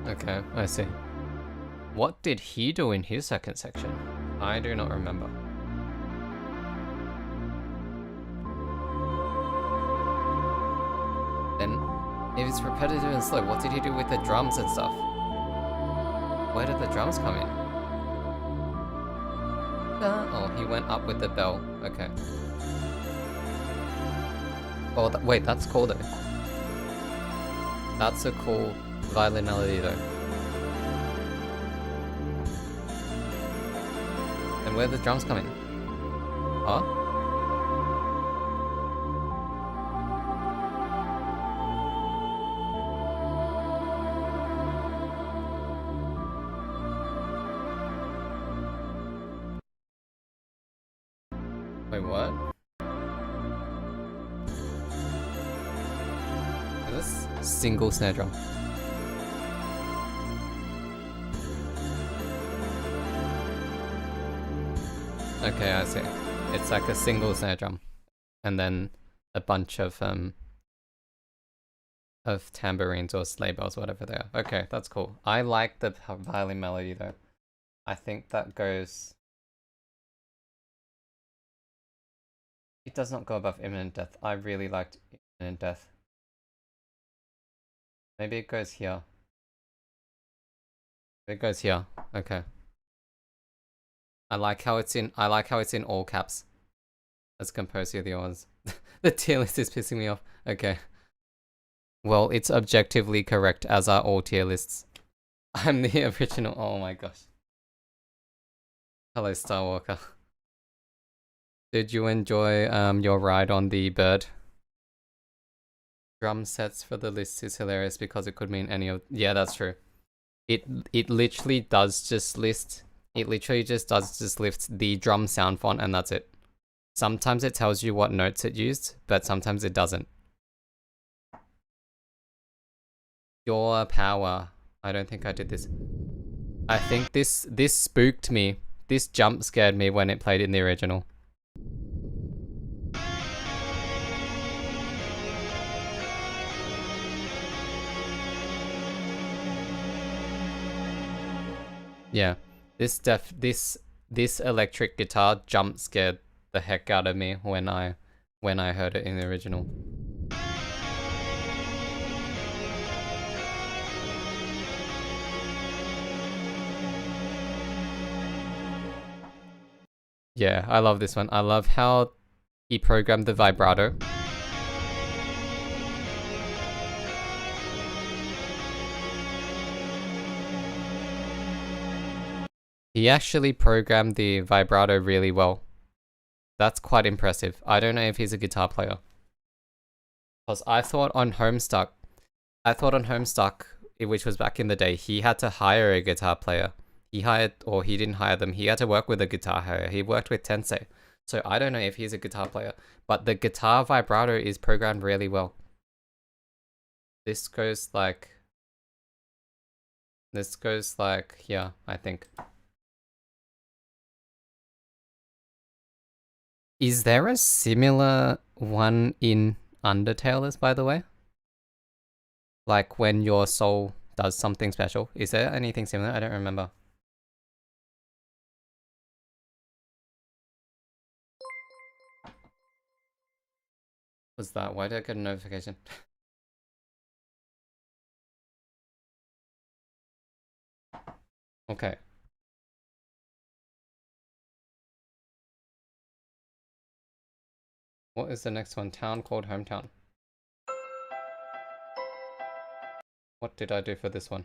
Okay, I see. What did he do in his second section? I do not remember. Then, if it's repetitive and slow, what did he do with the drums and stuff? Where did the drums come in? Oh, he went up with the bell. Okay. Oh, wait, that's cool though. That's a cool violin melody though. And where the drums come in? Huh? Wait, what? Is this single snare drum? Okay, I see. It's like a single snare drum, and then a bunch of tambourines or sleigh bells, whatever they are. Okay, that's cool. I like the violin melody though. I think that goes. It does not go above Imminent Death. I really liked Imminent Death. Maybe it goes here. It goes here. Okay. I like how it's in all caps as composed to the other ones. The tier list is pissing me off. Okay. Well, it's objectively correct, as are all tier lists. I'm the original. Oh my gosh. Hello, Star Walker. Did you enjoy your ride on the bird? Drum sets for the list is hilarious because it could mean any of. Yeah, that's true. It literally does just list. It literally just does just lift the drum sound font and that's it. Sometimes it tells you what notes it used, but sometimes it doesn't. Your power. I don't think I did this. I think this spooked me. This jump scared me when it played in the original. Yeah. This electric guitar jump scared the heck out of me when I heard it in the original. Yeah, I love this one. I love how he programmed the vibrato. He actually programmed the vibrato really well. That's quite impressive. I don't know if he's a guitar player. Because I thought on Homestuck, which was back in the day, he had to hire a guitar player. He didn't hire them. He had to work with a guitar player. He worked with Tensei. So I don't know if he's a guitar player. But the guitar vibrato is programmed really well. This goes like here, I think. Is there a similar one in Undertale, by the way? Like when your soul does something special. Is there anything similar? I don't remember. What's that? Why did I get a notification? Okay. What is the next one? Town called Hometown. What did I do for this one?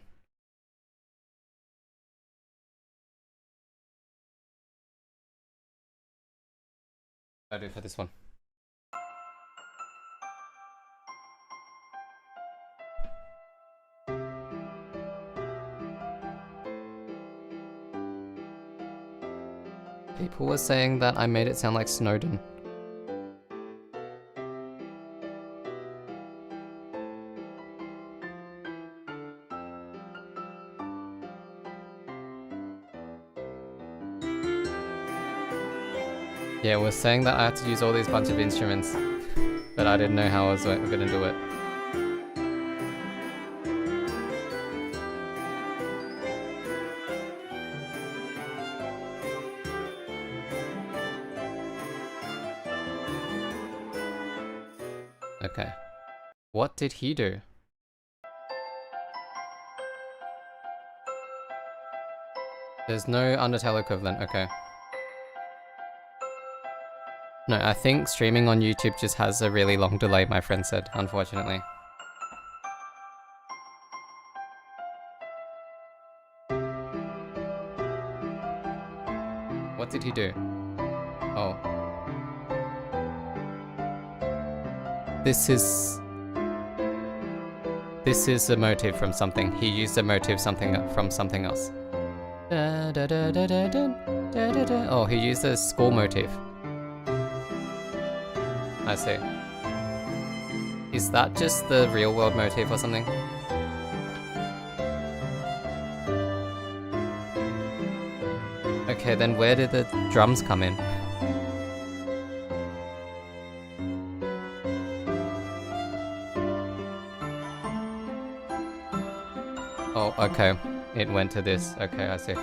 What did I do for this one? People were saying that I made it sound like Snowden. Yeah, we're saying that I had to use all these bunch of instruments, but I didn't know how I was gonna do it. What did he do? There's no Undertale equivalent, okay. No, I think streaming on YouTube just has a really long delay, my friend said, unfortunately. What did he do? Oh. This is a motive from something. He used a motive from something else. Oh, he used a school motif. I see. Is that just the real world motif or something? Okay, then where did the drums come in? Oh, okay. It went to this. Okay, I see.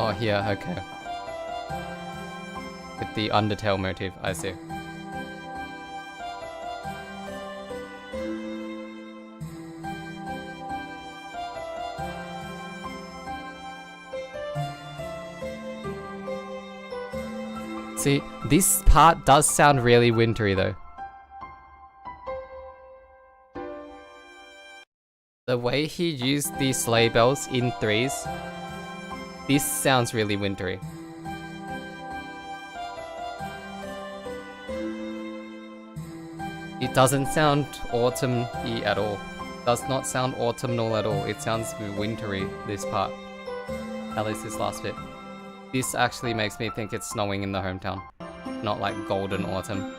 Oh, here, okay. With the Undertale motif, I see. See, this part does sound really wintry though. The way he used these sleigh bells in threes, this sounds really wintry. It doesn't sound autumn-y at all. Does not sound autumnal at all. It sounds wintry, this part. At least this last bit. This actually makes me think it's snowing in the hometown. Not like golden autumn.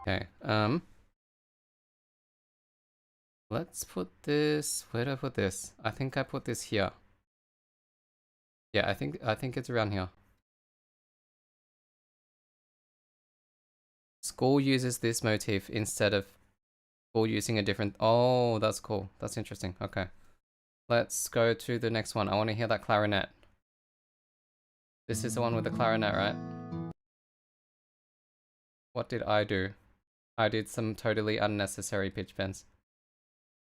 Okay, let's put this, where do I put this? I think I put this here. Yeah, I think it's around here. School uses this motif instead of school using a different, oh, that's cool. That's interesting, okay. Let's go to the next one. I want to hear that clarinet. This is the one with the clarinet, right? What did I do? I did some totally unnecessary pitch bends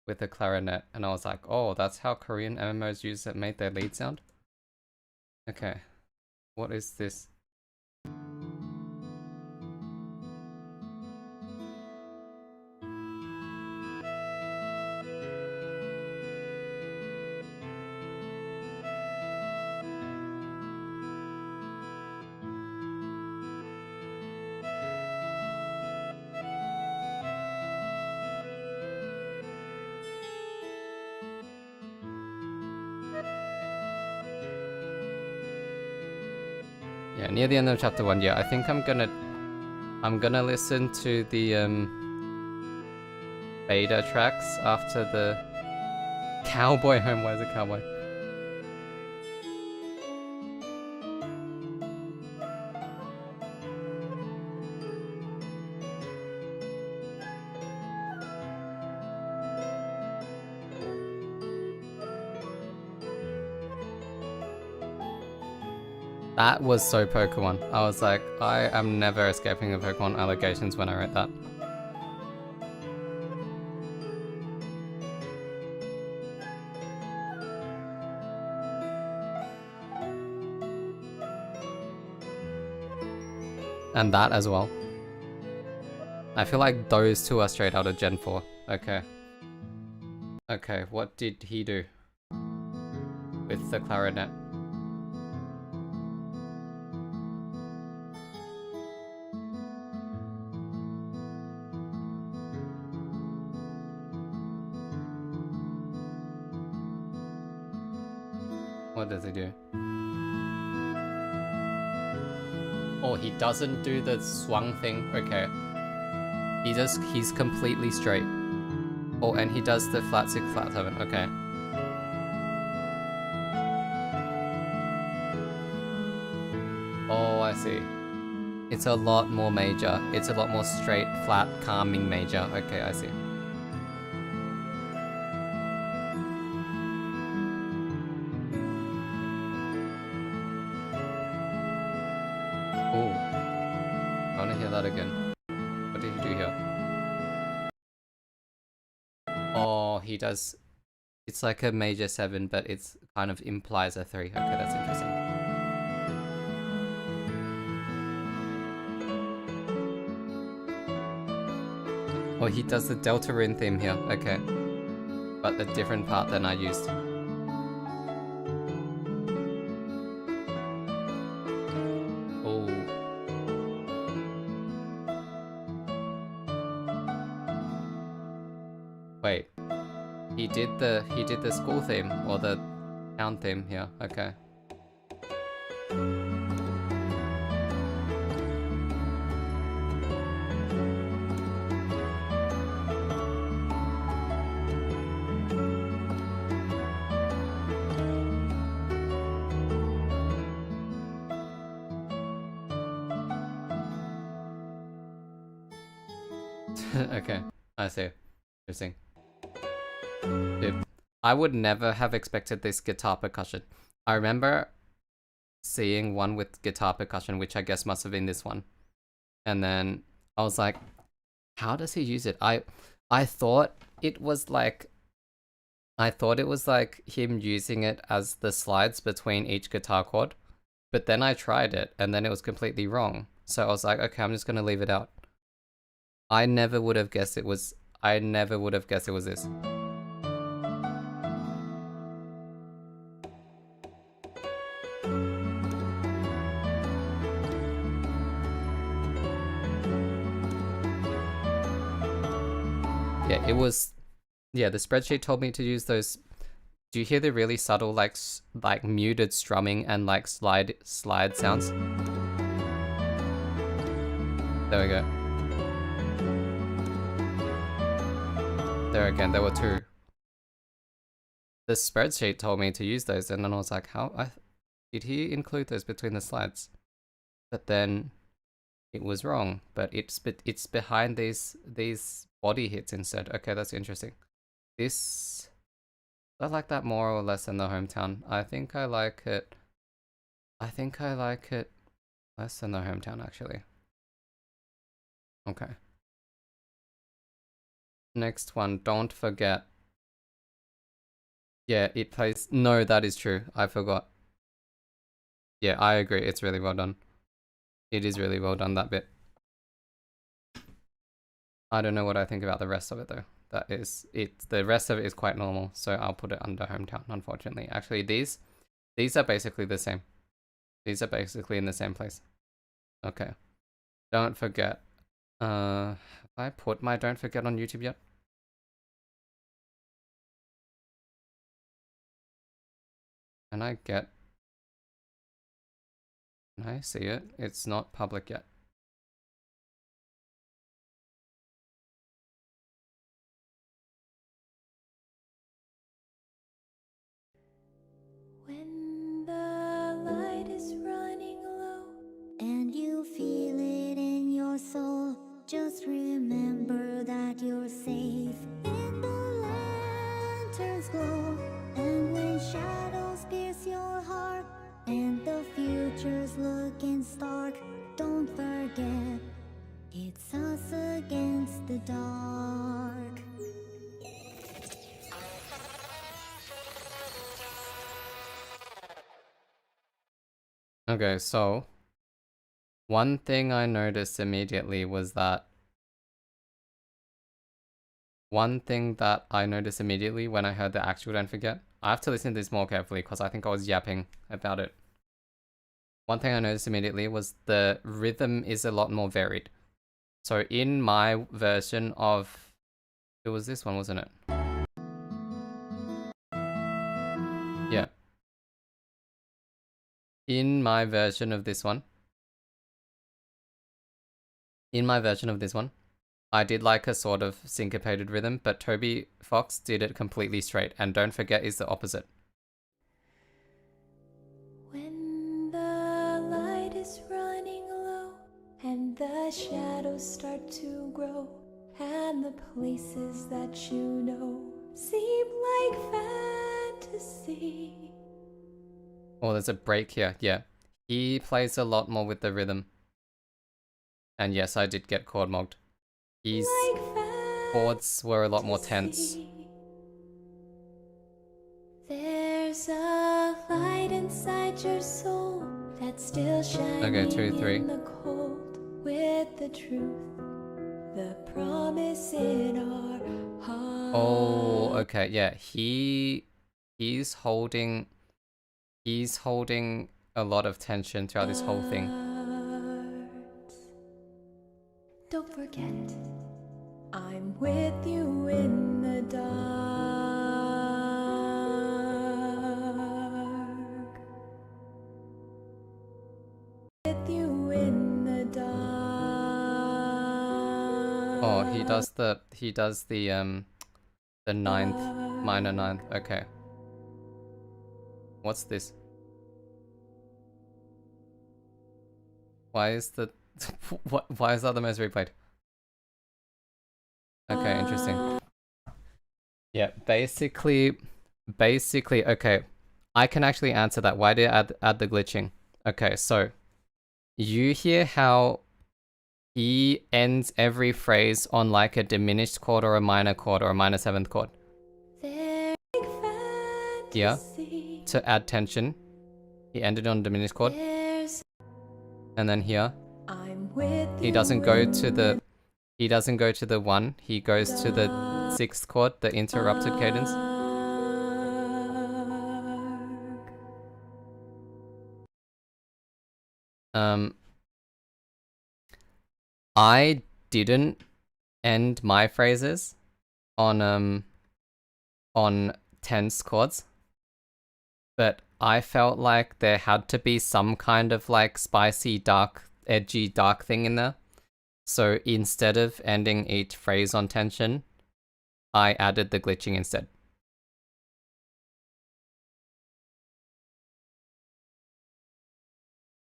with the clarinet, and I was like, oh, that's how Korean MMOs made their lead sound? Okay, what is this? Yeah, near the end of chapter 1, yeah, I think I'm gonna listen to the beta tracks after the cowboy home. Where's a cowboy? That was so Pokemon. I was like, I am never escaping the Pokemon allegations when I wrote that. And that as well. I feel like those two are straight out of Gen 4. Okay. Okay, what did he do with the clarinet? What does he do? Oh, he doesn't do the swung thing. Okay. He's completely straight. Oh, and he does the flat 6, flat 7. Okay. Oh, I see. It's a lot more major. It's a lot more straight, flat, calming major. Okay, I see. Oh, I want to hear that again. What did he do here? Oh, he does. It's like a major 7, but it's kind of implies a 3. Okay, that's interesting. Oh, he does the Deltarune theme here. Okay. But a different part than I used. Oh. Wait. He did the school theme or the town theme here. Okay. Okay, I see. Interesting. Dude, I would never have expected this guitar percussion. I remember seeing one with guitar percussion, which I guess must have been this one. And then I was like, how does he use it? I thought it was like him using it as the slides between each guitar chord. But then I tried it and then it was completely wrong. So I was like, okay, I'm just gonna leave it out. I never would have guessed it was this. Yeah, it was. Yeah, the spreadsheet told me to use those. Do you hear the really subtle, like muted strumming and like slide sounds? There we go. There again, there were 2. The spreadsheet told me to use those, and then I was like, how? Did he include those between the slides? But then it was wrong. But it's behind these body hits instead. Okay, that's interesting. This, I like that more or less than the hometown. I think I like it less than the hometown actually. Okay. Next one, don't forget. Yeah, it plays. No, that is true. I forgot. Yeah, I agree. It's really well done. It is really well done, that bit. I don't know what I think about the rest of it though. That is it. The rest of it is quite normal, so I'll put it under hometown, unfortunately. Actually, these are basically the same. These are basically in the same place. Okay. Don't forget. Have I put my don't forget on YouTube yet? Can I see it? It's not public yet. When the light is running low and you feel it in your soul, just remember that you're safe in the lantern's glow. And when shadows pierce your heart and the future's looking stark, don't forget, it's us against the dark. Okay, so one thing I noticed immediately was that when I heard the actual don't forget, I have to listen to this more carefully because I think I was yapping about it. One thing I noticed immediately was the rhythm is a lot more varied. So in my version of, it was this one, wasn't it? Yeah. in my version of this one, I did like a sort of syncopated rhythm, but Toby Fox did it completely straight, and Don't Forget is the opposite. When the light is running low and the shadows start to grow and the places that you know seem like fantasy. Oh, there's a break here. Yeah. He plays a lot more with the rhythm. And yes, I did get chord mogged. His chords were a lot more tense. There's a light inside your soul that's still shining Okay, 2, 3. in the cold with the truth, the promise in our heart. Oh, okay, yeah. He's holding a lot of tension throughout this whole thing. Don't forget, I'm with you in the dark. With you in the dark. Oh, he does the ninth, minor ninth. Okay. What's this? Why is the why is that the most replayed? Okay, interesting. Yeah, basically, okay. I can actually answer that. Why did I add the glitching? Okay, so you hear how he ends every phrase on like a diminished chord or a minor chord or a minor seventh chord. Yeah, to add tension. He ended on a diminished chord. And then here, he doesn't go to the 1, he goes to the 6th chord, the interrupted cadence. I didn't end my phrases on tense chords, but I felt like there had to be some kind of like spicy, dark, edgy, dark thing in there. So instead of ending each phrase on tension, I added the glitching instead.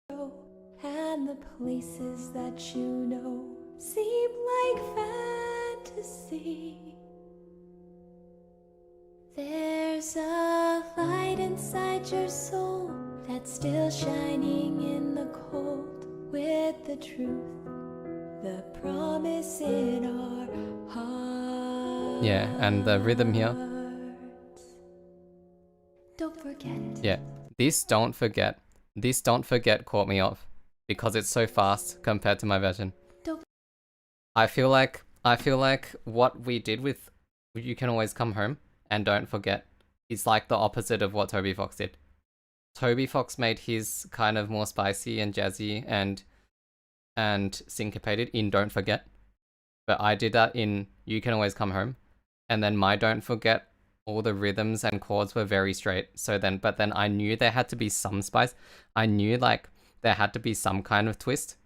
And the places that you know seem like fantasy. There's a light inside your soul that's still shining in the cold with the truth, the promise in our hearts. Yeah, and the rhythm here. Don't forget. Yeah, this don't forget caught me off because it's so fast compared to my version. I feel like what we did with You Can Always Come Home and Don't Forget is like the opposite of what Toby Fox did. Toby Fox made his kind of more spicy and jazzy and syncopated in Don't Forget, but I did that in You Can Always Come Home, and then my Don't Forget, all the rhythms and chords were very straight. But then I knew there had to be some spice. I knew like there had to be some kind of twist,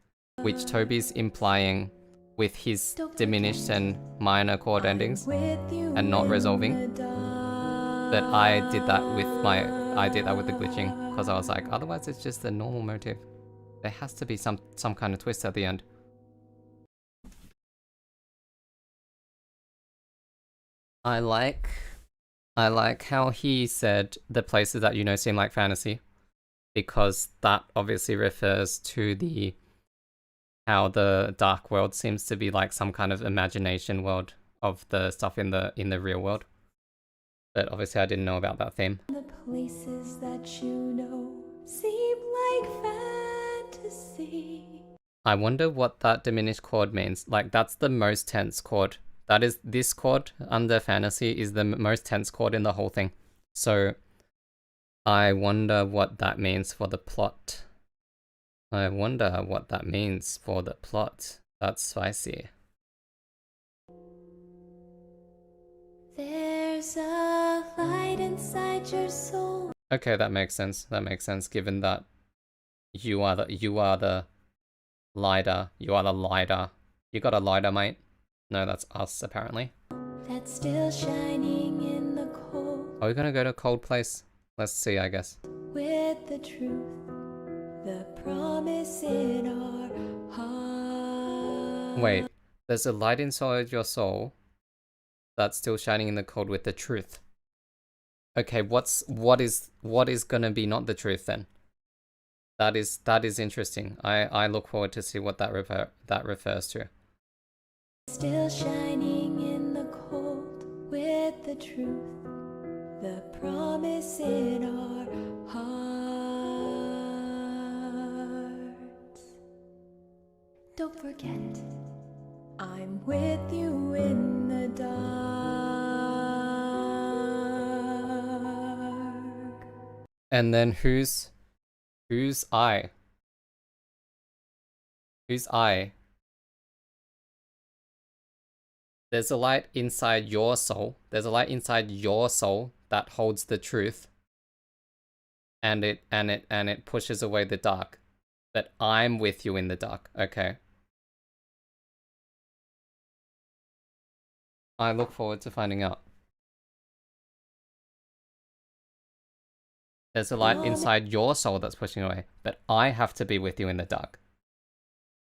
which Toby's implying with his diminished and minor chord endings and not resolving. But I did that with the glitching because I was like, otherwise it's just a normal motive. There has to be some kind of twist at the end. I like how he said the places that you know seem like fantasy, because that obviously refers to how the dark world seems to be like some kind of imagination world of the stuff in the real world. But obviously I didn't know about that theme. The places that you know seem like fantasy. I wonder what that diminished chord means. Like, that's the most tense chord. That is, this chord under fantasy is the most tense chord in the whole thing. So I wonder what that means for the plot. That's spicy. There's a light inside your soul. Okay, that makes sense. Given that You are the lighter. You are the lighter. You got a lighter, mate? No, that's us, apparently. That's still shining in the cold. Are we gonna go to a cold place? Let's see, I guess. With the truth, the promise in our heart. Wait, there's a light inside your soul that's still shining in the cold with the truth. Okay, what is gonna be not the truth then? That is interesting. I look forward to see what that refers to. Still shining in the cold with the truth, the promise in our hearts. Don't forget, I'm with you in the dark. And then who's I? Who's I? There's a light inside your soul. There's a light inside your soul that holds the truth. And it pushes away the dark. But I'm with you in the dark. Okay. I look forward to finding out. There's a light inside your soul that's pushing away, but I have to be with you in the dark.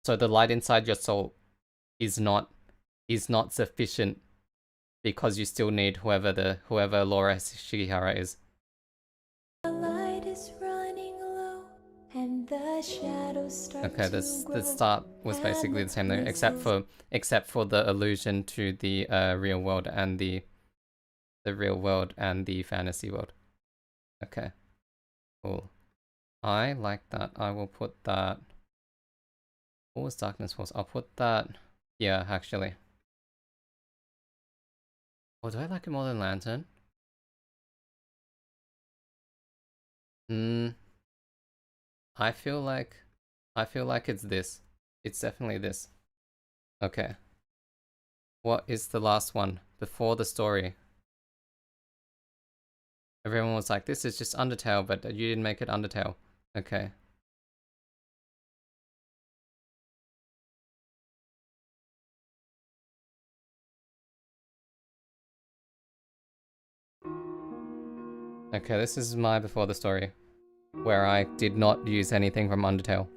So the light inside your soul is not sufficient because you still need whoever Laura Shigihara is. The light is running low and the shadows start Okay, to the grow. start was basically the same though, except for the allusion to the real world and the real world and the fantasy world. Okay. Cool. I like that. I will put that. What was Darkness Force? I'll put that. Yeah, actually. Oh, do I like it more than Lantern? I feel like it's this. It's definitely this. Okay. What is the last one before the story? Everyone was like, this is just Undertale, but you didn't make it Undertale. Okay. Okay, this is my before the story, where I did not use anything from Undertale.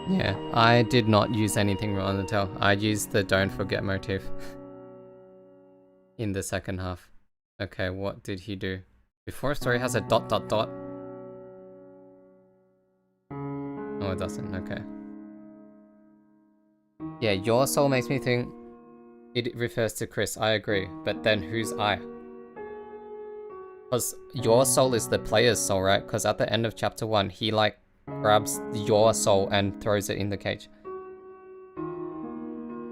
Yeah, I did not use anything from Undertale. I used the don't forget motif in the second half. Okay, what did he do? Before a story has a ... Oh, it doesn't, okay. Yeah, your soul makes me think it refers to Chris, I agree. But then who's I? Because your soul is the player's soul, right? Because at the end of chapter 1, he like grabs your soul and throws it in the cage.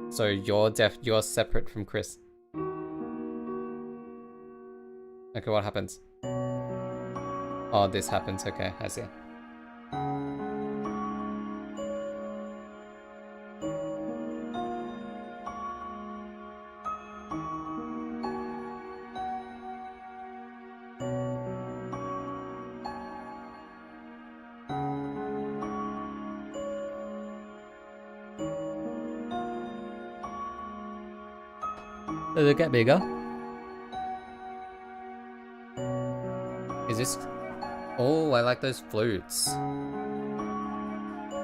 So you're separate from Chris. Okay, what happens? Oh, this happens. Okay, I see. Does it get bigger? Is this... Oh, I like those flutes.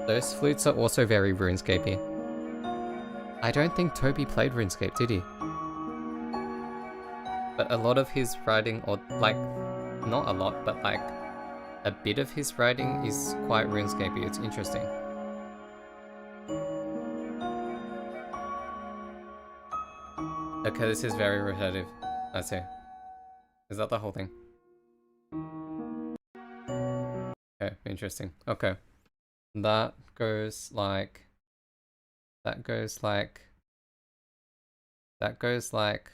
Those flutes are also very RuneScapey. I don't think Toby played RuneScape, did he? But a lot of his writing, or like, not a lot, but like a bit of his writing is quite RuneScapey. It's interesting. Okay, this is very repetitive. I see. Is that the whole thing? Okay, interesting. Okay. That goes like... That goes like... That goes like...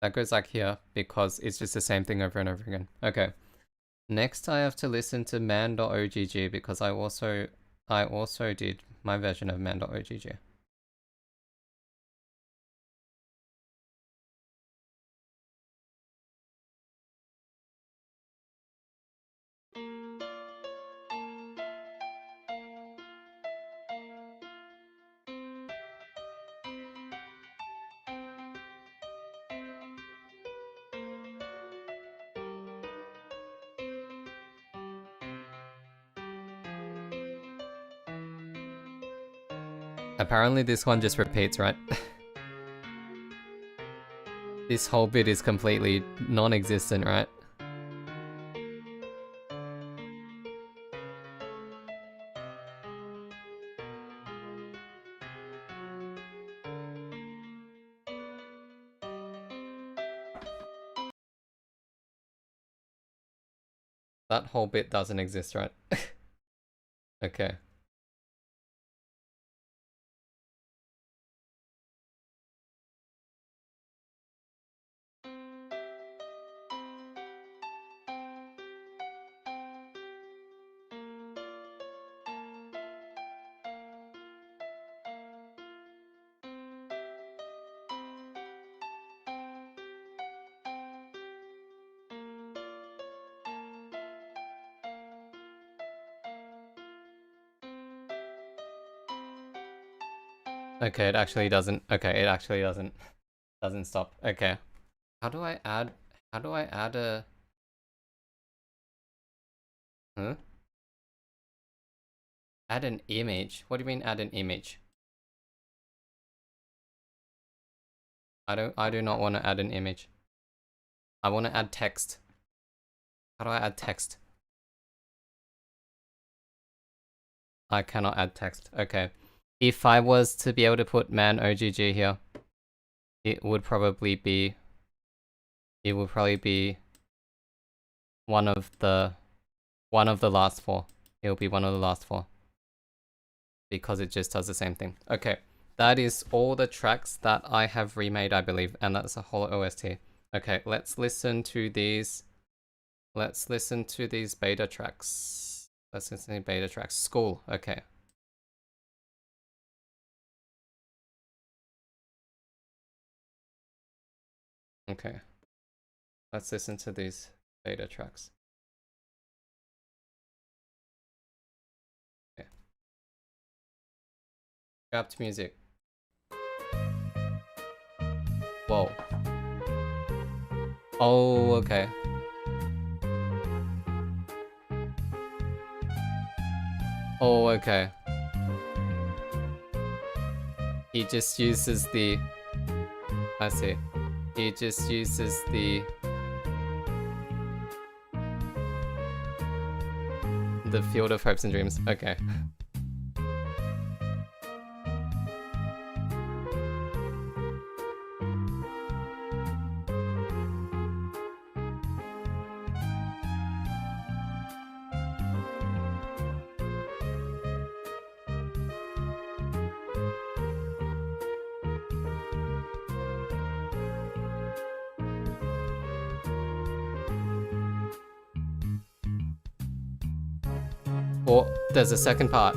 That goes like here, because it's just the same thing over and over again. Okay. Next I have to listen to man.ogg, because I also did my version of man.ogg. Apparently this one just repeats, right? This whole bit is completely non-existent, right? That whole bit doesn't exist, right? Okay. Okay, it actually doesn't. Okay, it actually doesn't stop. Okay. How do I add a... Huh? Add an image? What do you mean add an image? I do not want to add an image. I want to add text. How do I add text? I cannot add text. Okay. If I was to be able to put man OGG here, it would probably be one of the last four. It will be one of the last four. Because it just does the same thing. Okay. That is all the tracks that I have remade, I believe, and that's a whole OST. Okay, let's listen to these. Let's listen to these beta tracks. Let's listen to beta tracks. School. Okay. Okay. Let's listen to these beta tracks. Okay. Go to music. Whoa. Oh, okay. Oh, okay. He just uses the... I see. He just uses the field of hopes and dreams. Okay. Or there's a second part.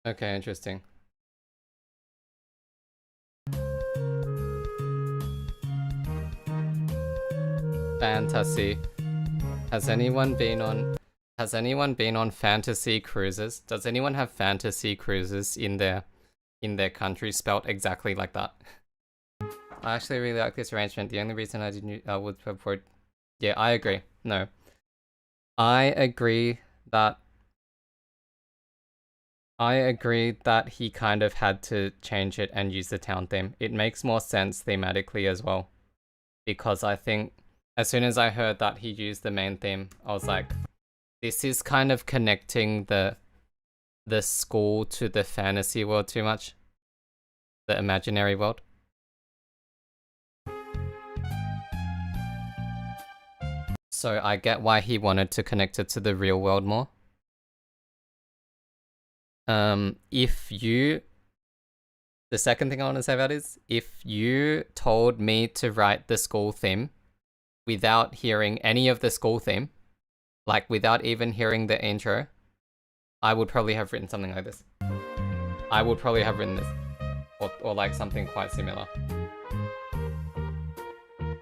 Okay, interesting. Fantasy. Has anyone been on fantasy cruises? Does anyone have fantasy cruises in their country spelt exactly like that? I actually really like this arrangement. The only reason I didn't would support. Yeah, I agree. No. I agree that he kind of had to change it and use the town theme. It makes more sense thematically as well. Because I think as soon as I heard that he used the main theme, I was like, this is kind of connecting the school to the fantasy world too much. The imaginary world. So I get why he wanted to connect it to the real world more. The second thing I want to say about is, if you told me to write the school theme without hearing any of the school theme, like without even hearing the intro, I would probably have written something like this. I would probably have written this. Or like something quite similar.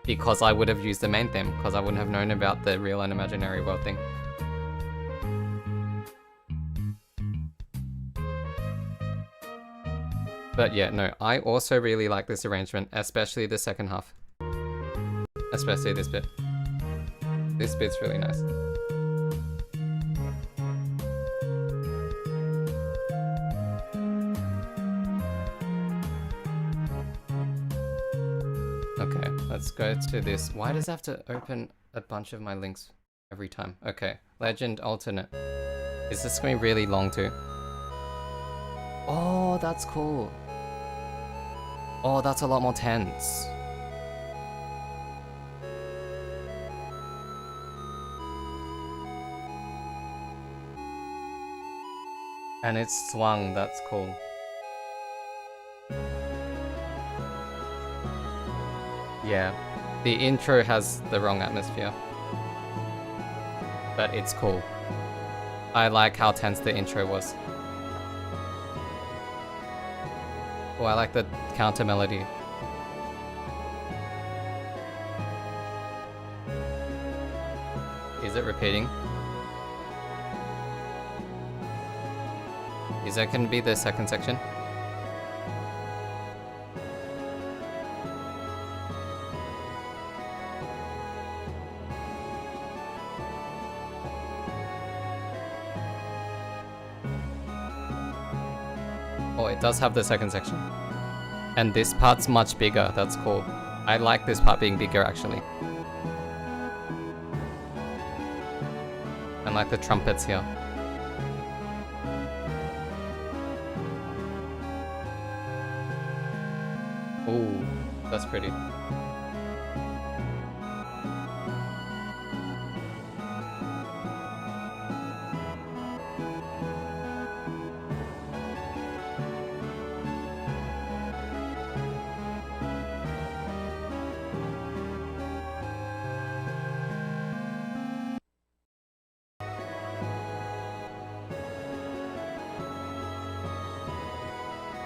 Because I would have used the main theme, because I wouldn't have known about the real and imaginary world thing. But yeah, no, I also really like this arrangement, especially the second half. Especially this bit. This bit's really nice. Okay, let's go to this. Why does it have to open a bunch of my links every time? Okay, Legend Alternate. Is this going to be really long too? Oh, that's cool. Oh, that's a lot more tense. And it's swung, that's cool. Yeah, the intro has the wrong atmosphere. But it's cool. I like how tense the intro was. Oh, I like the counter melody. Is it repeating? Is that gonna be the second section? Oh, it does have the second section. And this part's much bigger, that's cool. I like this part being bigger actually. And like the trumpets here. Ooh, that's pretty.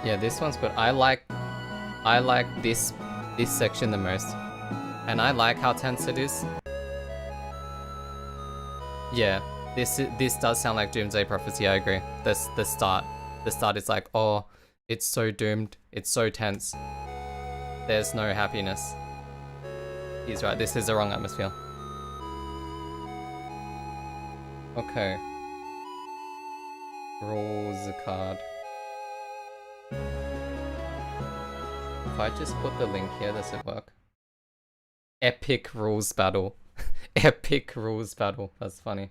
Yeah, this one's good. I like this section the most. And I like how tense it is. Yeah, this does sound like Doomsday Prophecy, I agree. The start is like, oh, it's so doomed, it's so tense. There's no happiness. He's right, this is the wrong atmosphere. Okay. Rules card. If I just put the link here, does it work? Epic rules battle. Epic rules battle. That's funny.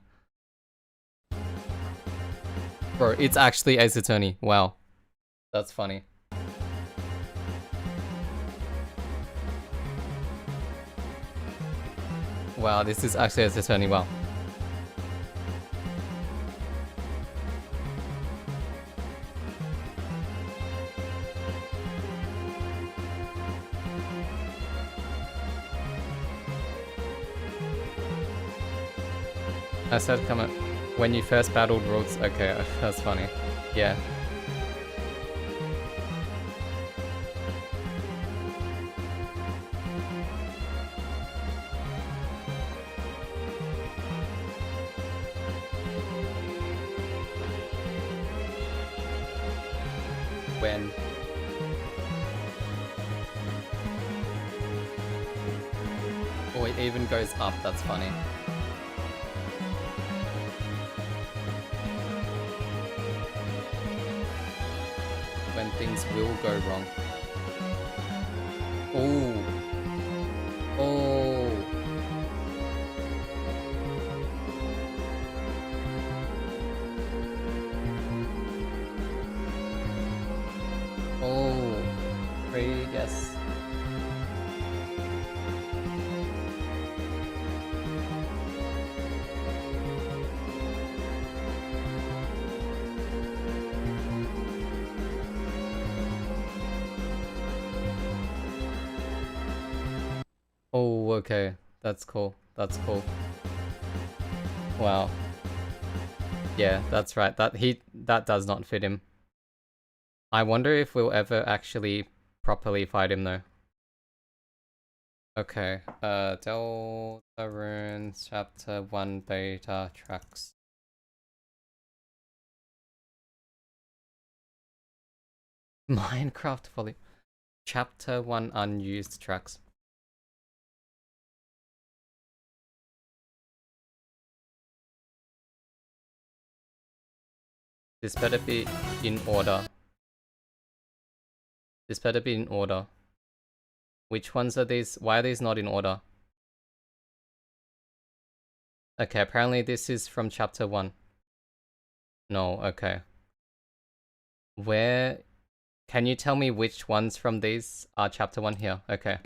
Bro, it's actually Ace Attorney. Wow. That's funny. Wow, this is actually Ace Attorney. Wow. I said comment when you first battled rules. Okay, that's funny. Yeah. when... Oh, it even goes up, that's funny. When things will go wrong. Oh. Oh. Oh. Three, yes. Oh, okay. That's cool. That's cool. Wow. Yeah, that's right. That does not fit him. I wonder if we'll ever actually properly fight him though. Okay. Deltarune chapter 1 beta tracks. Minecraft volume. Chapter 1 unused tracks. This better be in order. This better be in order. Which ones are these? Why are these not in order? Okay, apparently this is from chapter 1. No, okay. Where... Can you tell me which ones from these are chapter 1 here? Okay.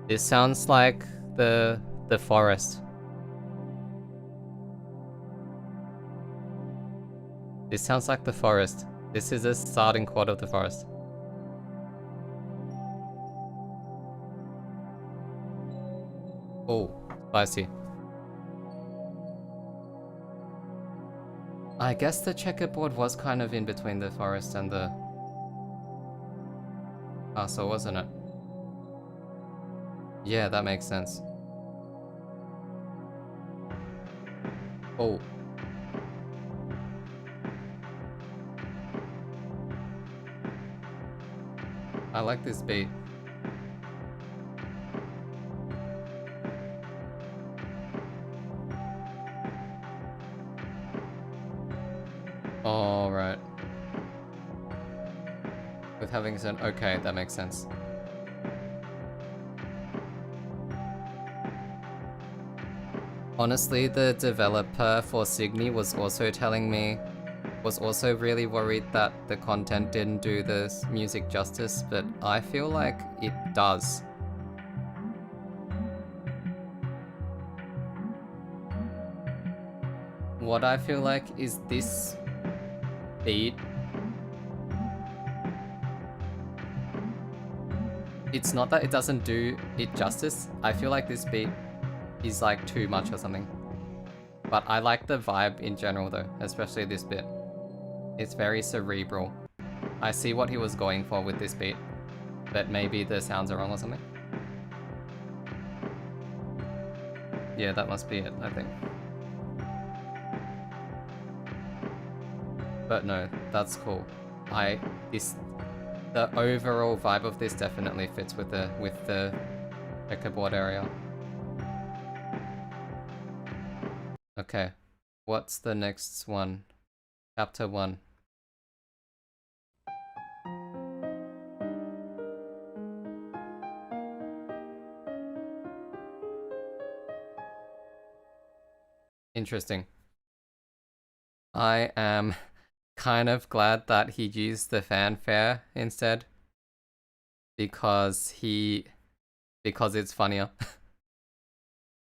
This sounds like the forest. This sounds like the forest. This is the starting chord of the forest. Oh, spicy. I guess the checkerboard was kind of in between the forest and the castle, wasn't it? Yeah, that makes sense. Oh. I like this beat. All right. With having said, okay, that makes sense. Honestly, the developer for Signy was also telling me, was also really worried that the content didn't do the music justice, but I feel like it does. What I feel like is this beat. It's not that it doesn't do it justice. I feel like this beat is like too much or something. But I like the vibe in general though, especially this bit. It's very cerebral. I see what he was going for with this beat, but maybe the sounds are wrong or something. Yeah, that must be it, I think. But no, that's cool. The overall vibe of this definitely fits with the checkerboard area. Okay, what's the next one? Chapter 1. Interesting. I am kind of glad that he used the fanfare instead. Because it's funnier.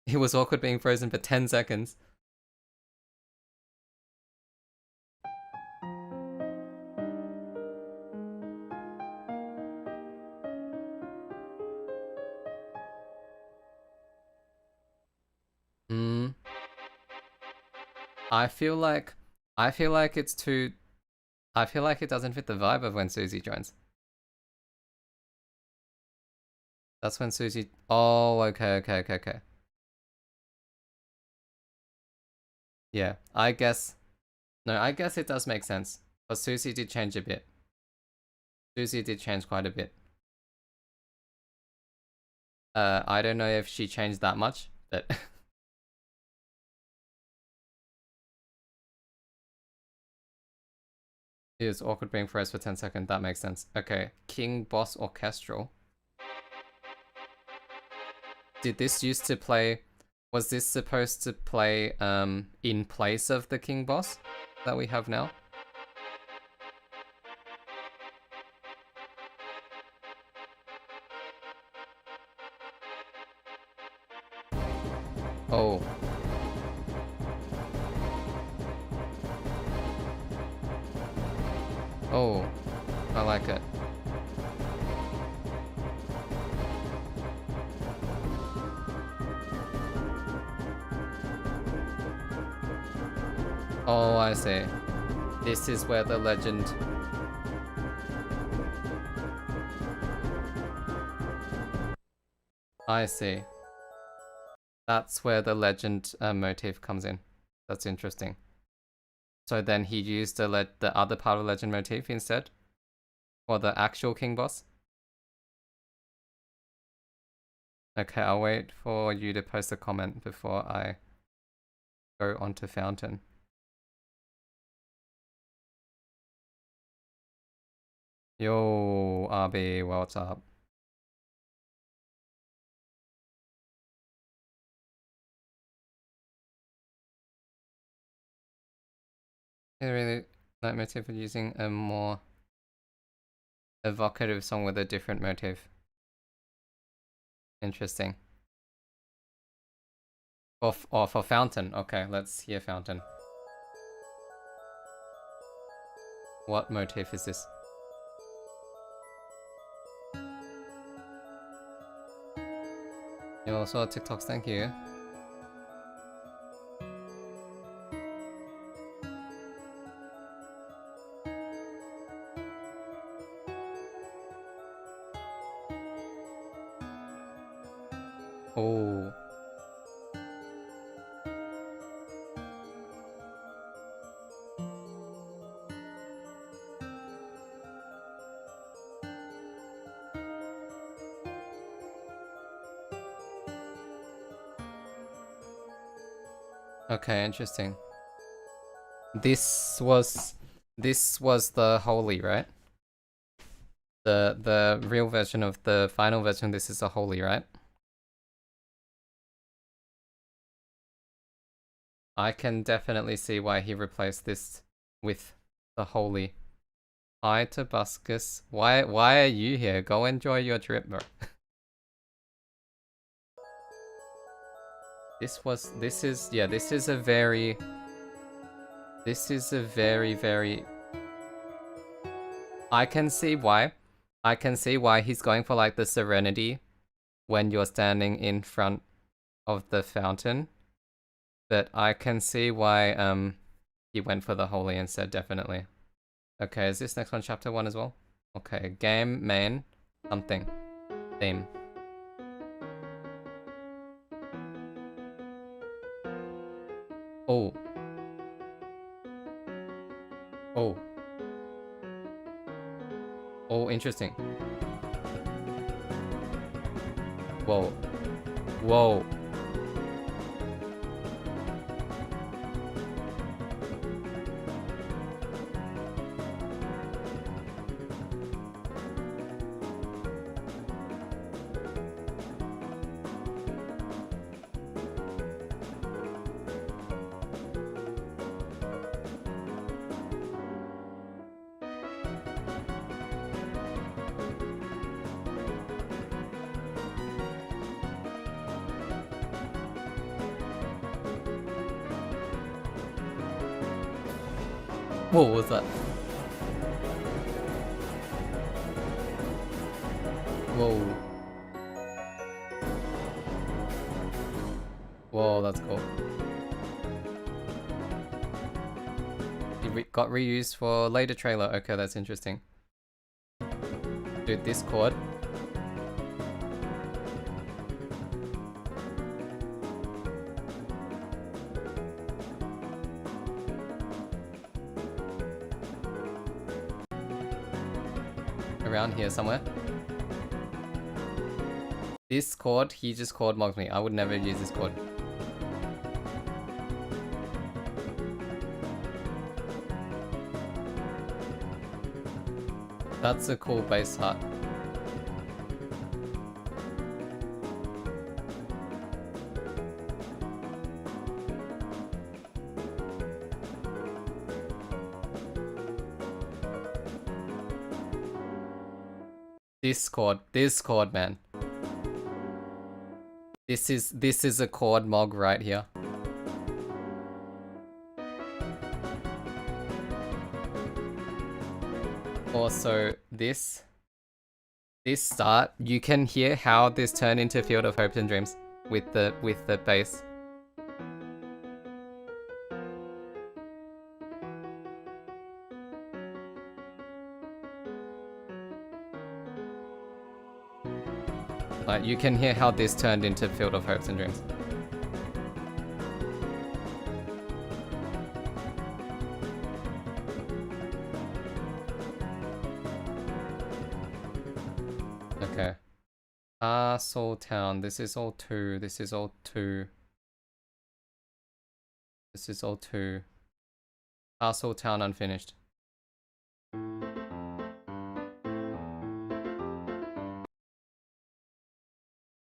It was awkward being frozen for 10 seconds. I feel like it's too... I feel like it doesn't fit the vibe of when Susie joins. That's when Susie... Oh, okay. Yeah, I guess... No, I guess it does make sense. But Susie did change a bit. Susie did change quite a bit. I don't know if she changed that much, but... It was awkward being froze for 10 seconds, that makes sense. Okay, King Boss Orchestral. Did this used to play... Was this supposed to play in place of the King Boss that we have now? Oh. Oh, I like it. Oh, I see. This is where the legend... I see. That's where the legend motif comes in. That's interesting. So then he used the other part of legend motif instead? For the actual king boss? Okay, I'll wait for you to post a comment before I go onto Fountain. Yo, RB, what's up? I really like motif of using a more evocative song with a different motif. Interesting. For Fountain. Okay, let's hear Fountain. What motif is this? You also saw TikToks, thank you. Oh. Okay, interesting. This was the holy, right? The real version of the final version, this is a holy, right? I can definitely see why he replaced this with the holy. Hi Tobuscus. Why are you here? Go enjoy your trip, bro. This is a very I can see why. I can see why he's going for like the serenity when you're standing in front of the fountain. But I can see why he went for the holy instead, definitely. Okay, is this next one chapter 1 as well? Okay, game, main, something. Theme. Oh. Oh. Oh, interesting. Whoa. Whoa. What was that? Whoa. Whoa, that's cool. It got reused for later trailer. Okay, that's interesting. Dude, this chord. Around here somewhere. This chord, he just chord mogged me. I would never use this chord. That's a cool bass hut. This chord, man. This is a chord mog right here. Also, this start, you can hear how this turned into Field of Hopes and Dreams with the bass. Like, you can hear how this turned into Field of Hopes and Dreams. Okay. Castle Town. This is all 2. This is all 2. This is all 2. Castle Town unfinished.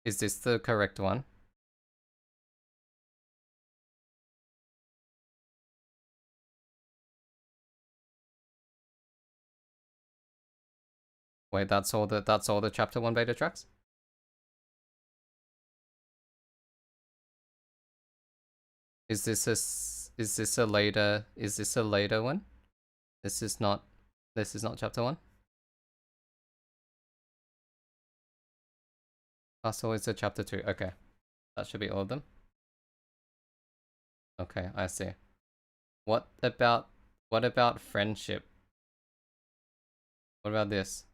Is this the correct one? Wait, that's all the chapter 1 beta tracks? Is this a later one? This is not chapter 1? Castle is a chapter 2. Okay. That should be all of them. Okay, I see. What about friendship? What about this?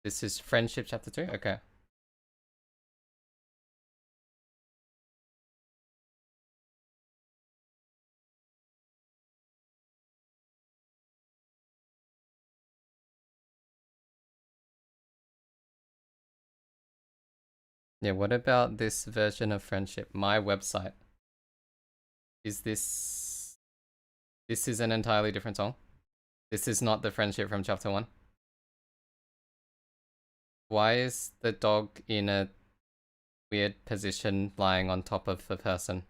This is friendship chapter 2? Okay. Yeah, what about this version of friendship? My website. Is this is an entirely different song? This is not the friendship from chapter 1? Why is the dog in a weird position lying on top of the person?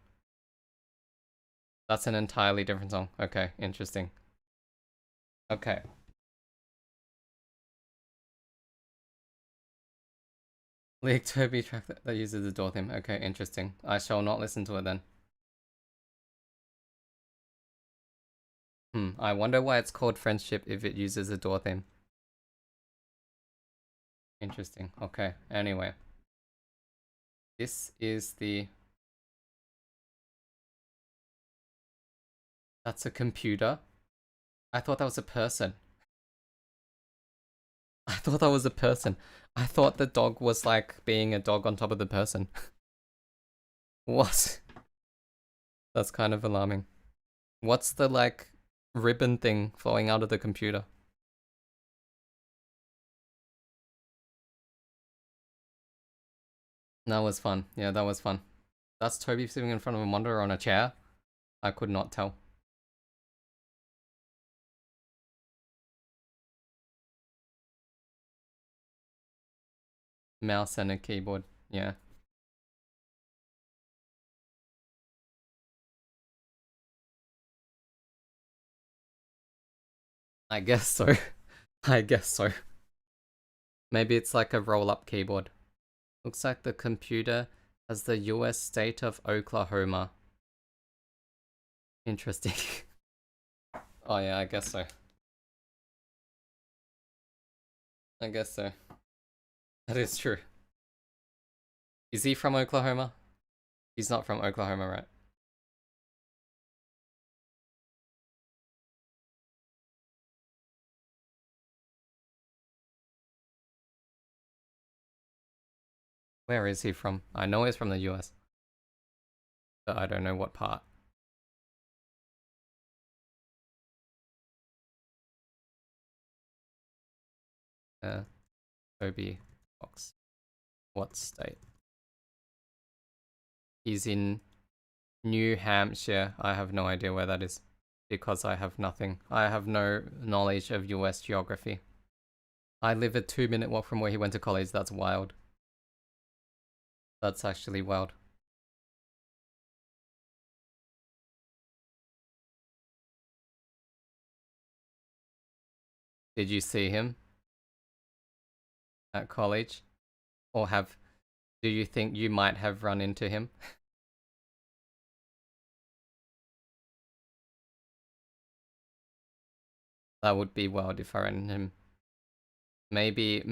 That's an entirely different song. Okay, interesting. Okay. League Toby track that uses the door theme. Okay, interesting. I shall not listen to it then. I wonder why it's called friendship if it uses the door theme. Interesting. Okay, anyway. This is the... That's a computer? I thought that was a person. I thought that was a person. I thought the dog was like being a dog on top of the person. What? That's kind of alarming. What's the like ribbon thing flowing out of the computer? That was fun. Yeah, that was fun. That's Toby sitting in front of a monitor on a chair? I could not tell. Mouse and a keyboard. Yeah. I guess so. I guess so. Maybe it's like a roll-up keyboard. Looks like the computer has the US state of Oklahoma. Interesting. Oh yeah, I guess so. I guess so. That is true. Is he from Oklahoma? He's not from Oklahoma, right? Where is he from? I know he's from the US. But I don't know what part. Toby Fox. What state? He's in New Hampshire. I have no idea where that is because I have nothing. I have no knowledge of US geography. I live a 2-minute walk from where he went to college. That's wild. That's actually wild. Did you see him at college? Or do you think you might have run into him? That would be wild if I ran into him. Maybe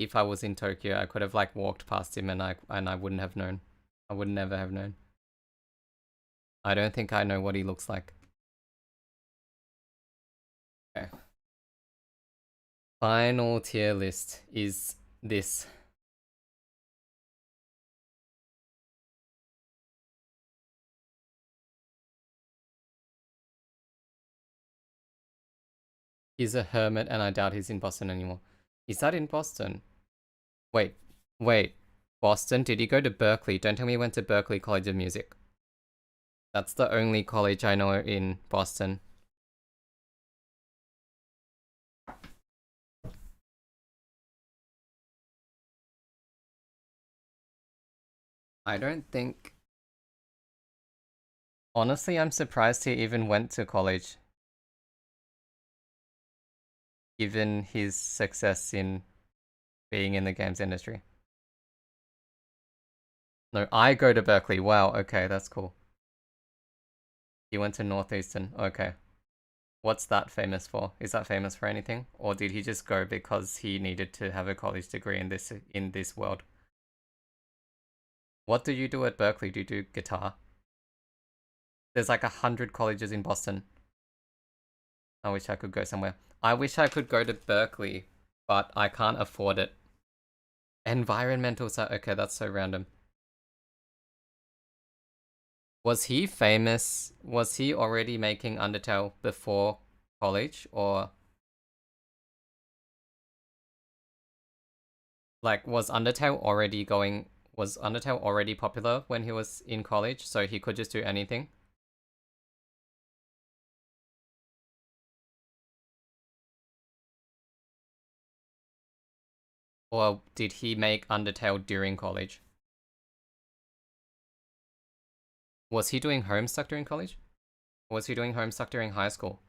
if I was in Tokyo, I could have like walked past him and I wouldn't have known. I would never have known. I don't think I know what he looks like. Okay. Final tier list is this. He's a hermit and I doubt he's in Boston anymore. Is that in Boston? Wait. Boston? Did he go to Berkeley? Don't tell me he went to Berkeley College of Music. That's the only college I know in Boston. I don't think... Honestly, I'm surprised he even went to college. Given his success in being in the games industry. No, I go to Berkeley. Wow, okay, that's cool. He went to Northeastern. Okay. What's that famous for? Is that famous for anything? Or did he just go because he needed to have a college degree in this world? What do you do at Berkeley? Do you do guitar? There's like 100 colleges in Boston. I wish I could go somewhere. I wish I could go to Berkeley, but I can't afford it. Environmental okay, that's so random. Was he famous? Was he already making Undertale before college, or like was Undertale already popular when he was in college, so he could just do anything? Or did he make Undertale during college? Was he doing Homestuck during college? Or was he doing Homestuck during high school?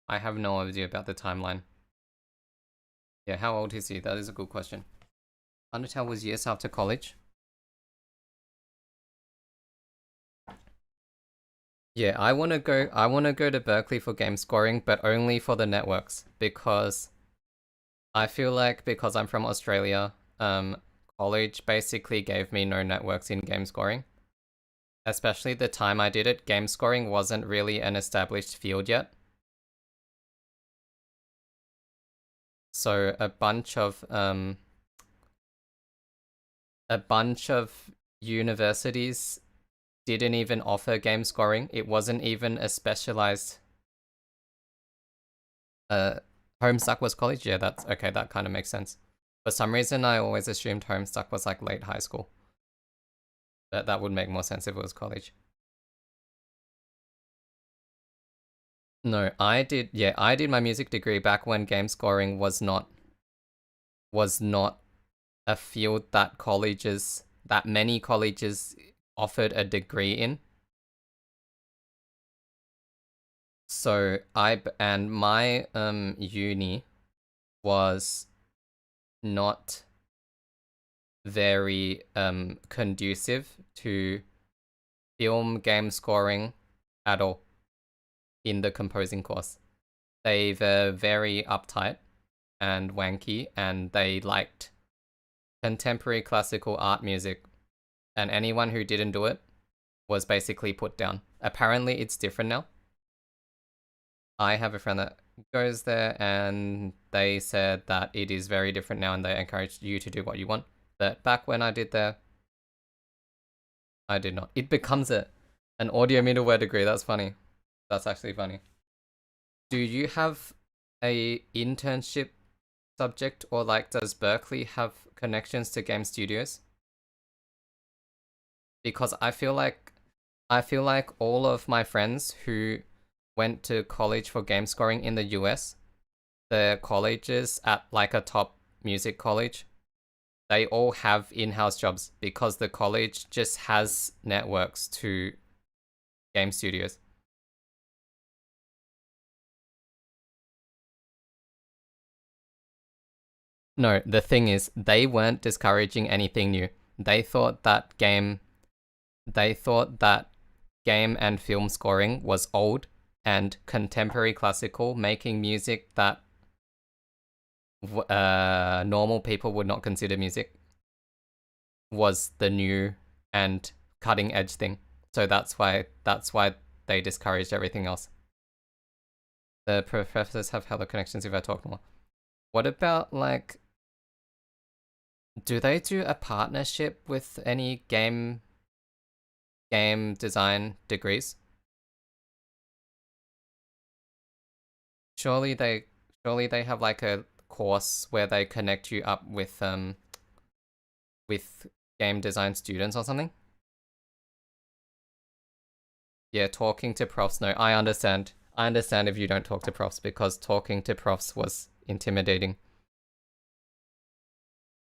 I have no idea about the timeline. Yeah, how old is he? That is a good question. Undertale was years after college. Yeah, I wanna go to Berkeley for game scoring, but only for the networks, because I feel like because I'm from Australia, college basically gave me no networks in game scoring. Especially the time I did it, game scoring wasn't really an established field yet. So a bunch of universities didn't even offer game scoring. It wasn't even a specialized Homestuck was college? Yeah, that's okay, that kind of makes sense. For some reason I always assumed Homestuck was like late high school. That would make more sense if it was college. No, I did my music degree back when game scoring was not a field that many colleges offered a degree in. So my uni was not very conducive to film game scoring at all in the composing course. They were very uptight and wanky, and they liked contemporary classical art music, and anyone who didn't do it was basically put down. Apparently it's different now. I have a friend that goes there and they said that it is very different now and they encourage you to do what you want. But back when I did there, I did not. It becomes an audio middleware degree. That's funny. That's actually funny. Do you have a internship subject, or like does Berkeley have connections to game studios? Because I feel like all of my friends who went to college for game scoring in the US, the colleges at like a top music college, they all have in-house jobs because the college just has networks to game studios. No, the thing is, they weren't discouraging anything new. They thought that game and film scoring was old, and contemporary classical, making music that normal people would not consider music, was the new and cutting edge thing. So that's why they discouraged everything else. The professors have hella connections if I talk more. What about like, do they do a partnership with any game design degrees? Surely they have like a course where they connect you up with game design students or something. Yeah, talking to profs. No, I understand. I understand if you don't talk to profs, because talking to profs was intimidating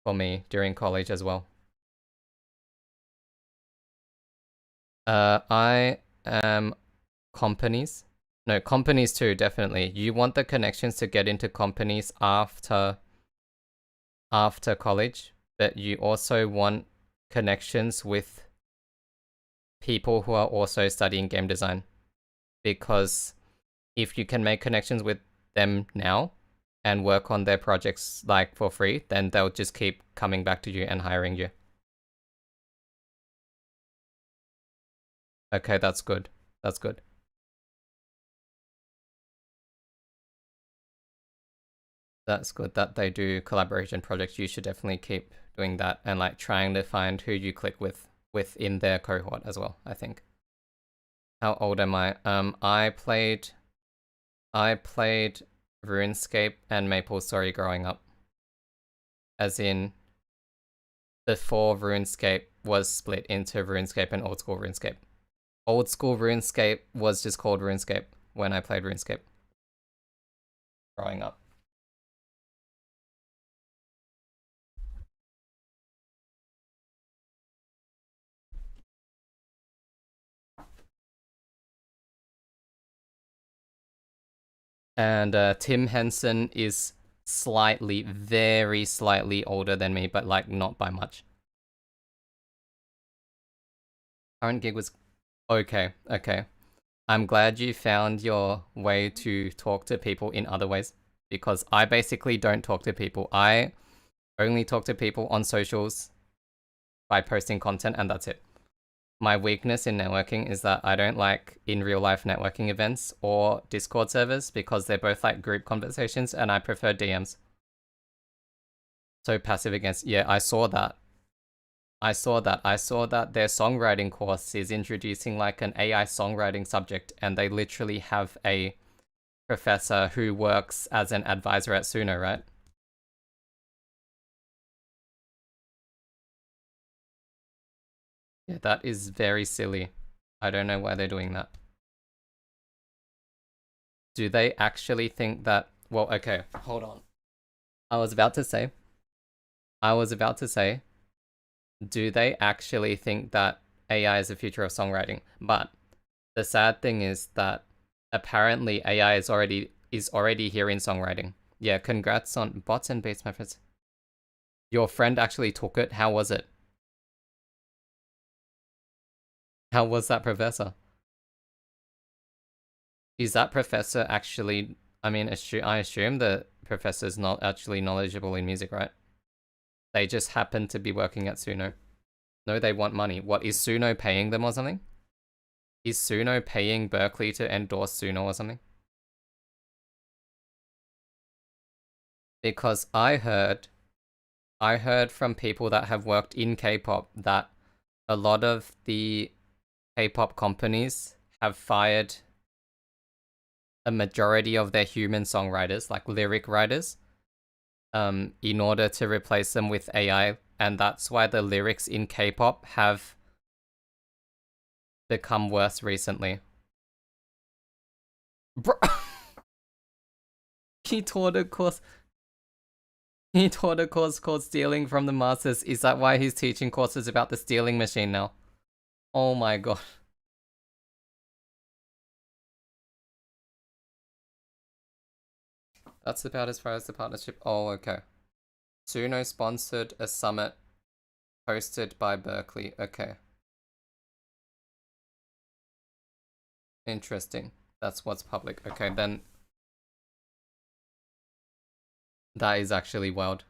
for me during college as well. I am companies. No, companies too, definitely. You want the connections to get into companies after college, but you also want connections with people who are also studying game design. Because if you can make connections with them now and work on their projects like for free, then they'll just keep coming back to you and hiring you. Okay, that's good. That's good. That's good that they do collaboration projects. You should definitely keep doing that and like trying to find who you click with within their cohort as well, I think. How old am I? I played RuneScape and MapleStory growing up. As in, before RuneScape was split into RuneScape and Old School RuneScape. Old School RuneScape was just called RuneScape when I played RuneScape growing up. And Tim Henson is very slightly older than me, but like not by much. Current gig was okay. I'm glad you found your way to talk to people in other ways, because I basically don't talk to people. I only talk to people on socials by posting content, and that's it. My weakness in networking is that I don't like in real life networking events or Discord servers, because they're both like group conversations and I prefer DMs. So passive against, yeah, I saw that their songwriting course is introducing like an AI songwriting subject, and they literally have a professor who works as an advisor at Suno, right? Yeah, that is very silly. I don't know why they're doing that. Do they actually think that... Well, okay, hold on. I was about to say, do they actually think that AI is the future of songwriting? But the sad thing is that apparently AI is already here in songwriting. Yeah, congrats on bots and base methods. Your friend actually took it. How was it? How was that professor? Is that professor actually... I mean, I assume the professor's not actually knowledgeable in music, right? They just happen to be working at Suno. No, they want money. What, is Suno paying them or something? Is Suno paying Berkeley to endorse Suno or something? Because I heard from people that have worked in K-pop that a lot of the K-pop companies have fired a majority of their human songwriters, like lyric writers, in order to replace them with AI, and that's why the lyrics in K-pop have become worse recently. Bro, he taught a course. He taught a course called Stealing from the Masters. Is that why he's teaching courses about the stealing machine now? Oh my god. That's about as far as the partnership. Oh, okay. Suno sponsored a summit hosted by Berkeley. Okay. Interesting. That's what's public. Okay, then. That is actually wild.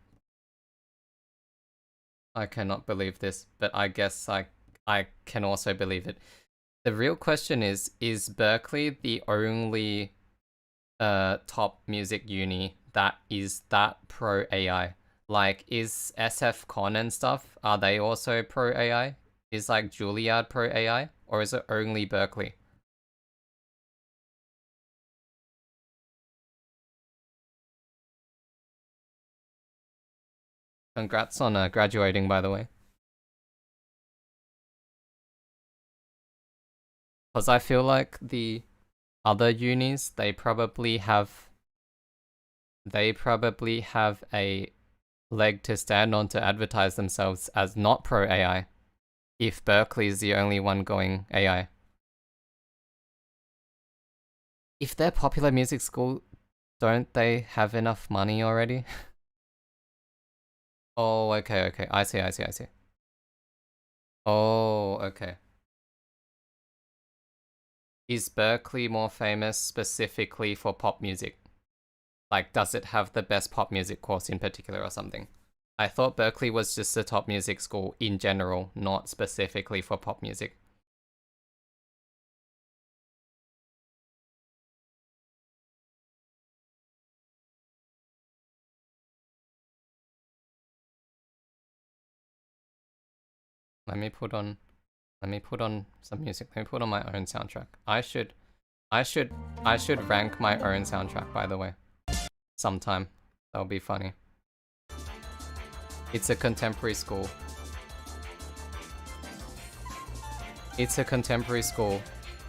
I cannot believe this, but I guess I can also believe it. The real question is Berkeley the only top music uni that is that pro AI? Like, is SF Con and stuff, are they also pro AI? Is like Juilliard pro AI? Or is it only Berkeley? Congrats on graduating, by the way. Because I feel like the other unis, they probably have a leg to stand on to advertise themselves as not pro AI, if Berkeley is the only one going AI. If they're popular music school, don't they have enough money already? Oh, okay. I see. Oh, okay. Is Berkeley more famous specifically for pop music? Like, does it have the best pop music course in particular or something? I thought Berkeley was just a top music school in general, not specifically for pop music. Let me put on some music. Let me put on my own soundtrack. I should rank my own soundtrack, by the way. Sometime. That'll be funny. It's a contemporary school. It's a contemporary school,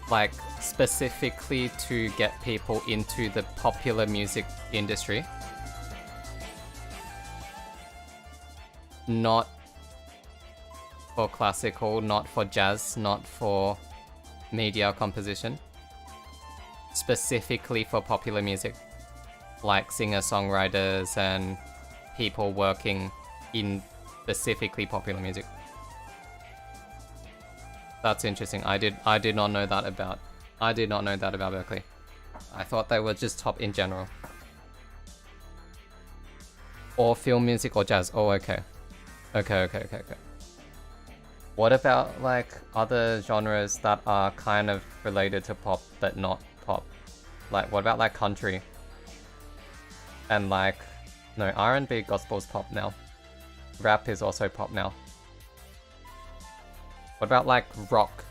like, specifically to get people into the popular music industry. Not for classical, not for jazz, not for media composition. Specifically for popular music. Like singer-songwriters and people working in specifically popular music. That's interesting. I did not know that about Berkeley. I thought they were just top in general. Or film music or jazz. Oh, okay. Okay. What about, like, other genres that are kind of related to pop but not pop? Like, what about, like, country? And, like, no, R&B gospel's pop now. Rap is also pop now. What about, like, rock?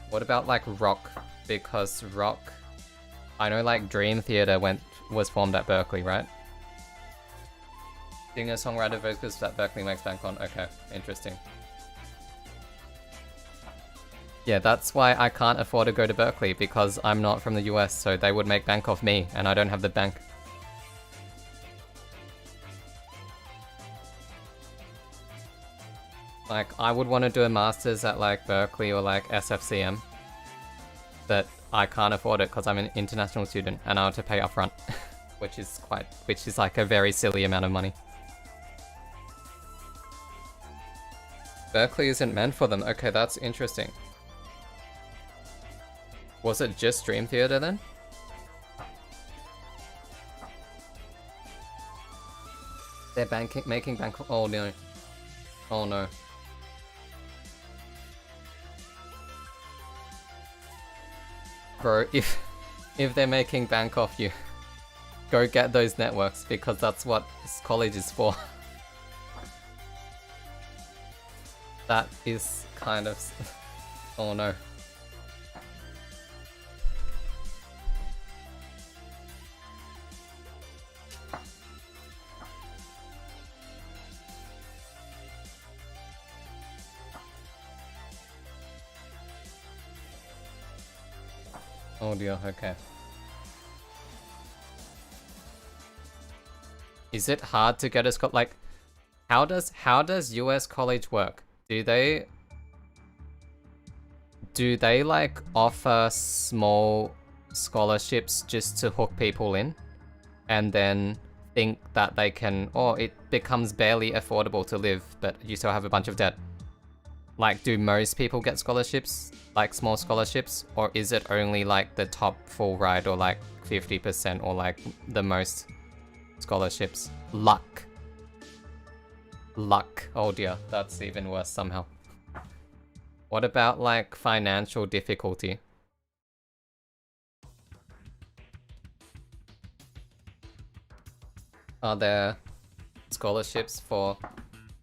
What about, like, rock? Because rock... I know, like, Dream Theater was formed at Berkeley, right? Singer-songwriter vocals that Berkeley makes bank on. Okay, interesting. Yeah, that's why I can't afford to go to Berkeley, because I'm not from the US, so they would make bank off me, and I don't have the bank. Like, I would want to do a master's at, like, Berkeley or, like, SFCM, but I can't afford it because I'm an international student, and I have to pay upfront, which is like a very silly amount of money. Berkeley isn't meant for them. Okay, that's interesting. Was it just Dream Theater then? They're making bank. Oh no. Oh no. Bro, if they're making bank off you, go get those networks, because that's what this college is for. That is kind of... Oh no. Oh dear, okay. Is it hard to get a scholarship? Like, how does US college work? Do they like offer small scholarships just to hook people in, and then think that they can, or it becomes barely affordable to live, but you still have a bunch of debt? Like, do most people get scholarships, like small scholarships, or is it only like the top full ride, or like 50%, or like the most scholarships? Luck. Oh dear, that's even worse somehow. What about like financial difficulty? Are there scholarships for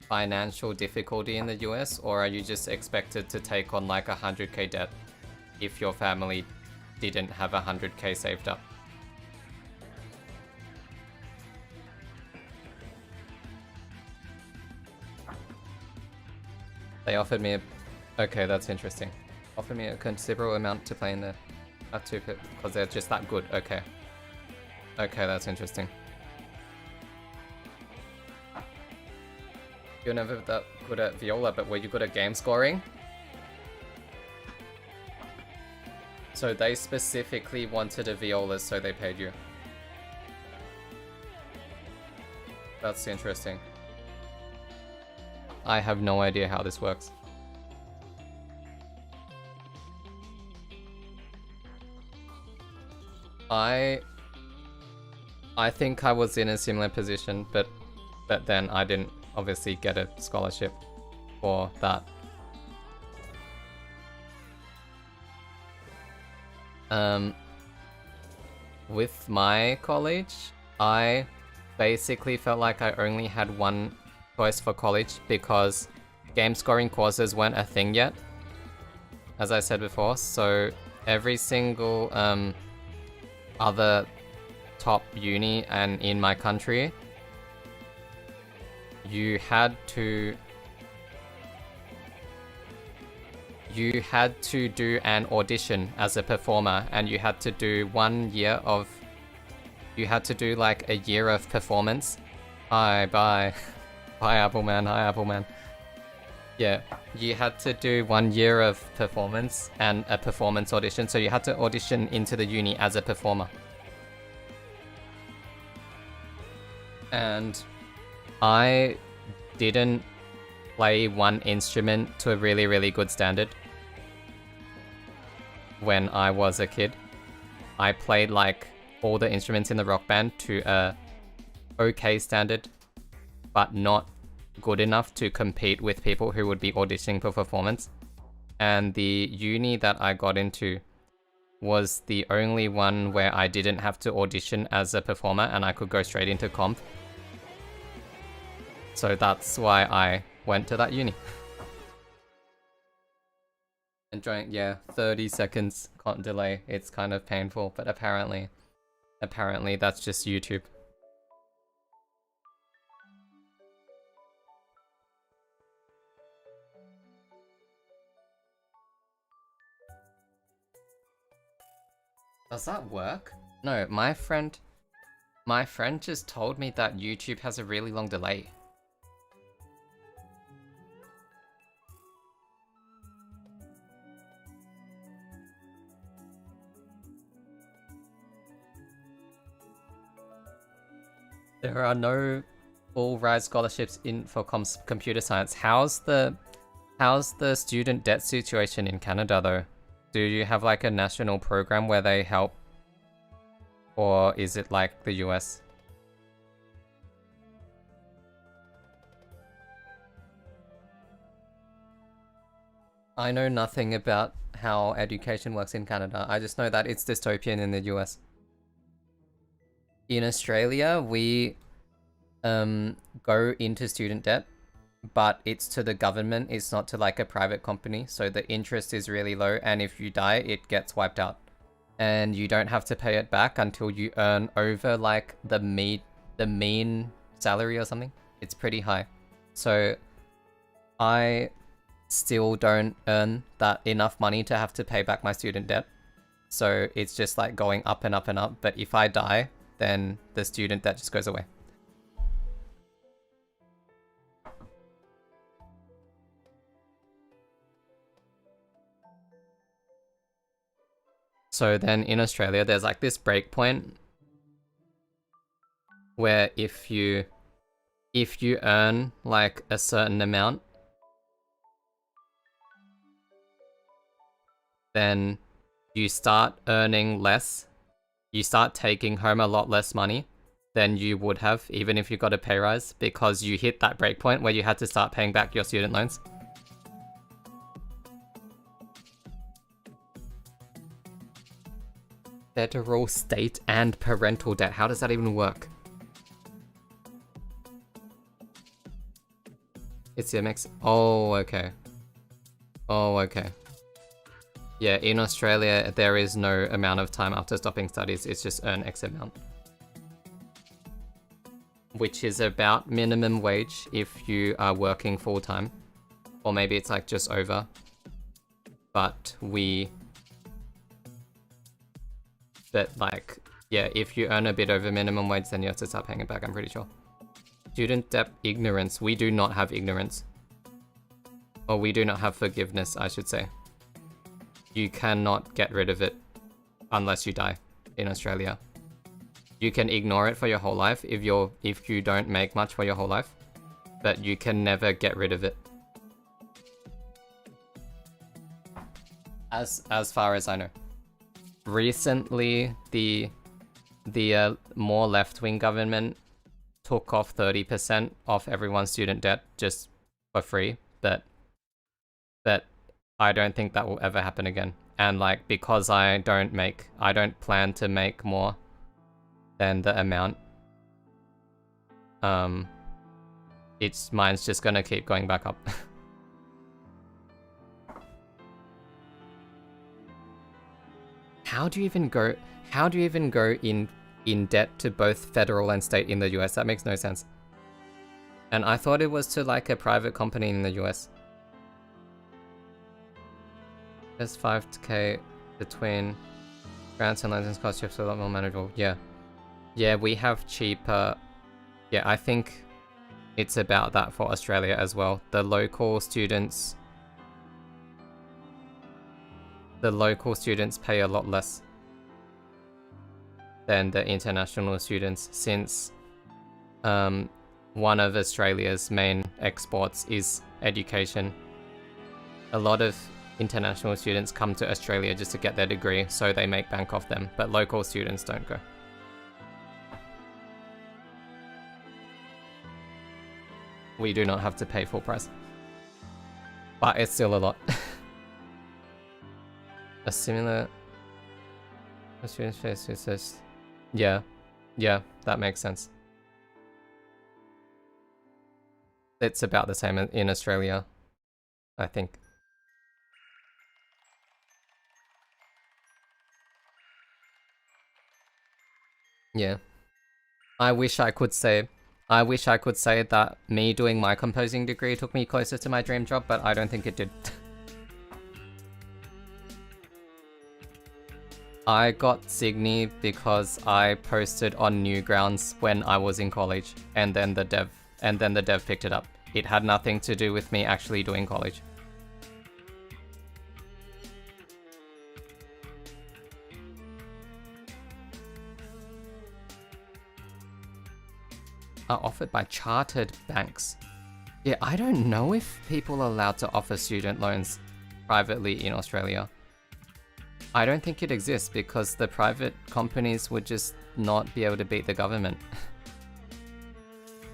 financial difficulty in the US, or are you just expected to take on like 100k debt if your family didn't have 100k saved up? They offered me a... Okay, that's interesting. Offered me a considerable amount to play in the... because they're just that good. Okay. Okay, that's interesting. You're never that good at viola, but were you good at game scoring? So they specifically wanted a viola, so they paid you. That's interesting. I have no idea how this works. I think I was in a similar position, but then I didn't obviously get a scholarship for that. With my college, I basically felt like I only had one choice for college because game scoring courses weren't a thing yet, as I said before. So every single other top uni and in my country, you had to do an audition as a performer, and you had to do 1 year of... You had to do like a year of performance. Hi, bye. Bye, Appleman. Hi, Appleman. Yeah, you had to do 1 year of performance and a performance audition, so you had to audition into the uni as a performer. And I didn't play one instrument to a really, really good standard when I was a kid. I played like all the instruments in the rock band to a okay standard, but not good enough to compete with people who would be auditioning for performance. And the uni that I got into was the only one where I didn't have to audition as a performer and I could go straight into comp. So that's why I went to that uni. Enjoying, yeah, 30 seconds delay. It's kind of painful, but apparently that's just YouTube. Does that work? No, my friend just told me that YouTube has a really long delay. There are no full ride scholarships in for computer science. How's the student debt situation in Canada though? Do you have like a national program where they help? Or is it like the US? I know nothing about how education works in Canada. I just know that it's dystopian in the US. In Australia, we go into student debt, but it's to the government, it's not to like a private company, so the interest is really low, and if you die, it gets wiped out. And you don't have to pay it back until you earn over like the mean salary or something. It's pretty high. So I still don't earn that enough money to have to pay back my student debt. So it's just like going up and up and up. But if I die, then the student debt just goes away. So then in Australia, there's like this breakpoint where if you earn like a certain amount, then you start earning less. You start taking home a lot less money than you would have even if you got a pay rise, because you hit that breakpoint where you had to start paying back your student loans. Federal, state, and parental debt. How does that even work? It's a mix. Oh, okay. Oh, okay. Yeah, in Australia, there is no amount of time after stopping studies. It's just earn X amount. Which is about minimum wage if you are working full-time. Or maybe it's like just over. But like, yeah, if you earn a bit over minimum wage, then you have to start paying it back, I'm pretty sure. Student debt ignorance. We do not have ignorance. Or we do not have forgiveness, I should say. You cannot get rid of it unless you die in Australia. You can ignore it for your whole life if you don't make much for your whole life, but you can never get rid of it. As far as I know. Recently, the more left-wing government took off 30% off everyone's student debt just for free, but I don't think that will ever happen again. And like, because I don't plan to make more than the amount, mine's just gonna keep going back up. How do you even go in debt to both federal and state in the US? That makes no sense. And I thought it was to like a private company in the US. There's 5k between grants and license costs, chips a lot more manageable. Yeah. Yeah, we have cheaper. Yeah, I think it's about that for Australia as well. The local students pay a lot less than the international students, since one of Australia's main exports is education. A lot of international students come to Australia just to get their degree, so they make bank off them, but local students don't go. We do not have to pay full price, but it's still a lot. A similar students face says, yeah, that makes sense. It's about the same in Australia, I think. Yeah. I wish I could say that me doing my composing degree took me closer to my dream job, but I don't think it did. I got Signy because I posted on Newgrounds when I was in college, and then the dev picked it up. It had nothing to do with me actually doing college. Are offered by chartered banks. Yeah, I don't know if people are allowed to offer student loans privately in Australia. I don't think it exists because the private companies would just not be able to beat the government.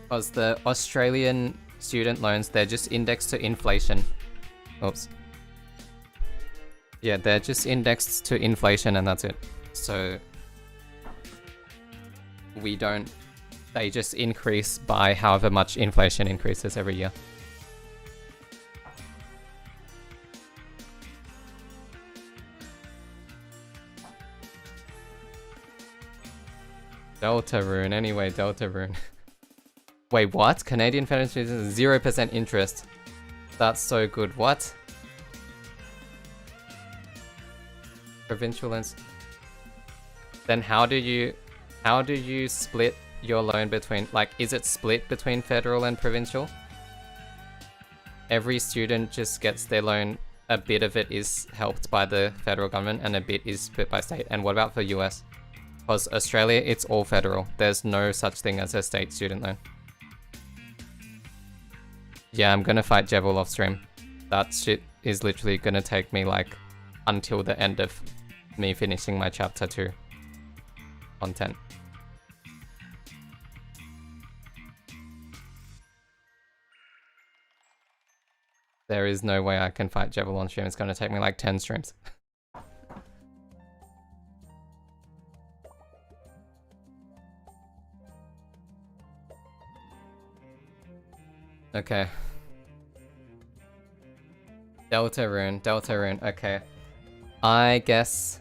Because the Australian student loans, they're just indexed to inflation. Oops. Yeah, they're just indexed to inflation and that's it. So they just increase by however much inflation increases every year. Deltarune, anyway, Deltarune. Wait, what? Canadian Federation is 0% interest. That's so good. What? Provincial loans. Then how do you split your loan between, like, is it split between federal and provincial? Every student just gets their loan, a bit of it is helped by the federal government and a bit is split by state. And what about for US? Because Australia, it's all federal. There's no such thing as a state student loan. Yeah, I'm gonna fight Jebel off stream. That shit is literally gonna take me like until the end of me finishing my chapter 2 content. There is no way I can fight Jebel on stream. It's gonna take me like 10 streams. Okay. Deltarune, okay. I guess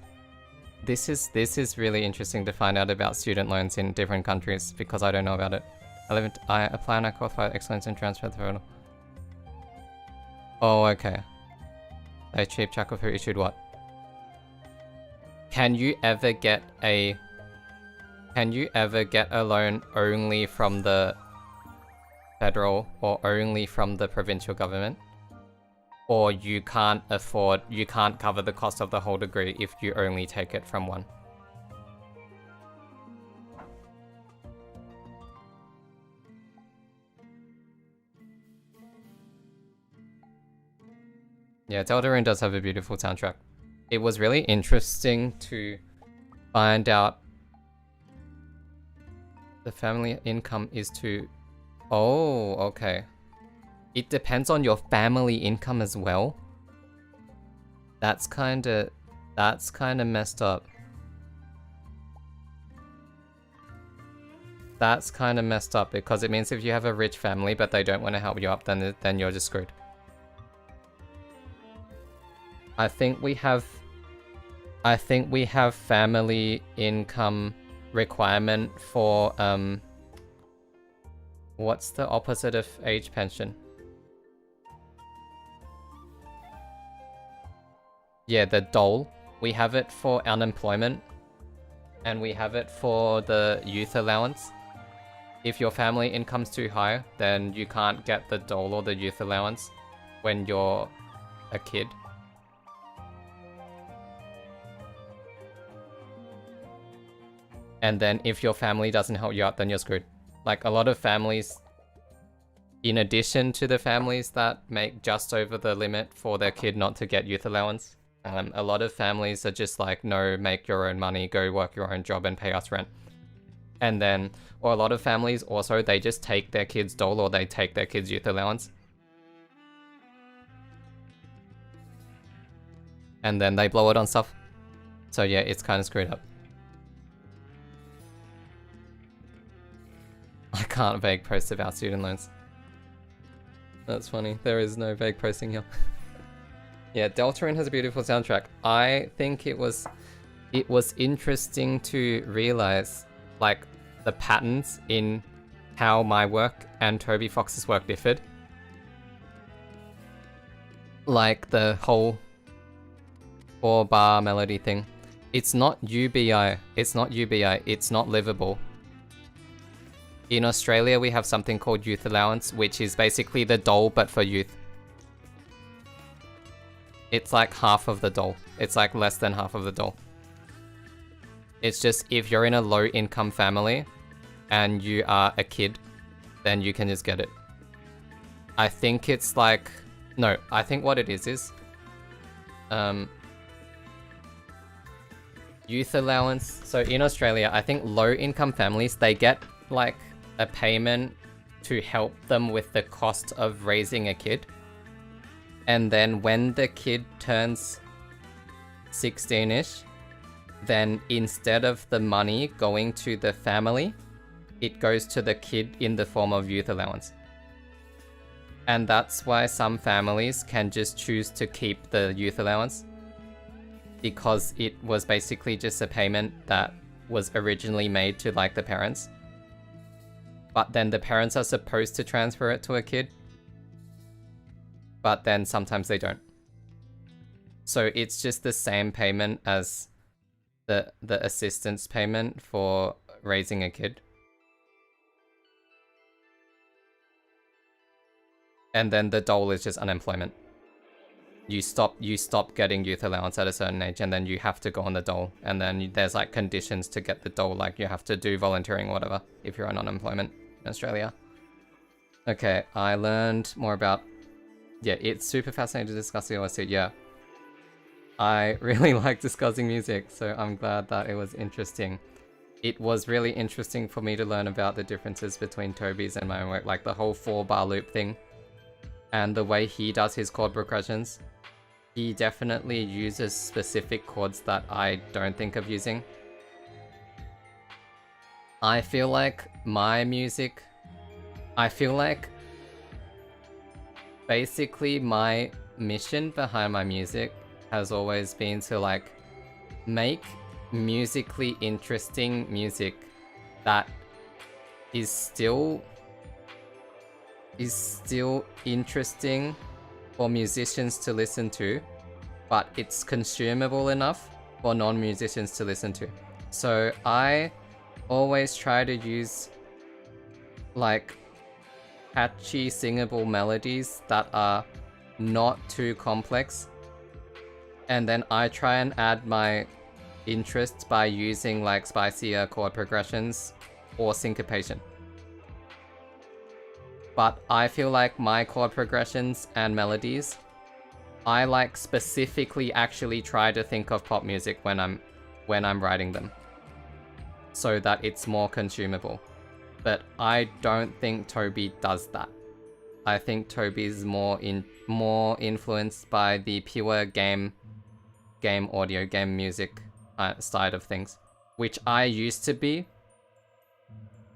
this is really interesting to find out about student loans in different countries because I don't know about it. I apply and I qualify excellence and transfer the photo. Oh, okay. A cheap track of who issued what. Can you ever get a loan only from the federal or only from the provincial government? Or you can't cover the cost of the whole degree if you only take it from one? Yeah, Deltarune does have a beautiful soundtrack. It was really interesting to find out the family income is to... Oh, okay. It depends on your family income as well. That's kinda messed up. That's kinda messed up because it means if you have a rich family but they don't want to help you up, then you're just screwed. I think we have family income requirement for what's the opposite of age pension? Yeah, the dole. We have it for unemployment and we have it for the youth allowance. If your family income's too high, then you can't get the dole or the youth allowance when you're a kid. And then if your family doesn't help you out, then you're screwed. Like a lot of families, in addition to the families that make just over the limit for their kid not to get youth allowance, a lot of families are just like, no, make your own money, go work your own job and pay us rent. And then, or a lot of families also, they just take their kids' dole or they take their kids' youth allowance. And then they blow it on stuff. So yeah, it's kind of screwed up. I can't vague post about student loans. That's funny. There is no vague posting here. Yeah, Deltarune has a beautiful soundtrack. I think it was interesting to realize like the patterns in how my work and Toby Fox's work differed. Like the whole 4-bar melody thing. It's not UBI. It's not UBI. It's not livable. In Australia, we have something called youth allowance, which is basically the dole, but for youth. It's like half of the dole. It's like less than half of the dole. It's just if you're in a low income family and you are a kid, then you can just get it. I think it's like... No, I think what it is youth allowance. So in Australia, I think low income families, they get like a payment to help them with the cost of raising a kid. And then when the kid turns 16-ish, then instead of the money going to the family, it goes to the kid in the form of youth allowance. And that's why some families can just choose to keep the youth allowance, because it was basically just a payment that was originally made to like the parents. But then the parents are supposed to transfer it to a kid. But then sometimes they don't. So it's just the same payment as the assistance payment for raising a kid. And then the dole is just unemployment. You stop getting youth allowance at a certain age, and then you have to go on the dole. And then there's like conditions to get the dole, like you have to do volunteering or whatever if you're on unemployment in Australia. Okay, I learned more about... Yeah, it's super fascinating to discuss the OST, yeah. I really like discussing music, so I'm glad that it was interesting. It was really interesting for me to learn about the differences between Toby's and my own work, like the whole 4-bar loop thing. And the way he does his chord progressions. He definitely uses specific chords that I don't think of using. I feel like my music... I feel like... Basically, my mission behind my music has always been to, like, make musically interesting music that is still interesting for musicians to listen to, but it's consumable enough for non-musicians to listen to. So I always try to use like catchy singable melodies that are not too complex, and then I try and add my interest by using like spicier chord progressions or syncopation. But I feel like my chord progressions and melodies, I like specifically actually try to think of pop music when I'm writing them, so that it's more consumable. But I don't think Toby does that. I think Toby's more influenced by the pure game audio, game music side of things, which I used to be.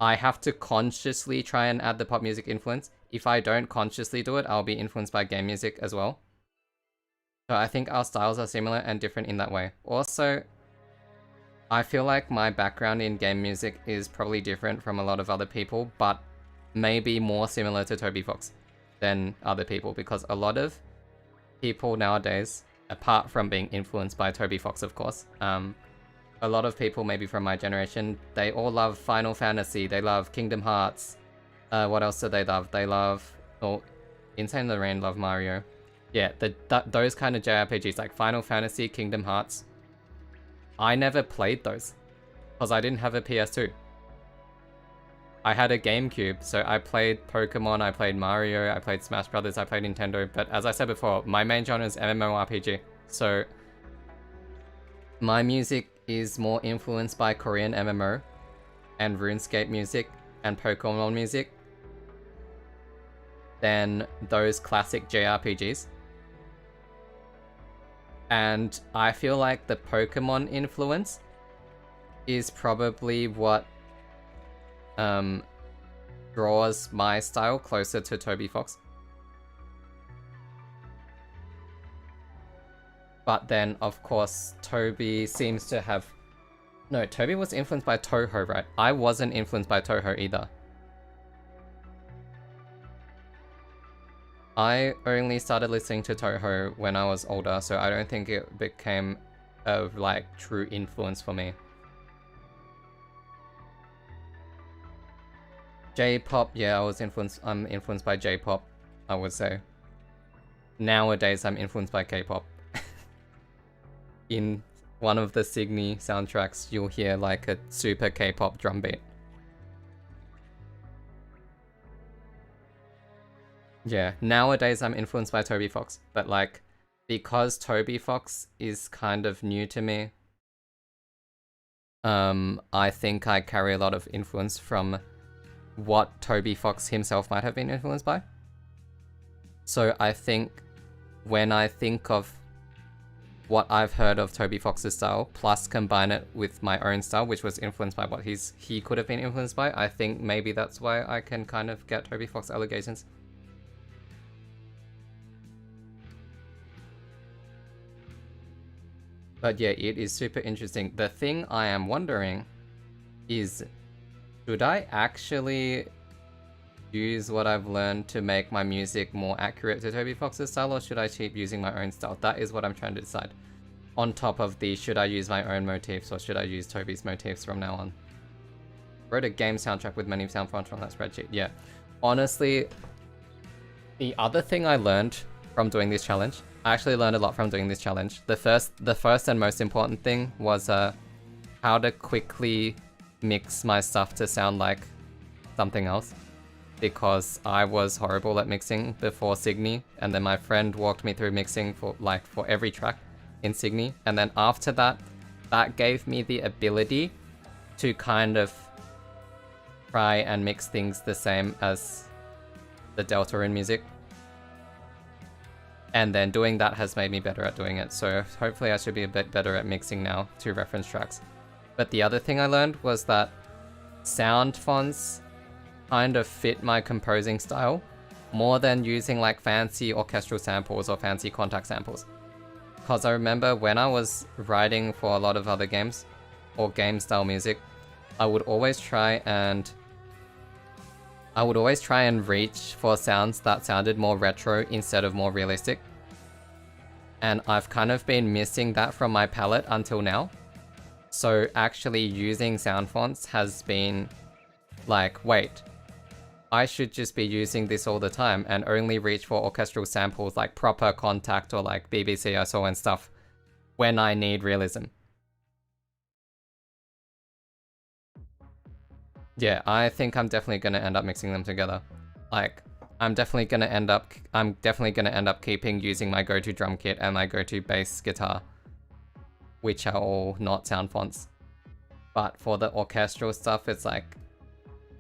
I have to consciously try and add the pop music influence. If I don't consciously do it, I'll be influenced by game music as well. So I think our styles are similar and different in that way. Also, I feel like my background in game music is probably different from a lot of other people, but maybe more similar to Toby Fox than other people, because a lot of people nowadays, apart from being influenced by Toby Fox, of course, a lot of people maybe from my generation, they all love Final Fantasy, they love Kingdom Hearts. What else do they love? They love... Oh, Insane Lorraine love Mario. Yeah, those kind of JRPGs, like Final Fantasy, Kingdom Hearts. I never played those, because I didn't have a PS2. I had a GameCube, so I played Pokemon, I played Mario, I played Smash Brothers, I played Nintendo, but as I said before, my main genre is MMORPG, so my music is more influenced by Korean MMO and RuneScape music and Pokemon music than those classic JRPGs. And I feel like the Pokemon influence is probably what draws my style closer to Toby Fox. But then, of course, Toby seems to have... No, Toby was influenced by Toho, right? I wasn't influenced by Toho either. I only started listening to Toho when I was older, so I don't think it became a, like, true influence for me. J-pop, yeah, I'm influenced by J-pop, I would say. Nowadays, I'm influenced by K-pop. In one of the Signy soundtracks, you'll hear like a super K-pop drum beat. Yeah, nowadays I'm influenced by Toby Fox, but like, because Toby Fox is kind of new to me, I think I carry a lot of influence from what Toby Fox himself might have been influenced by. So I think when I think of what I've heard of Toby Fox's style, plus combine it with my own style, which was influenced by what he could have been influenced by, I think maybe that's why I can kind of get Toby Fox allegations. But yeah, it is super interesting. The thing I am wondering is, should I actually use what I've learned to make my music more accurate to Toby Fox's style, or should I keep using my own style? That is what I'm trying to decide. On top of the should I use my own motifs or should I use Toby's motifs from now on? Wrote a game soundtrack with many sound fonts on that spreadsheet. Yeah. Honestly, the other thing I learned from doing this challenge, I actually learned a lot from doing this challenge. The first and most important thing was how to quickly mix my stuff to sound like something else. Because I was horrible at mixing before Signy, and then my friend walked me through mixing for every track in Signy, and then after that, that gave me the ability to kind of try and mix things the same as the Deltarune music. And then doing that has made me better at doing it, so hopefully I should be a bit better at mixing now to reference tracks. But the other thing I learned was that sound fonts kind of fit my composing style more than using like fancy orchestral samples or fancy contact samples. Because I remember when I was writing for a lot of other games or game style music, I would always try and reach for sounds that sounded more retro instead of more realistic. And I've kind of been missing that from my palette until now. So actually using sound fonts has been like, wait, I should just be using this all the time and only reach for orchestral samples like proper contact or like BBC ISO and stuff when I need realism. Yeah, I think I'm definitely gonna end up mixing them together. Like, I'm definitely gonna end up keeping using my go-to drum kit and my go-to bass guitar, which are all not sound fonts. But for the orchestral stuff, it's like,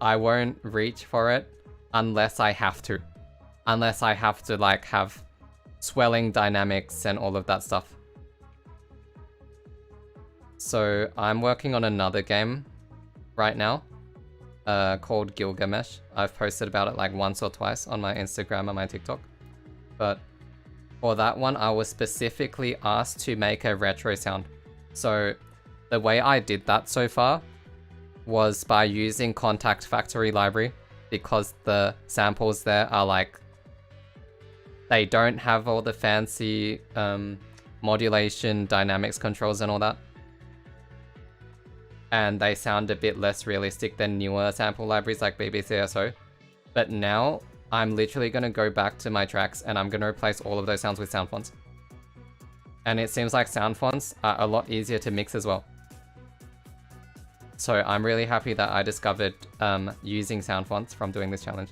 I won't reach for it unless I have to. Unless I have to like have swelling dynamics and all of that stuff. So I'm working on another game right now called Gilgamesh. I've posted about it like once or twice on my Instagram and my TikTok. But for that one, I was specifically asked to make a retro sound. So the way I did that so far was by using Contact Factory library, because the samples there are like, they don't have all the fancy modulation, dynamics controls and all that. And they sound a bit less realistic than newer sample libraries like BBCSO. But now I'm literally going to go back to my tracks and I'm going to replace all of those sounds with sound fonts. And it seems like sound fonts are a lot easier to mix as well. So I'm really happy that I discovered using sound fonts from doing this challenge.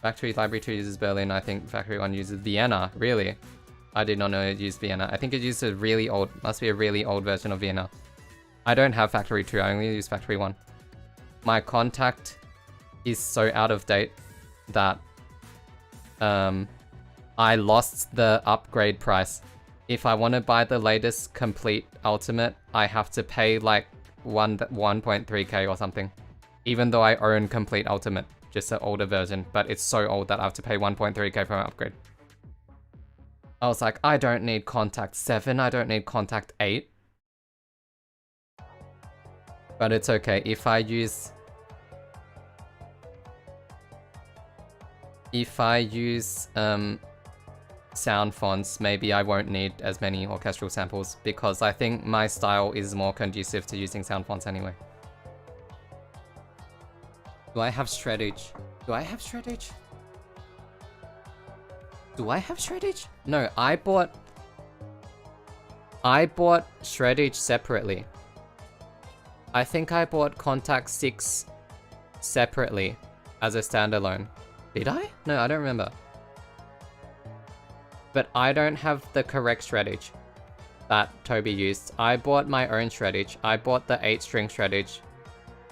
Factory Library 2 uses Berlin. I think Factory 1 uses Vienna. Really? I did not know it used Vienna. I think it used a really old, must be a really old version of Vienna. I don't have Factory 2, I only use Factory 1. My contact is so out of date that I lost the upgrade price. If I want to buy the latest complete ultimate, I have to pay like 1.3k or something, even though I own complete ultimate, just an older version, but it's so old that I have to pay 1.3k for my upgrade. I was like, I don't need contact 7, I don't need contact 8. But it's okay, if I use sound fonts, maybe I won't need as many orchestral samples, because I think my style is more conducive to using sound fonts anyway. Do I have shreddage? Do I have shreddage? Do I have shreddage? No, I bought shreddage separately. I think I bought Contact 6 separately as a standalone. Did I? No, I don't remember. But I don't have the correct shreddage that Toby used. I bought my own shreddage. I bought the 8-string shreddage.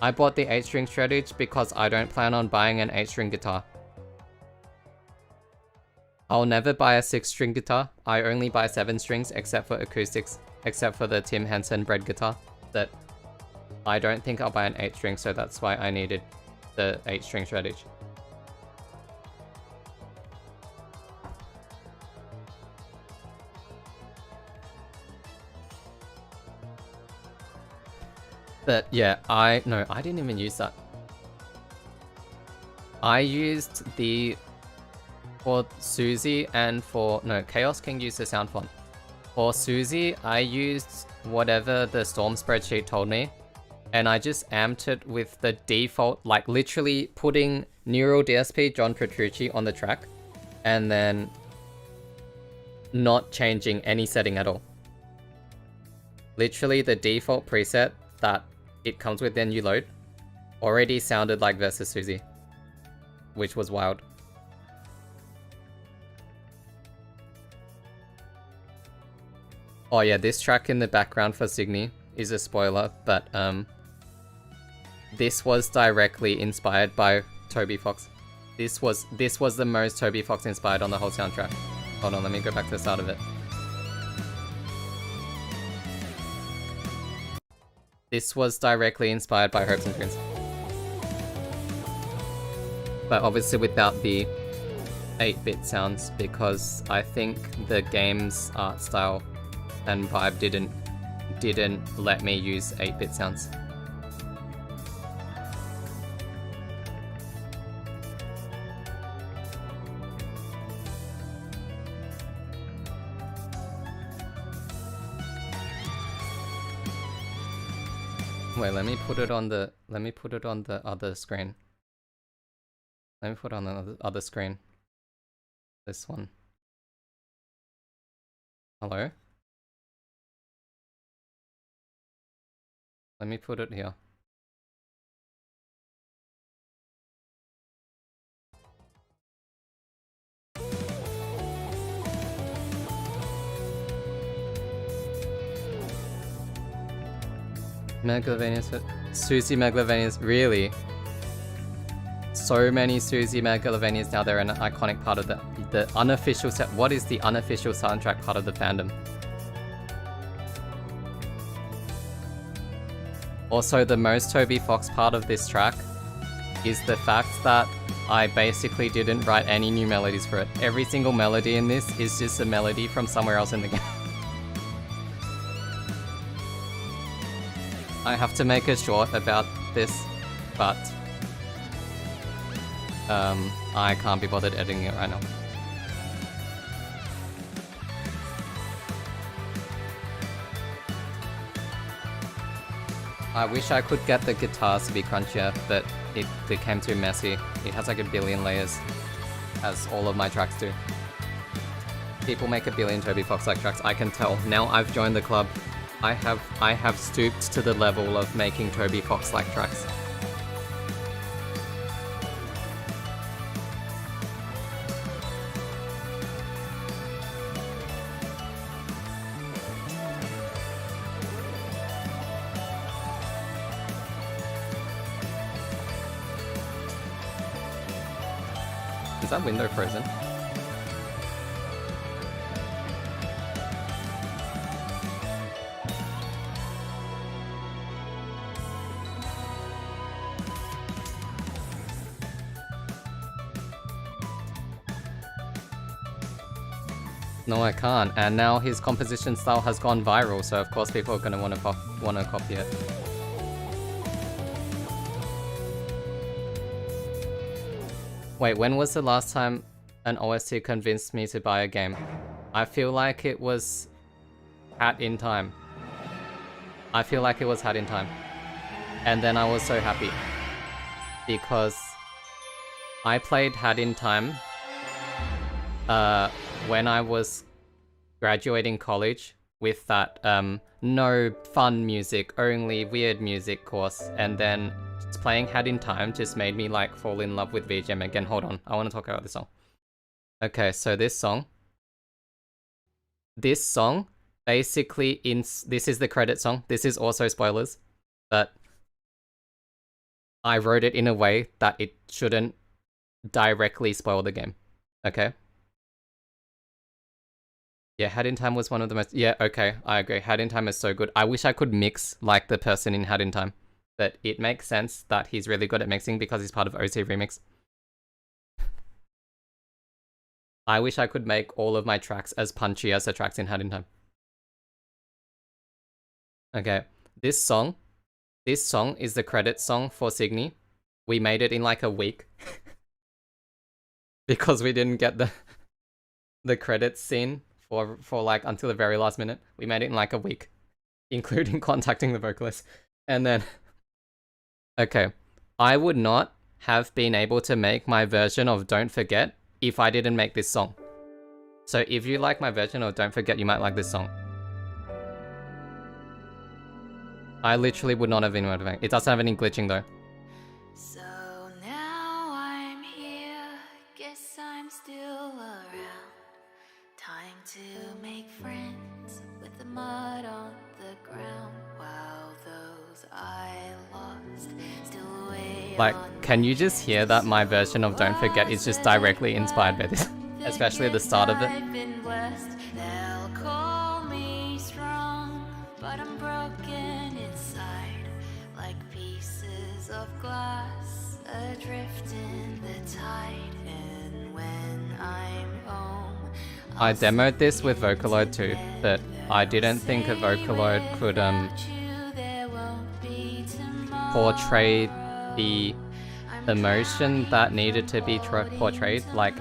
I bought the 8-string shreddage because I don't plan on buying an 8-string guitar. I'll never buy a 6-string guitar. I only buy 7 strings except for acoustics, except for the Tim Henson bread guitar. That I don't think I'll buy an 8-string, so that's why I needed the 8-string shreddage. But yeah, no, I didn't even use that. I used the... For Susie and for... No, Chaos King used the sound font. For Susie, I used whatever the Storm spreadsheet told me. And I just amped it with the default, like literally putting Neural DSP John Petrucci on the track. And then not changing any setting at all. Literally the default preset that it comes with when you load already sounded like Versus Susie, which was wild. Oh yeah, this track in the background for Signy is a spoiler, but this was directly inspired by Toby Fox. This was the most Toby Fox inspired on the whole soundtrack. Hold on, let me go back to the start of it. This was directly inspired by Hopes and Dreams. But obviously without the 8-bit sounds, because I think the game's art style and vibe didn't let me use 8-bit sounds. Wait, let me put it on the other screen. Let me put it on the other screen. This one. Hello? Let me put it here. Megalovanias, Susie Megalovanias, really? So many Susie Megalovanias now, they're an iconic part of the unofficial set. What is the unofficial soundtrack part of the fandom? Also, the most Toby Fox part of this track is the fact that I basically didn't write any new melodies for it. Every single melody in this is just a melody from somewhere else in the game. I have to make a short about this, but I can't be bothered editing it right now. I wish I could get the guitars to be crunchier, but it became too messy. It has like a billion layers, as all of my tracks do. People make a billion Toby Fox-like tracks, I can tell. Now I've joined the club. I have stooped to the level of making Toby Fox-like tracks. Is that window frozen? No, I can't. And now his composition style has gone viral, so of course people are going to want to copy it. Wait, when was the last time an OST convinced me to buy a game? I feel like it was Hat in Time. I feel like it was Hat in Time. And then I was so happy. Because I played Hat in Time when I was graduating college with that no fun music, only weird music course, and then just playing Hat in Time just made me like fall in love with VGM again. Hold on, I want to talk about this song. Okay, so this song basically this is the credit song. This is also spoilers, but I wrote it in a way that it shouldn't directly spoil the game. Okay? Yeah, Hat in Time was one of the most... Yeah, okay, I agree. Hat in Time is so good. I wish I could mix like the person in Hat in Time. But it makes sense that he's really good at mixing because he's part of OC Remix. I wish I could make all of my tracks as punchy as the tracks in Hat in Time. Okay, this song is the credit song for Signy. We made it in like a week. because we didn't get the credits scene for like until the very last minute. We made it in like a week, including contacting the vocalist. And then okay, I would not have been able to make my version of Don't Forget if I didn't make this song. So if you like my version of Don't Forget, you might like this song. I literally would not have been able to make it. It doesn't have any glitching though. So now I'm here, guess I'm still around. Time to make friends with the mud on the ground, while those I lost still wait. Like, can you just hear that my version of Don't Forget is just directly inspired by this? Especially the start of it. I've been blessed. They'll call me strong, but I'm broken inside, like pieces of glass adrift in the tide. And when I'm home, I demoed this with Vocaloid too, but I didn't think a Vocaloid could portray the emotion that needed to be portrayed like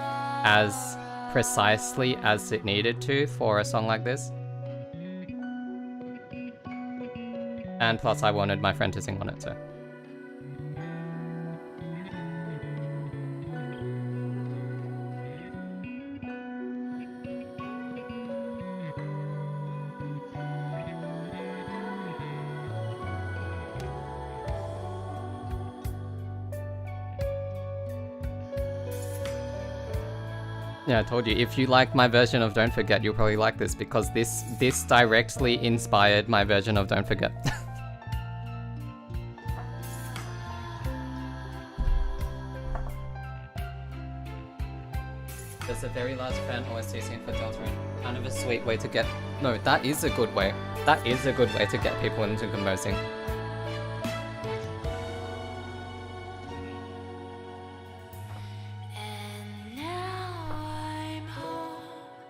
as precisely as it needed to for a song like this. And plus I wanted my friend to sing on it, so. Yeah, I told you, if you like my version of Don't Forget, you'll probably like this, because this directly inspired my version of Don't Forget. There's a very large fan OST scene for Deltarune. Kind of a sweet way to get... No, that is a good way. That is a good way to get people into composing.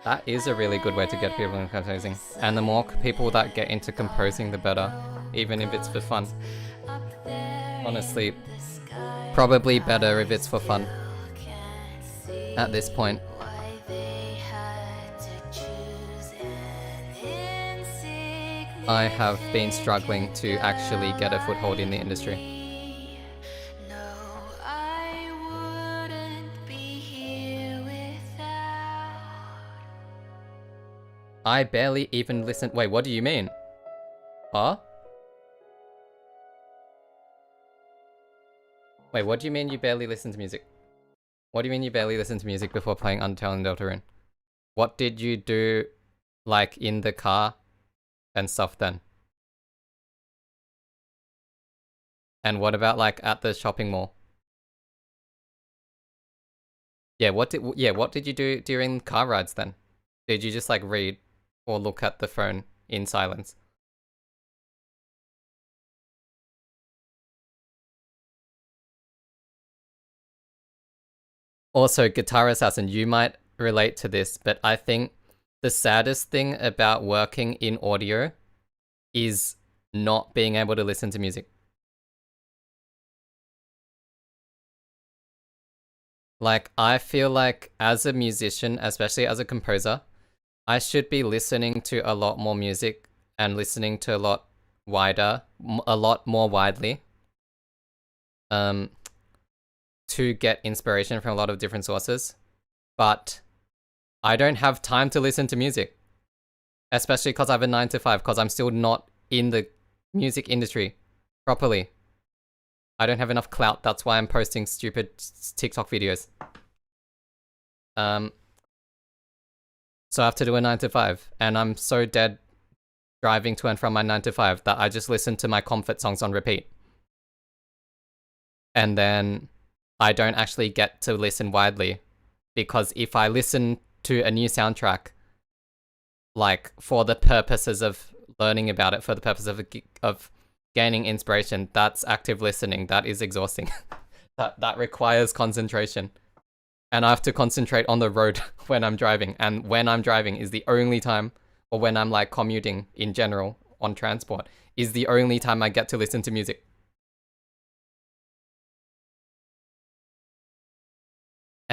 That is a really good way to get people into composing. And the more people that get into composing, the better. Even if it's for fun. Honestly, probably better if it's for fun. At this point. I have been struggling to actually get a foothold in the industry. I barely even listen. Wait, what do you mean? Huh? Wait, what do you mean you barely listen to music? What do you mean you barely listen to music before playing Undertale and Deltarune? What did you do, like, in the car and stuff then? And what about, like, at the shopping mall? Yeah, what did you do during car rides then? Did you just, like, read or look at the phone in silence? Also, Guitar Assassin, you might relate to this, but I think the saddest thing about working in audio is not being able to listen to music. Like, I feel like as a musician, especially as a composer, I should be listening to a lot more music and listening to a lot more widely. To get inspiration from a lot of different sources. But I don't have time to listen to music. Especially because I have a 9 to 5, because I'm still not in the music industry properly. I don't have enough clout, that's why I'm posting stupid TikTok videos. So I have to do a 9 to 5, and I'm so dead driving to and from my 9 to 5 that I just listen to my comfort songs on repeat. And then I don't actually get to listen widely, because if I listen to a new soundtrack, like for the purposes of learning about it, for the purpose of gaining inspiration, that's active listening. That is exhausting. that requires concentration. And I have to concentrate on the road when I'm driving. And when I'm driving is the only time, or when I'm like commuting in general on transport, is the only time I get to listen to music.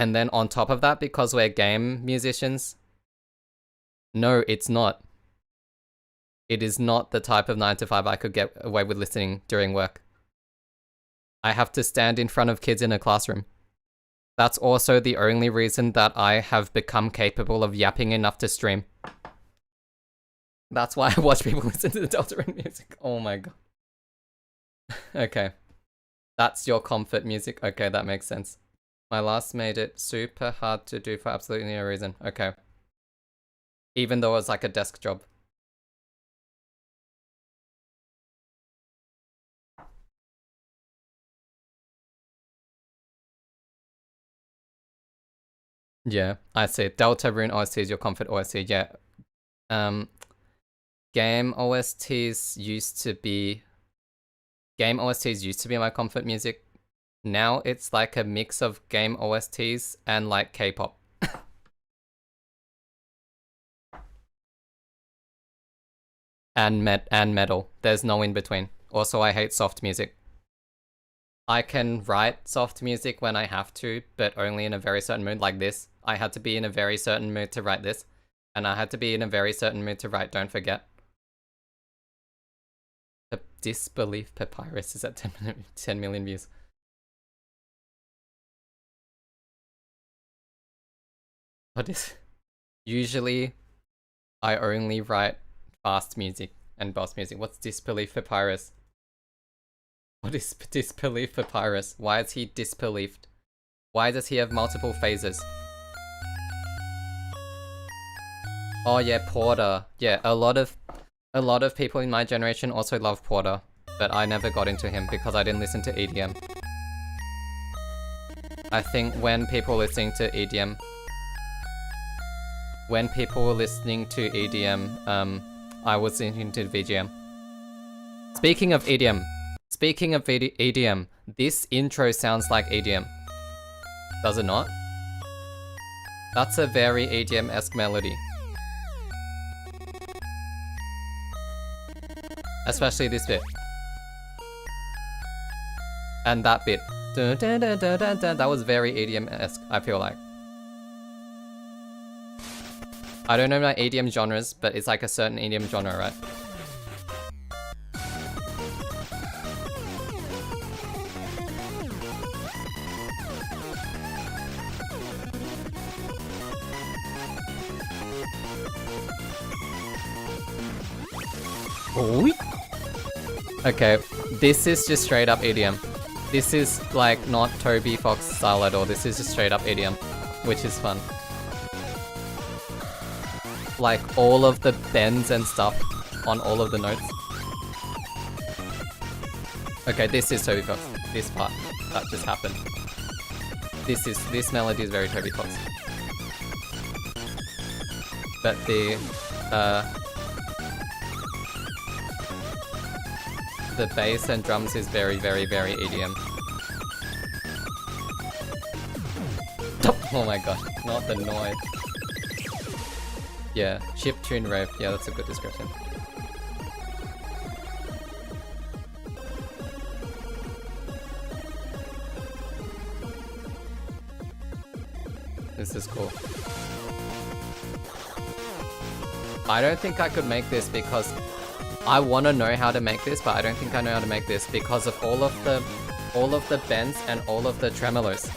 And then on top of that, because we're game musicians, no, it's not. It is not the type of 9 to 5 I could get away with listening during work. I have to stand in front of kids in a classroom. That's also the only reason that I have become capable of yapping enough to stream. That's why I watch people listen to the Deltarune music. Oh my god. Okay. That's your comfort music. Okay, that makes sense. My last made it super hard to do for absolutely no reason. Okay. Even though it was like a desk job. Yeah, I see. Deltarune OST is your comfort OST. Yeah. Game OSTs used to be my comfort music. Now it's like a mix of game OSTs and like K-pop. and metal. There's no in between. Also, I hate soft music. I can write soft music when I have to, but only in a very certain mood, like this. I had to be in a very certain mood to write this. And I had to be in a very certain mood to write Don't Forget. Disbelief Papyrus is at 10 million views. What is... Usually, I only write fast music and boss music. What's Disbelief Papyrus? What is Disbelief Papyrus? Why is he disbelieved? Why does he have multiple phases? Oh yeah, Porter. Yeah, a lot of people in my generation also love Porter, but I never got into him because I didn't listen to EDM. I think when people were listening to EDM, I was listening to VGM. Speaking of EDM, this intro sounds like EDM. Does it not? That's a very EDM-esque melody. Especially this bit. And that bit. Dun, dun, dun, dun, dun, dun. That was very EDM-esque, I feel like. I don't know my EDM genres, but it's like a certain EDM genre, right? Okay, this is just straight up EDM. This is like not Toby Fox style at all. This is just straight up EDM, which is fun. Like all of the bends and stuff on all of the notes. Okay, this is Toby Fox. This part that just happened. This melody is very Toby Fox. But the bass and drums is very, very, very EDM. Oh my gosh, not the noise. Yeah, chiptune rave. Yeah, that's a good description. This is cool. I don't think I could make this because I want to know how to make this, but I don't think I know how to make this because of all of the bends and all of the tremolos.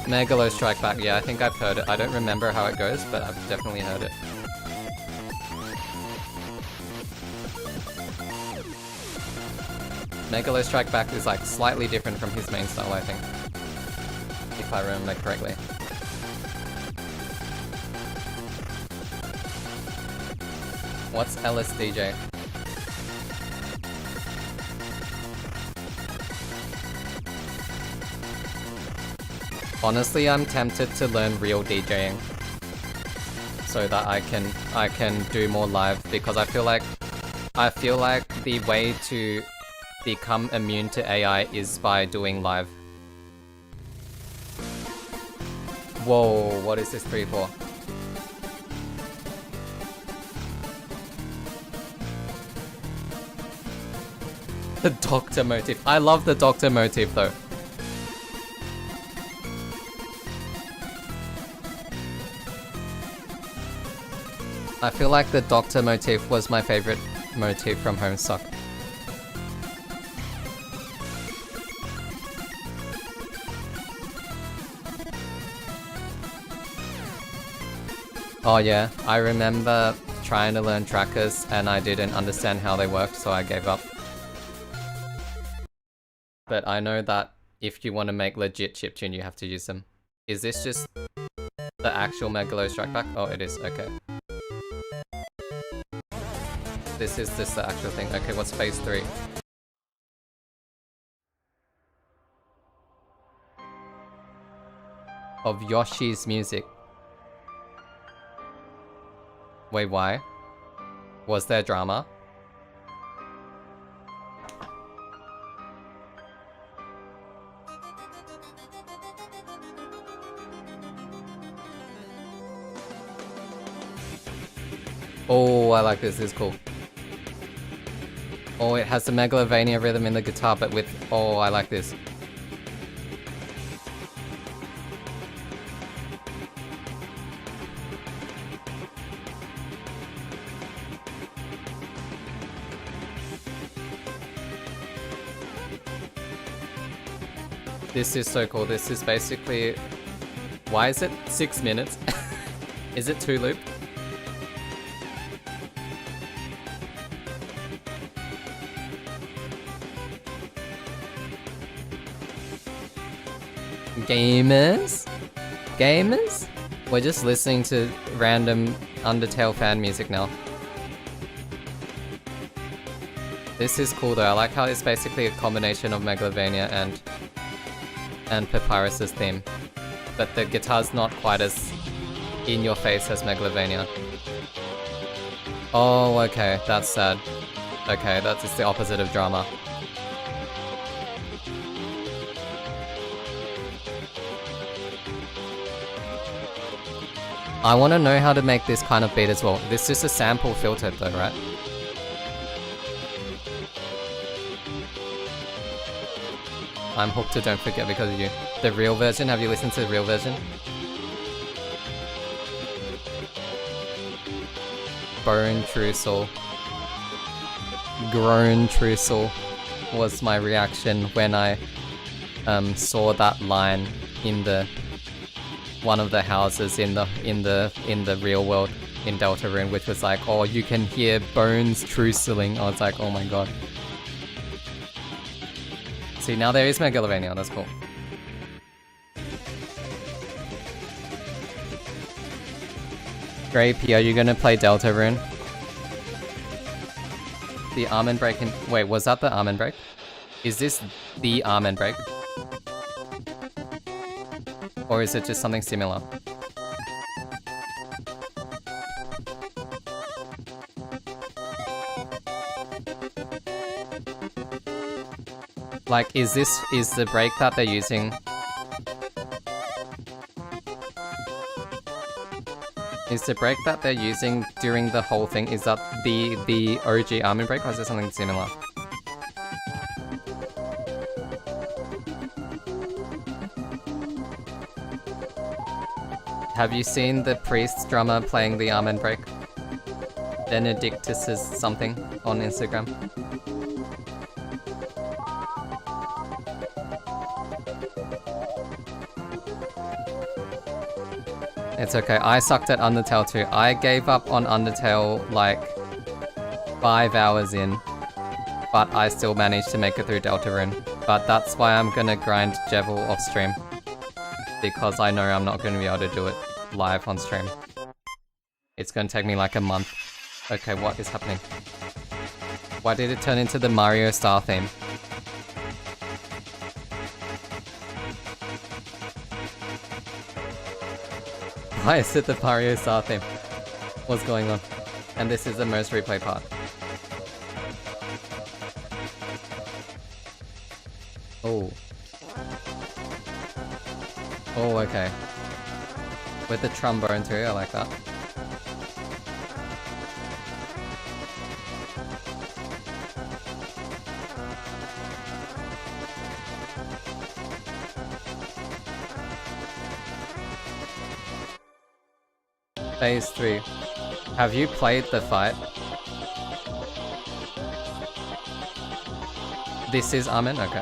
Megalo Strike Back, yeah, I think I've heard it. I don't remember how it goes, but I've definitely heard it. Megalo Strike Back is like slightly different from his main style, I think. If I remember correctly. What's LSDJ? Honestly, I'm tempted to learn real DJing so that I can do more live because I feel like the way to become immune to AI is by doing live. Whoa, what is this 3-4? The doctor motif. I love the doctor motif though. I feel like the doctor motif was my favorite motif from Homestuck. Oh yeah, I remember trying to learn trackers and I didn't understand how they worked, so I gave up. But I know that if you want to make legit chiptune, you have to use them. Is this just the actual Megalo strike back? Oh, it is, okay. This is just the actual thing. Okay, what's phase 3? Of Yoshi's music. Wait, why? Was there drama? Oh, I like this. This is cool. Oh, it has the Megalovania rhythm in the guitar, but with... Oh, I like this. This is so cool. This is basically... Why is it 6 minutes? Is it 2 loop? Gamers? Gamers? We're just listening to random Undertale fan music now. This is cool though. I like how it's basically a combination of Megalovania and Papyrus's theme. But the guitar's not quite as in your face as Megalovania. Oh, okay. That's sad. Okay, that's just the opposite of drama. I want to know how to make this kind of beat as well. This is a sample filtered though, right? I'm hooked to Don't Forget because of you. The real version, have you listened to the real version? Bone True Soul. Grown True Soul was my reaction when I saw that line in the one of the houses in the real world in Deltarune, which was like, oh, you can hear bones truceling. I was like, oh my god. See, now there is Megalovania, that's cool. Grapey, are you gonna play Deltarune? The Almond Break in... Wait, was that the Almond Break? Is this the Almond Break? Or is it just something similar? Like, is the break that they're using... Is the break that they're using during the whole thing, is that the OG Almond Break, or is it something similar? Have you seen the priest drummer playing the Almond Break? Benedictus is something on Instagram. It's okay, I sucked at Undertale too. I gave up on Undertale like 5 hours in, but I still managed to make it through Deltarune. But that's why I'm gonna grind Jevil off stream, because I know I'm not gonna be able to do it live on stream. It's gonna take me like a month. Okay, what is happening? Why did it turn into the Mario Star theme? Why is it the Mario Star theme? What's going on? And this is the most replay part. Oh. Oh, okay. With the trombone too, I like that. Phase 3. Have you played the fight? This is Amen? Okay.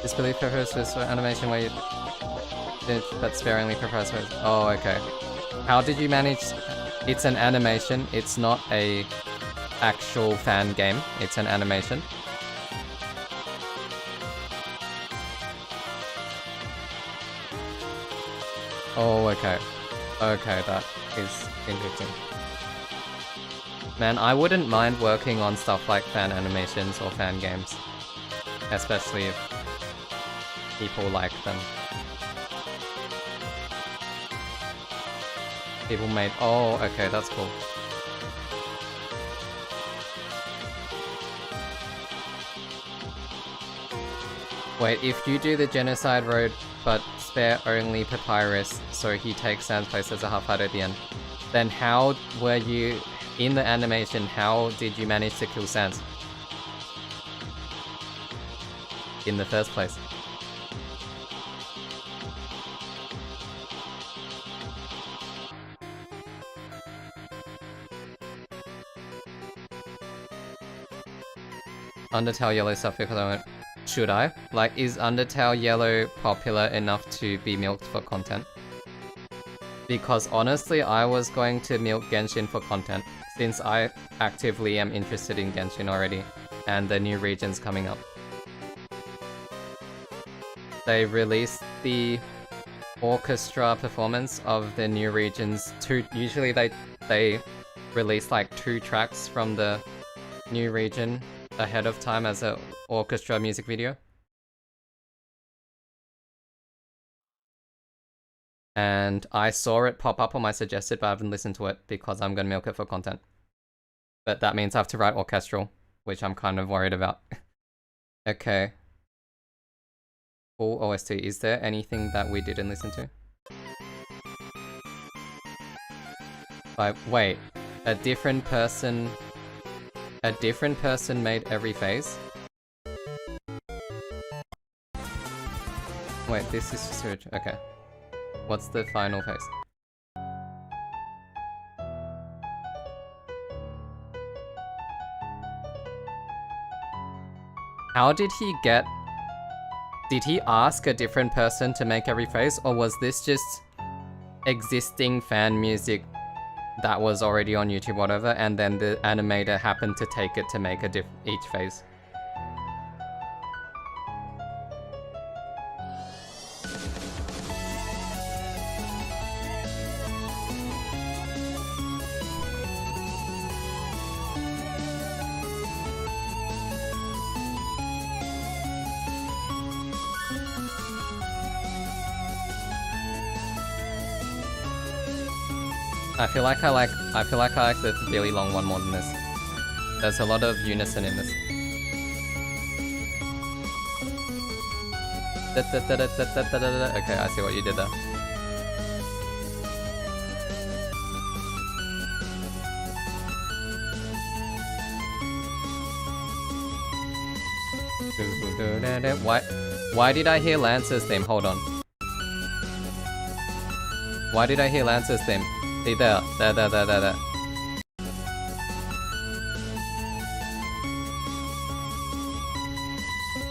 Disbelief prefers this animation where you did, but sparingly prefers. Oh, okay. How did you manage? It's an animation. It's not a actual fan game. It's an animation. Oh, okay. Okay, that is interesting. Man, I wouldn't mind working on stuff like fan animations or fan games. Especially if people like them. People made... Oh, okay, that's cool. Wait, if you do the genocide road, but spare only Papyrus, so he takes Sam's place as a half-heart at the end, then how were you... In the animation, how did you manage to kill Sans? In the first place. Undertale Yellow stuff because I went, should I? Like, is Undertale Yellow popular enough to be milked for content? Because honestly, I was going to milk Genshin for content, since I actively am interested in Genshin already, and the new region's coming up. They released the orchestra performance of the new regions. Usually they release like 2 tracks from the new region ahead of time as an orchestra music video. And I saw it pop up on my suggested, but I haven't listened to it because I'm gonna milk it for content. But that means I have to write orchestral, which I'm kind of worried about. Okay. Full OST. Is there anything that we didn't listen to? Wait, a different person made every phase? Wait, this is just... Okay. What's the final phase? How did he get... Did he ask a different person to make every phase, or was this just existing fan music that was already on YouTube, whatever, and then the animator happened to take it to make each phase? I feel like I like the really long one more than this. There's a lot of unison in this. Okay, I see what you did there. Why did I hear Lance's theme? Hold on. Why did I hear Lance's theme? See there.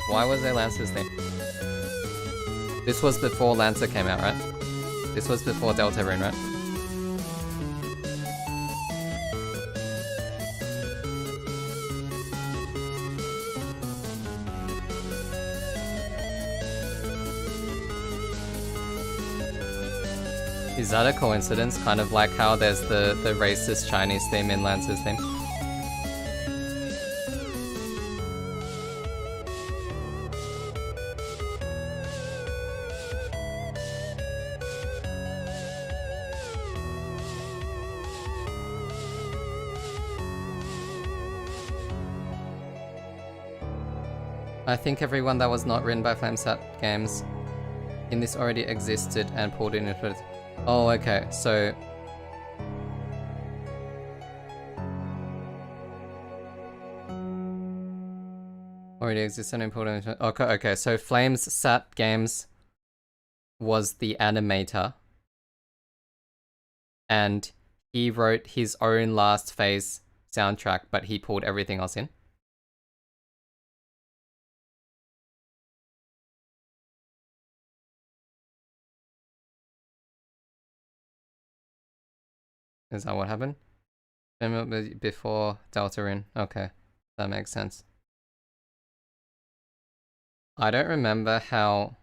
Why was there Lance's theme? This was before Lancer came out, right? This was before Deltarune, right? Is that a coincidence? Kind of like how there's the racist Chinese theme in Lancer's theme? I think everyone that was not written by Flamesat Games in this already existed and pulled in into it. Oh, okay, so... Already existed and pulled into it. Okay, so Flamesat Games was the animator. and he wrote his own last phase soundtrack, but he pulled everything else in. Is that what happened? Before Deltarune. Okay, that makes sense. I don't remember how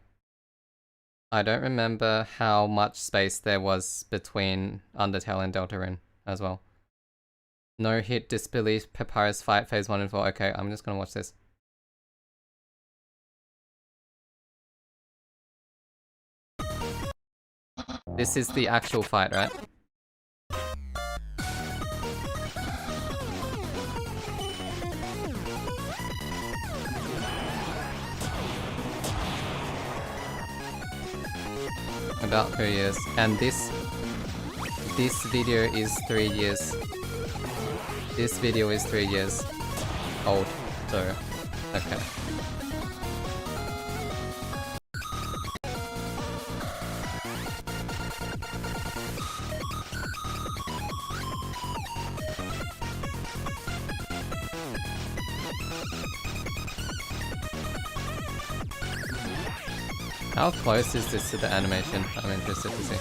much space there was between Undertale and Deltarune as well. No hit, disbelief, Papyrus fight, phase 1 and 4. Okay, I'm just gonna watch this. This is the actual fight, right? About 3 years. And this video is 3 years. This video is 3 years old, so okay. How close is this to the animation? I'm interested to see.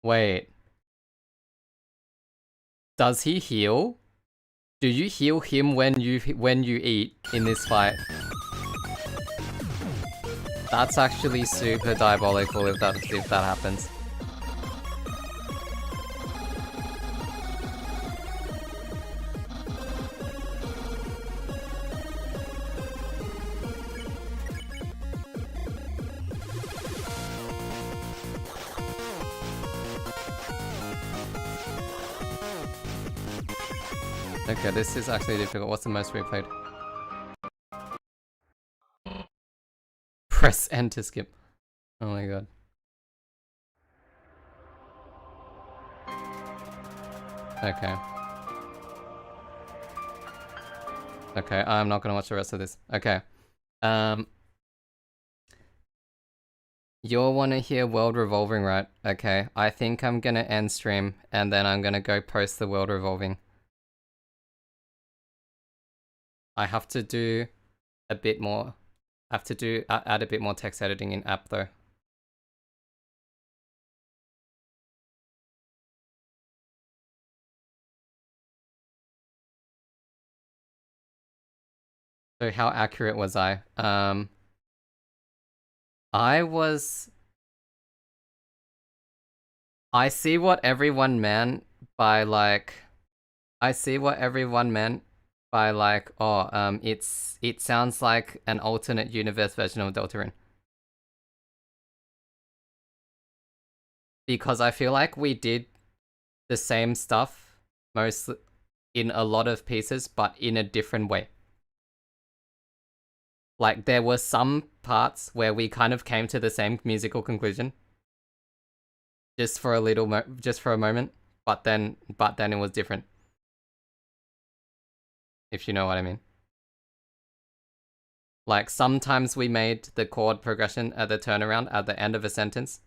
Wait. Does he heal? Do you heal him when you eat in this fight? That's actually super diabolical if that happens. Okay, this is actually difficult. What's the most we played? Press N to skip. Oh my god. Okay. Okay, I'm not gonna watch the rest of this. Okay. You'll wanna hear World Revolving, right? Okay. I think I'm gonna end stream and then I'm gonna go post the World Revolving. I have to do a bit more. I have to add a bit more text editing in app though. So how accurate was I? I see what everyone meant by like, oh, it sounds like an alternate universe version of Deltarune. Because I feel like we did the same stuff mostly in a lot of pieces, but in a different way. Like there were some parts where we kind of came to the same musical conclusion. Just for a moment, but then it was different. If you know what I mean. Like sometimes we made the chord progression at the turnaround at the end of a sentence.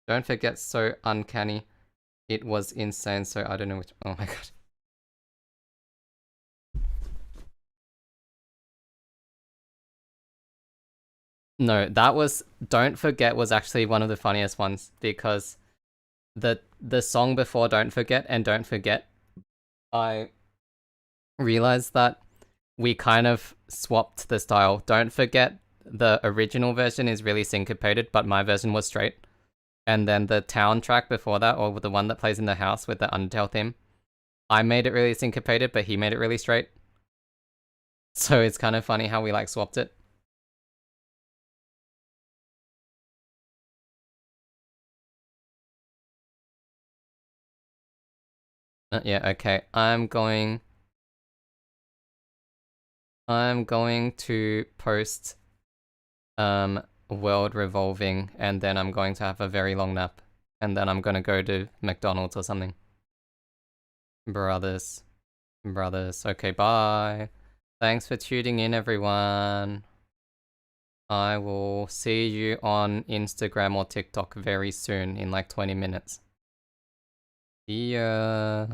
Don't forget, so uncanny. It was insane, so I don't know which. Oh my god. No, that was Don't Forget was actually one of the funniest ones because the song before Don't Forget and Don't Forget, I realized that we kind of swapped the style. Don't Forget, the original version is really syncopated, but my version was straight. And then the town track before that, or the one that plays in the house with the Undertale theme, I made it really syncopated, but he made it really straight. So it's kind of funny how we like swapped it. Yeah, okay. I'm going to post World Revolving and then I'm going to have a very long nap and then I'm going to go to McDonald's or something. Brothers. Brothers. Okay, bye. Thanks for tuning in, everyone. I will see you on Instagram or TikTok very soon, in like 20 minutes. See ya.